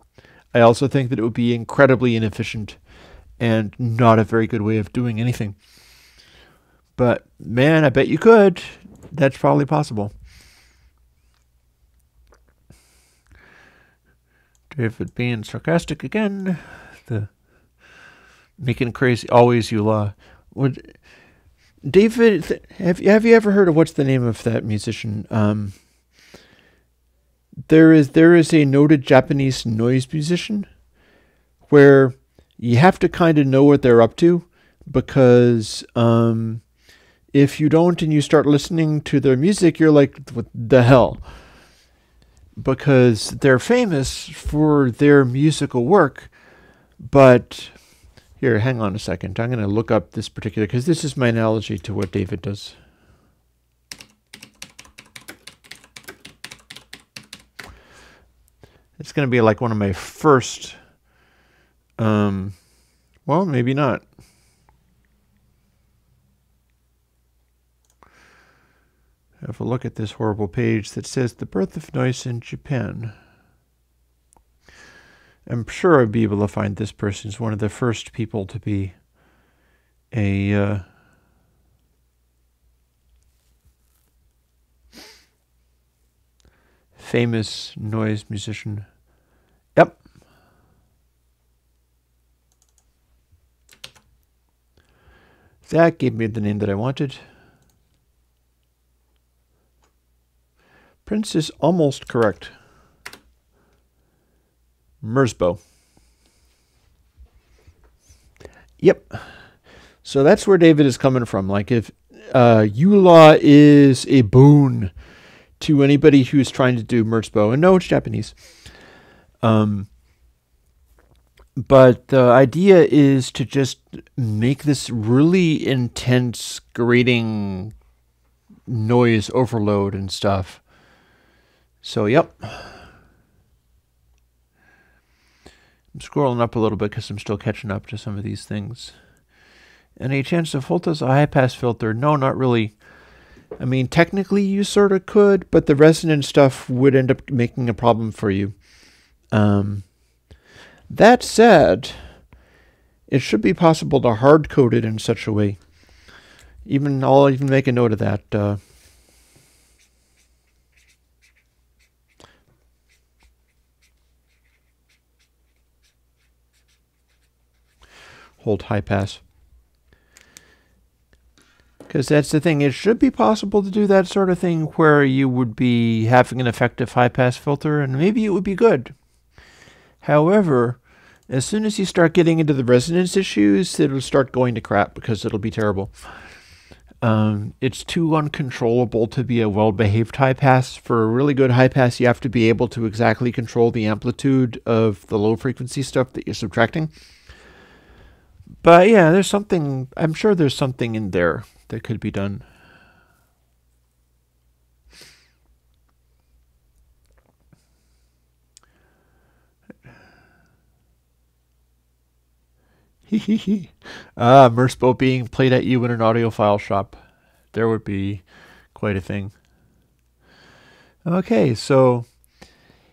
I also think that it would be incredibly inefficient and not a very good way of doing anything. But man, I bet you could. That's probably possible. David being sarcastic again. The making crazy always you law. Would David have you ever heard of what's the name of that musician? There is a noted Japanese noise musician where you have to kind of know what they're up to, because if you don't and you start listening to their music, you're like, what the hell? Because they're famous for their musical work. But here, hang on a second. I'm going to look up this particular, because this is my analogy to what David does. It's going to be like one of my first, well, maybe not. Have a look at this horrible page that says the birth of noise in Japan. I'm sure I'd be able to find this person as one of the first people to be a famous noise musician. Yep. That gave me the name that I wanted. Prince is almost correct. Merzbow. Yep. So that's where David is coming from. Like, if EULAW is a boon to anybody who's trying to do Merzbow, and no, it's Japanese. But the idea is to just make this really intense, grating noise overload and stuff. So, yep. I'm scrolling up a little bit because I'm still catching up to some of these things. Any chance of Volta's a high-pass filter? No, not really. I mean, technically you sort of could, but the resonance stuff would end up making a problem for you. That said, it should be possible to hard-code it in such a way. I'll even make a note of that. Hold high pass. Because that's the thing. It should be possible to do that sort of thing where you would be having an effective high pass filter, and maybe it would be good. However, as soon as you start getting into the resonance issues, it'll start going to crap because it'll be terrible. It's too uncontrollable to be a well-behaved high pass. For a really good high pass, you have to be able to exactly control the amplitude of the low frequency stuff that you're subtracting. But yeah, there's something, I'm sure there's something in there that could be done. Merzbow being played at you in an audiophile shop. There would be quite a thing. Okay, so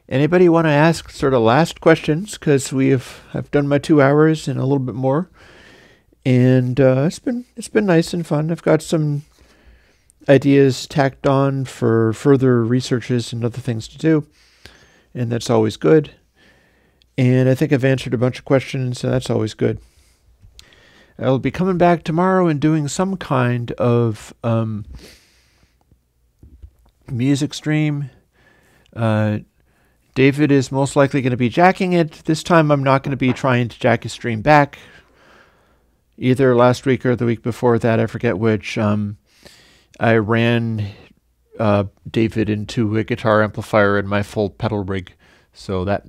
anybody want to ask sort of last questions? Because I've done my 2 hours and a little bit more. And it's been nice and fun. I've got some ideas tacked on for further researches and other things to do, and that's always good. And I think I've answered a bunch of questions, so that's always good. I'll be coming back tomorrow and doing some kind of music stream. David is most likely going to be jacking it. This time I'm not going to be trying to jack his stream back. Either last week or the week before that, I forget which, I ran David into a guitar amplifier in my full pedal rig. So that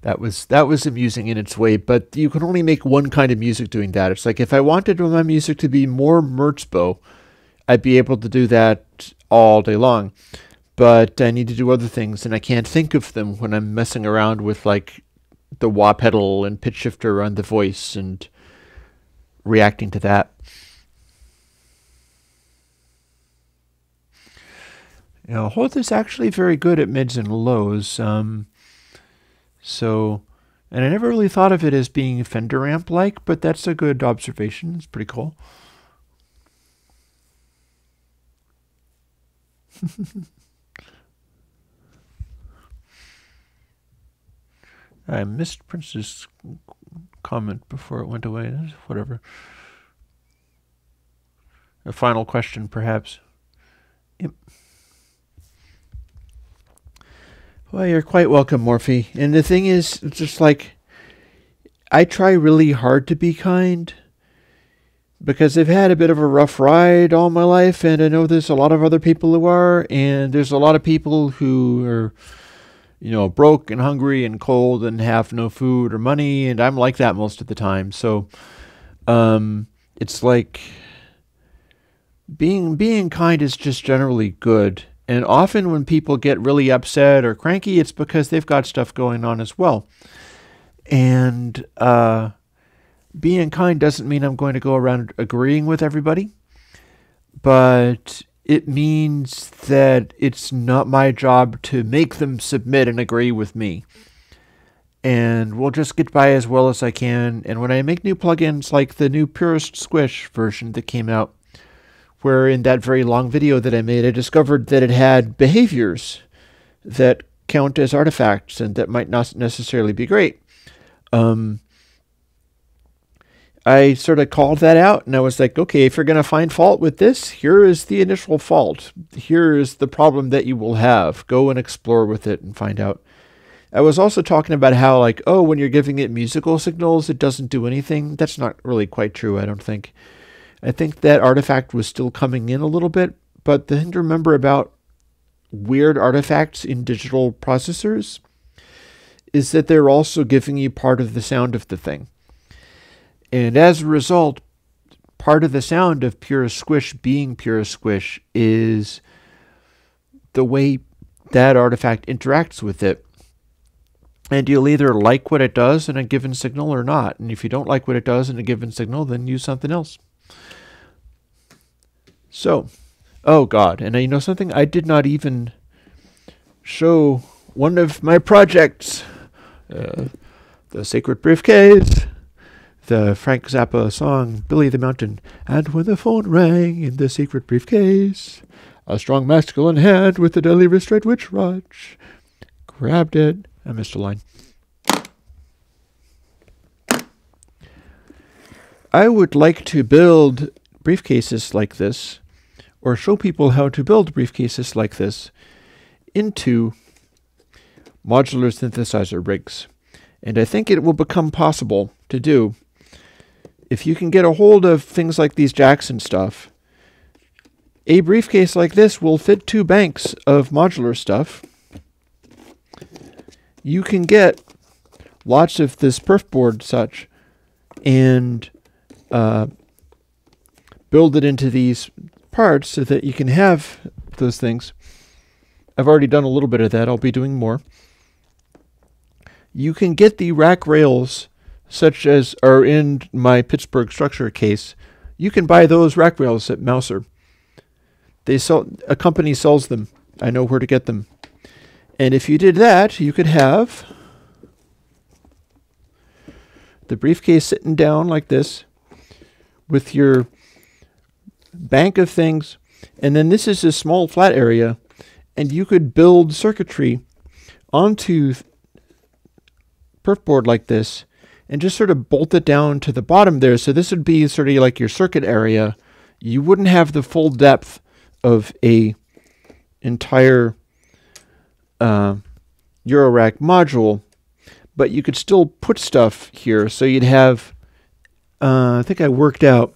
that was amusing in its way, but you can only make one kind of music doing that. It's like if I wanted my music to be more Merzbow, I'd be able to do that all day long. But I need to do other things, and I can't think of them when I'm messing around with like the wah pedal and pitch shifter on the voice and reacting to that. You know, Hoth is actually very good at mids and lows. And I never really thought of it as being Fender amp-like, but that's a good observation. It's pretty cool. I missed Prince's comment before it went away. Whatever. A final question, perhaps. Yep. Well, you're quite welcome, Morphe. And the thing is, it's just like, I try really hard to be kind because I've had a bit of a rough ride all my life, and I know there's a lot of other people who are, and there's a lot of people who are, you know, broke and hungry and cold and have no food or money, and I'm like that most of the time. So, it's like being kind is just generally good. And often when people get really upset or cranky, it's because they've got stuff going on as well. And being kind doesn't mean I'm going to go around agreeing with everybody, but it means that it's not my job to make them submit and agree with me. And we'll just get by as well as I can. And when I make new plugins, like the new Purist Squish version that came out, where in that very long video that I made, I discovered that it had behaviors that count as artifacts and that might not necessarily be great. I sort of called that out, and I was like, okay, if you're going to find fault with this, here is the initial fault. Here is the problem that you will have. Go and explore with it and find out. I was also talking about how, like, oh, when you're giving it musical signals, it doesn't do anything. That's not really quite true, I don't think. I think that artifact was still coming in a little bit, but the thing to remember about weird artifacts in digital processors is that they're also giving you part of the sound of the thing. And as a result, part of the sound of Pure Squish being Pure Squish is the way that artifact interacts with it. And you'll either like what it does in a given signal or not. And if you don't like what it does in a given signal, then use something else. So, oh God, and you know something? I did not even show one of my projects, the Sacred Briefcase, the Frank Zappa song, Billy the Mountain. And when the phone rang in the secret briefcase, a strong masculine hand with a deadly restraint which Raj grabbed it. I missed a line. I would like to build briefcases like this, or show people how to build briefcases like this into modular synthesizer rigs. And I think it will become possible to do if you can get a hold of things like these jacks and stuff. A briefcase like this will fit 2 banks of modular stuff. You can get lots of this perf board such and build it into these parts so that you can have those things. I've already done a little bit of that. I'll be doing more. You can get the rack rails such as are in my Pittsburgh structure case. You can buy those rack rails at Mouser. A company sells them. I know where to get them. And if you did that, you could have the briefcase sitting down like this with your bank of things, and then this is a small flat area, and you could build circuitry onto perf board like this and just sort of bolt it down to the bottom there. So this would be sort of like your circuit area. You wouldn't have the full depth of a entire Eurorack module, but you could still put stuff here. So you'd have, I think I worked out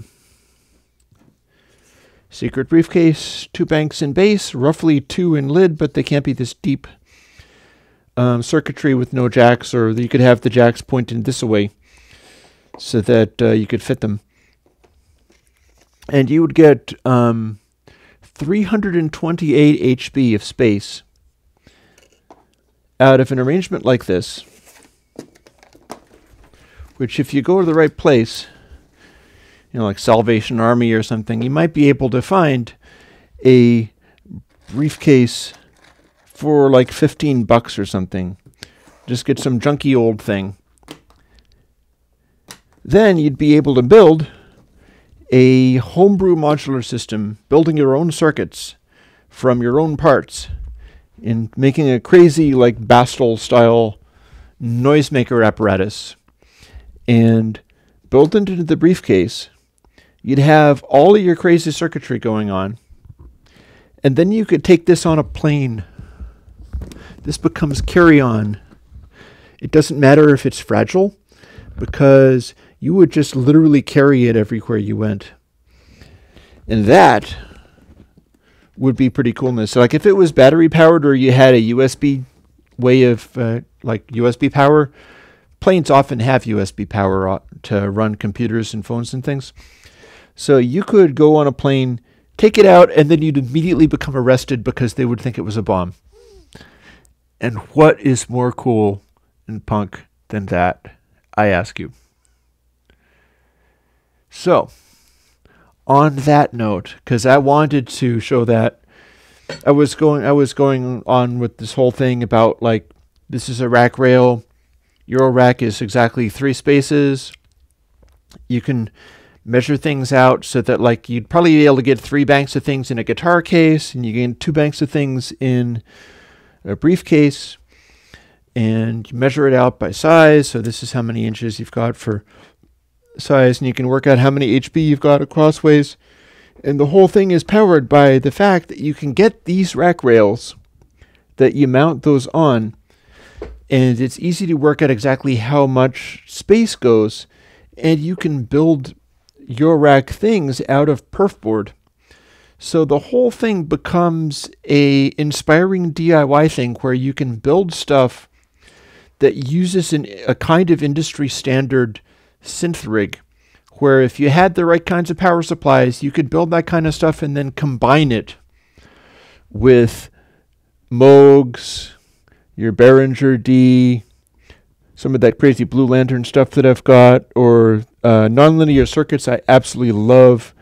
secret briefcase, 2 banks in base, roughly 2 in lid, but they can't be this deep. Circuitry with no jacks, or you could have the jacks pointed this way so that you could fit them. And you would get 328 HB of space out of an arrangement like this. which if you go to the right place, like Salvation Army or something, you might be able to find a briefcase for like $15 or something. Just get some junky old thing. Then you'd be able to build a homebrew modular system, building your own circuits from your own parts, and making a crazy like Bastel style noisemaker apparatus. And built into the briefcase, you'd have all of your crazy circuitry going on. And then you could take this on a plane. This becomes carry-on. It doesn't matter if it's fragile, because you would just literally carry it everywhere you went. And that would be pretty coolness. So like if it was battery powered, or you had a USB way of like USB power, planes often have USB power to run computers and phones and things. So you could go on a plane, take it out, and then you'd immediately become arrested because they would think it was a bomb. And what is more cool in punk than that, I ask you? So, on that note, because I wanted to show that, I was going on with this whole thing about like, this is a rack rail. Your rack is exactly 3 spaces. You can measure things out so that like you'd probably be able to get 3 banks of things in a guitar case, and you get 2 banks of things in a briefcase, and you measure it out by size. So this is how many inches you've got for size, and you can work out how many HP you've got crossways. And the whole thing is powered by the fact that you can get these rack rails that you mount those on, and it's easy to work out exactly how much space goes, and you can build your rack things out of perf board. So the whole thing becomes a inspiring DIY thing where you can build stuff that uses a kind of industry standard synth rig, where if you had the right kinds of power supplies, you could build that kind of stuff and then combine it with Moogs, your Behringer D, some of that crazy Blue Lantern stuff that I've got, or nonlinear circuits I absolutely love.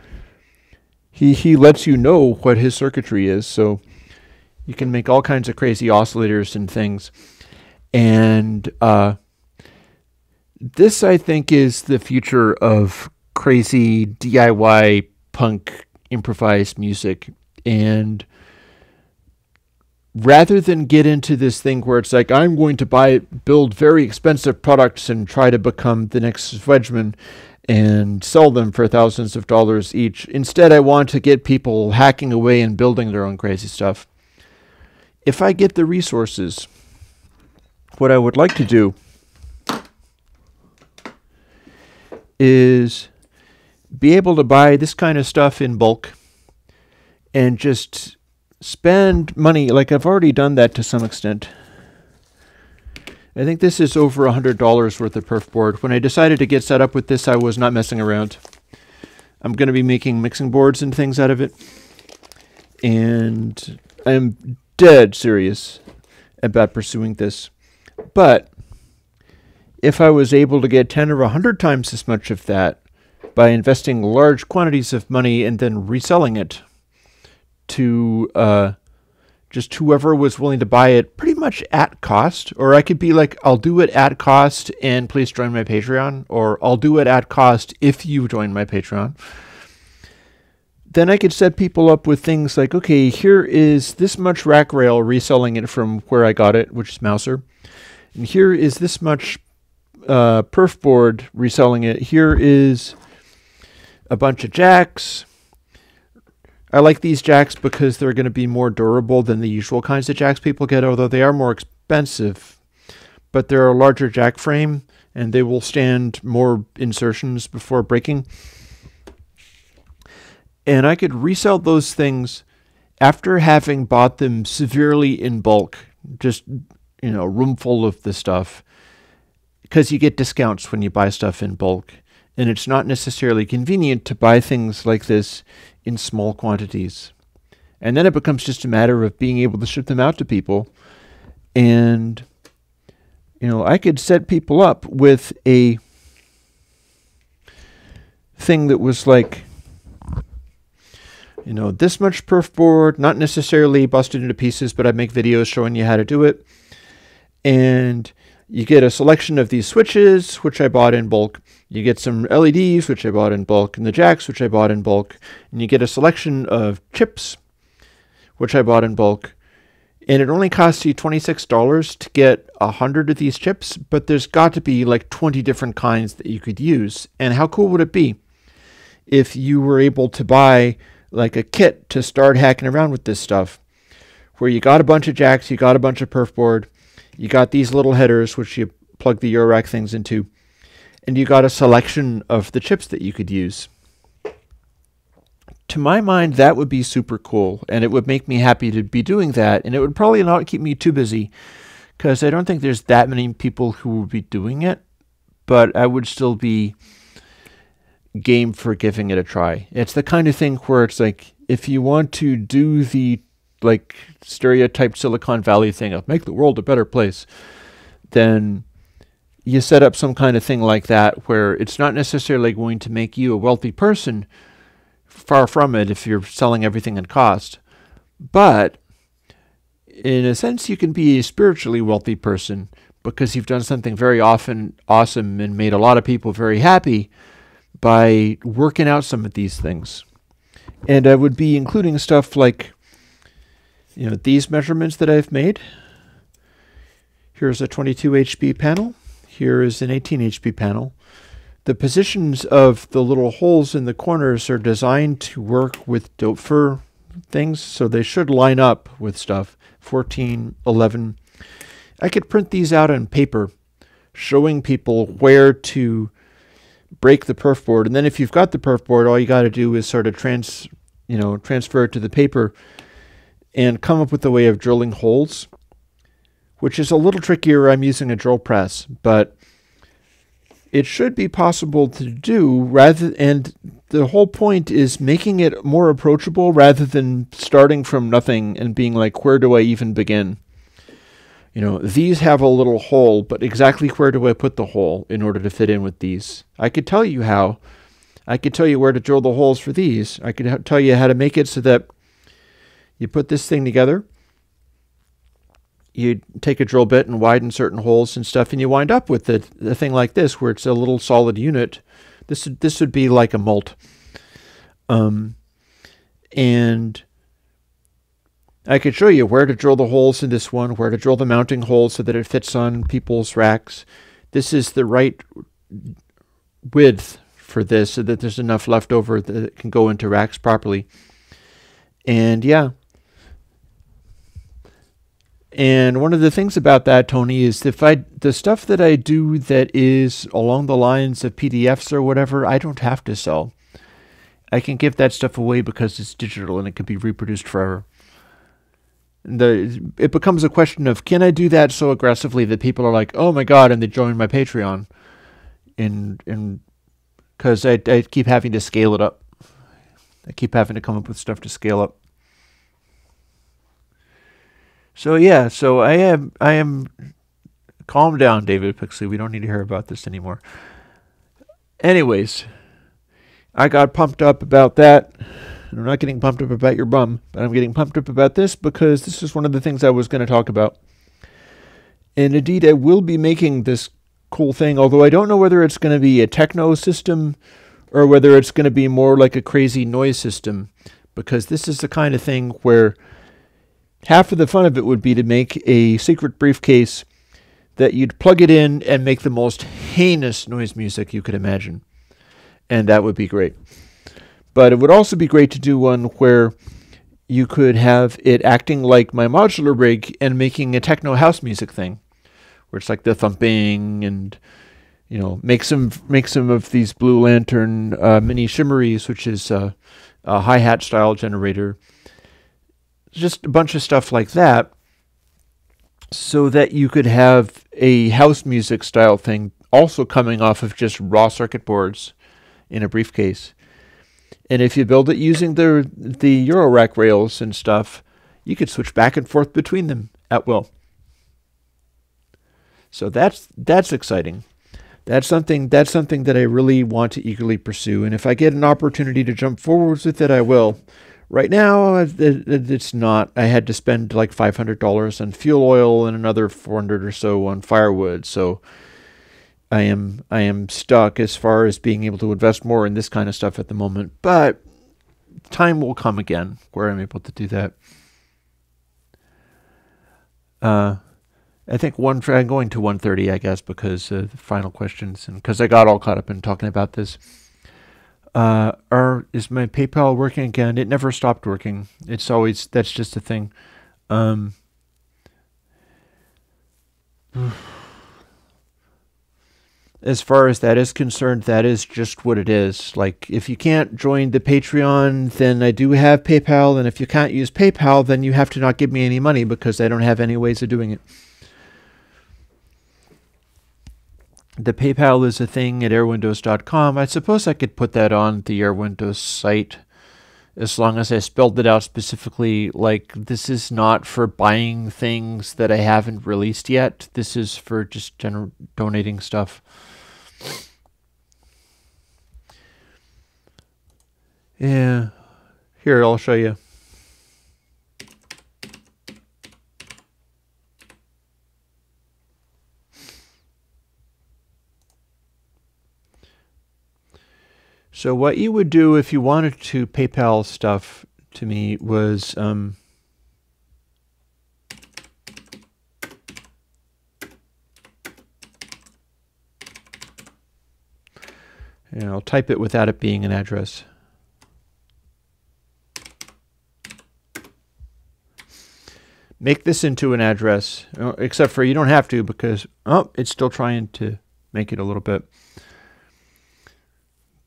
He lets you know what his circuitry is, so you can make all kinds of crazy oscillators and things. And this, I think, is the future of crazy DIY punk improvised music. And rather than get into this thing where it's like, I'm going to build very expensive products and try to become the next Wedgman and sell them for thousands of dollars each, instead I want to get people hacking away and building their own crazy stuff. If I get the resources, what I would like to do is be able to buy this kind of stuff in bulk and just spend money. Like I've already done that to some extent. I think this is over $100 worth of perf board. When I decided to get set up with this, I was not messing around. I'm going to be making mixing boards and things out of it. And I'm dead serious about pursuing this. But if I was able to get 10 or 100 times as much of that by investing large quantities of money and then reselling it to just whoever was willing to buy it pretty much at cost, or I could be like, I'll do it at cost and please join my Patreon, or I'll do it at cost if you join my Patreon. Then I could set people up with things like, okay, here is this much rack rail, reselling it from where I got it, which is Mouser. And here is this much perf board, reselling it. Here is a bunch of jacks. I like these jacks because they're going to be more durable than the usual kinds of jacks people get, although they are more expensive. But they're a larger jack frame, and they will stand more insertions before breaking. And I could resell those things after having bought them severely in bulk, just, you know, a room full of the stuff, because you get discounts when you buy stuff in bulk. And it's not necessarily convenient to buy things like this in small quantities. And then it becomes just a matter of being able to ship them out to people. And, you know, I could set people up with a thing that was like, you know, this much perf board, not necessarily busted into pieces, but I make videos showing you how to do it. And you get a selection of these switches, which I bought in bulk. You get some LEDs, which I bought in bulk, and the jacks, which I bought in bulk. And you get a selection of chips, which I bought in bulk. And it only costs you $26 to get 100 of these chips, but there's got to be like 20 different kinds that you could use. And how cool would it be if you were able to buy like a kit to start hacking around with this stuff, where you got a bunch of jacks, you got a bunch of perf board, you got these little headers, which you plug the Eurorack things into, and you got a selection of the chips that you could use. To my mind, that would be super cool, and it would make me happy to be doing that, and it would probably not keep me too busy, because I don't think there's that many people who would be doing it, but I would still be game for giving it a try. It's the kind of thing where it's like, if you want to do the like stereotyped Silicon Valley thing of make the world a better place, then you set up some kind of thing like that where it's not necessarily going to make you a wealthy person. Far from it if you're selling everything at cost. But in a sense, you can be a spiritually wealthy person because you've done something very often awesome and made a lot of people very happy by working out some of these things. And I would be including stuff like, you know, these measurements that I've made. Here's a 22 HP panel. Here is an 18 HP panel. The positions of the little holes in the corners are designed to work with Doepfer things, so they should line up with stuff. 14, 11. I could print these out on paper, showing people where to break the perf board, and then if you've got the perf board, all you got to do is sort of transfer it to the paper and come up with a way of drilling holes, which is a little trickier. I'm using a drill press, but it should be possible to do, and the whole point is making it more approachable rather than starting from nothing and being like, where do I even begin? You know, these have a little hole, but exactly where do I put the hole in order to fit in with these? I could tell you how. I could tell you where to drill the holes for these. I could tell you how to make it so that you put this thing together, you take a drill bit and widen certain holes and stuff, and you wind up with the thing like this, where it's a little solid unit. This would be like a mult. And I could show you where to drill the holes in this one, where to drill the mounting holes so that it fits on people's racks. This is the right width for this so that there's enough left over that it can go into racks properly. And yeah. And one of the things about that, Tony, is the stuff that I do that is along the lines of PDFs or whatever, I don't have to sell. I can give that stuff away because it's digital and it can be reproduced forever. It becomes a question of, can I do that so aggressively that people are like, oh my God, and they join my Patreon? Because I keep having to scale it up. I keep having to come up with stuff to scale up. So yeah, so I am calm down, David Pixley. We don't need to hear about this anymore. Anyways, I got pumped up about that. I'm not getting pumped up about your bum, but I'm getting pumped up about this because this is one of the things I was going to talk about. And indeed, I will be making this cool thing, although I don't know whether it's going to be a techno system or whether it's going to be more like a crazy noise system, because this is the kind of thing where half of the fun of it would be to make a secret briefcase that you'd plug it in and make the most heinous noise music you could imagine. And that would be great. But it would also be great to do one where you could have it acting like my modular rig and making a techno house music thing, where it's like the thumping and, you know, make some of these Blue Lantern mini shimmeries, which is a hi-hat style generator. Just a bunch of stuff like that, so that you could have a house music style thing also coming off of just raw circuit boards in a briefcase. And if you build it using the Eurorack rails and stuff, you could switch back and forth between them at will. So that's exciting. That's something that I really want to eagerly pursue, and if I get an opportunity to jump forwards with it, I will. Right now, it's not. I had to spend like $500 on fuel oil and another 400 or so on firewood, so I am stuck as far as being able to invest more in this kind of stuff at the moment. But time will come again where I'm able to do that. I think I'm going to 1:30, I guess, because the final questions, and because I got all caught up in talking about this. Is my PayPal working again? It never stopped working. That's just a thing. As far as that is concerned, that is just what it is. Like, if you can't join the Patreon, then I do have PayPal, and if you can't use PayPal, then you have to not give me any money because I don't have any ways of doing it. The PayPal is a thing at airwindows.com. I suppose I could put that on the AirWindows site as long as I spelled it out specifically. Like, this is not for buying things that I haven't released yet. This is for just donating stuff. Yeah. Here, I'll show you. So what you would do if you wanted to PayPal stuff to me was I'll type it without it being an address. Make this into an address, except for you don't have to because, it's still trying to make it a little bit.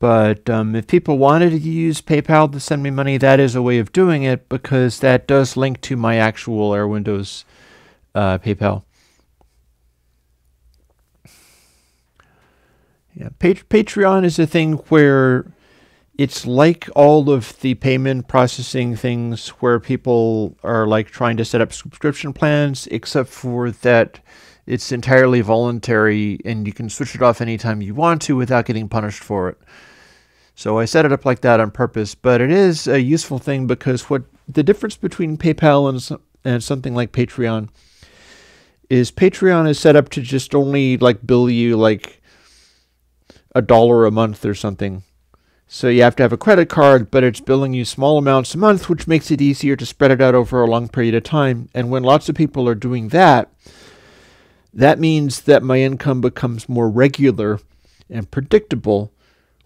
But if people wanted to use PayPal to send me money, that is a way of doing it because that does link to my actual AirWindows PayPal. Yeah, Patreon is a thing where it's like all of the payment processing things where people are like trying to set up subscription plans, except for that it's entirely voluntary and you can switch it off anytime you want to without getting punished for it. So I set it up like that on purpose, but it is a useful thing because what the difference between PayPal and something like Patreon is Patreon is set up to just only like bill you like $1 a month or something. So you have to have a credit card, but it's billing you small amounts a month, which makes it easier to spread it out over a long period of time. And when lots of people are doing that, that means that my income becomes more regular and predictable,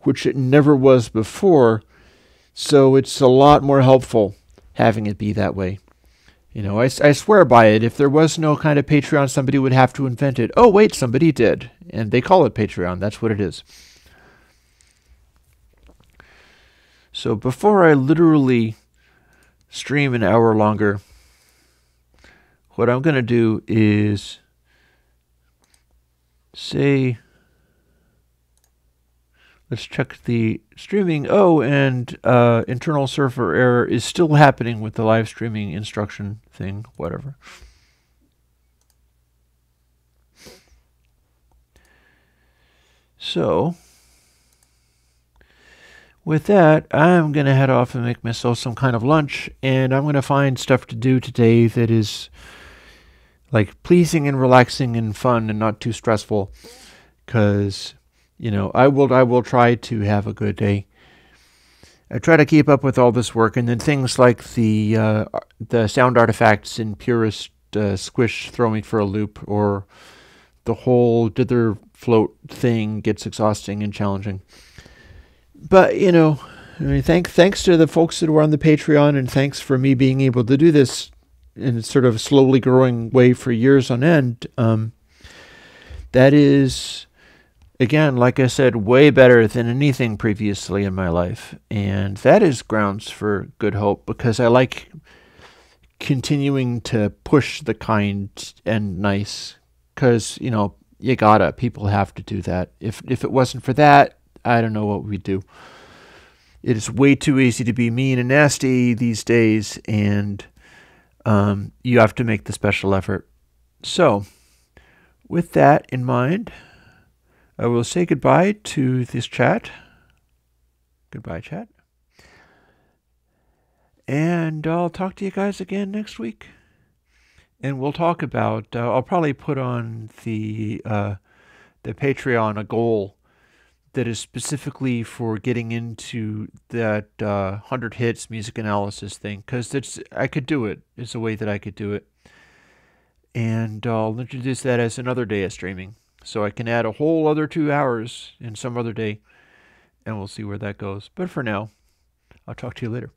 which it never was before. So it's a lot more helpful having it be that way. I swear by it. If there was no kind of Patreon, somebody would have to invent it. Oh, wait, somebody did. And they call it Patreon. That's what it is. So before I literally stream an hour longer, what I'm going to do is say, let's check the streaming. Oh, and internal server error is still happening with the live streaming instruction thing, whatever. So with that, I'm going to head off and make myself some kind of lunch, and I'm going to find stuff to do today that is like pleasing and relaxing and fun and not too stressful, because I will try to have a good day. I try to keep up with all this work, and then things like the sound artifacts in Purist Squish throw me for a loop, or the whole dither float thing gets exhausting and challenging. But thanks to the folks that were on the Patreon, and thanks for me being able to do this in a sort of slowly growing way for years on end. That is, again, like I said, way better than anything previously in my life. And that is grounds for good hope, because I like continuing to push the kind and nice, because, people have to do that. If it wasn't for that, I don't know what we'd do. It is way too easy to be mean and nasty these days, and you have to make the special effort. So, with that in mind, I will say goodbye to this chat. Goodbye, chat. And I'll talk to you guys again next week. And we'll talk about, I'll probably put on the Patreon a goal that is specifically for getting into that 100 hits music analysis thing, because I could do it. It's a way that I could do it. And I'll introduce that as another day of streaming. So I can add a whole other 2 hours in some other day, and we'll see where that goes. But for now, I'll talk to you later.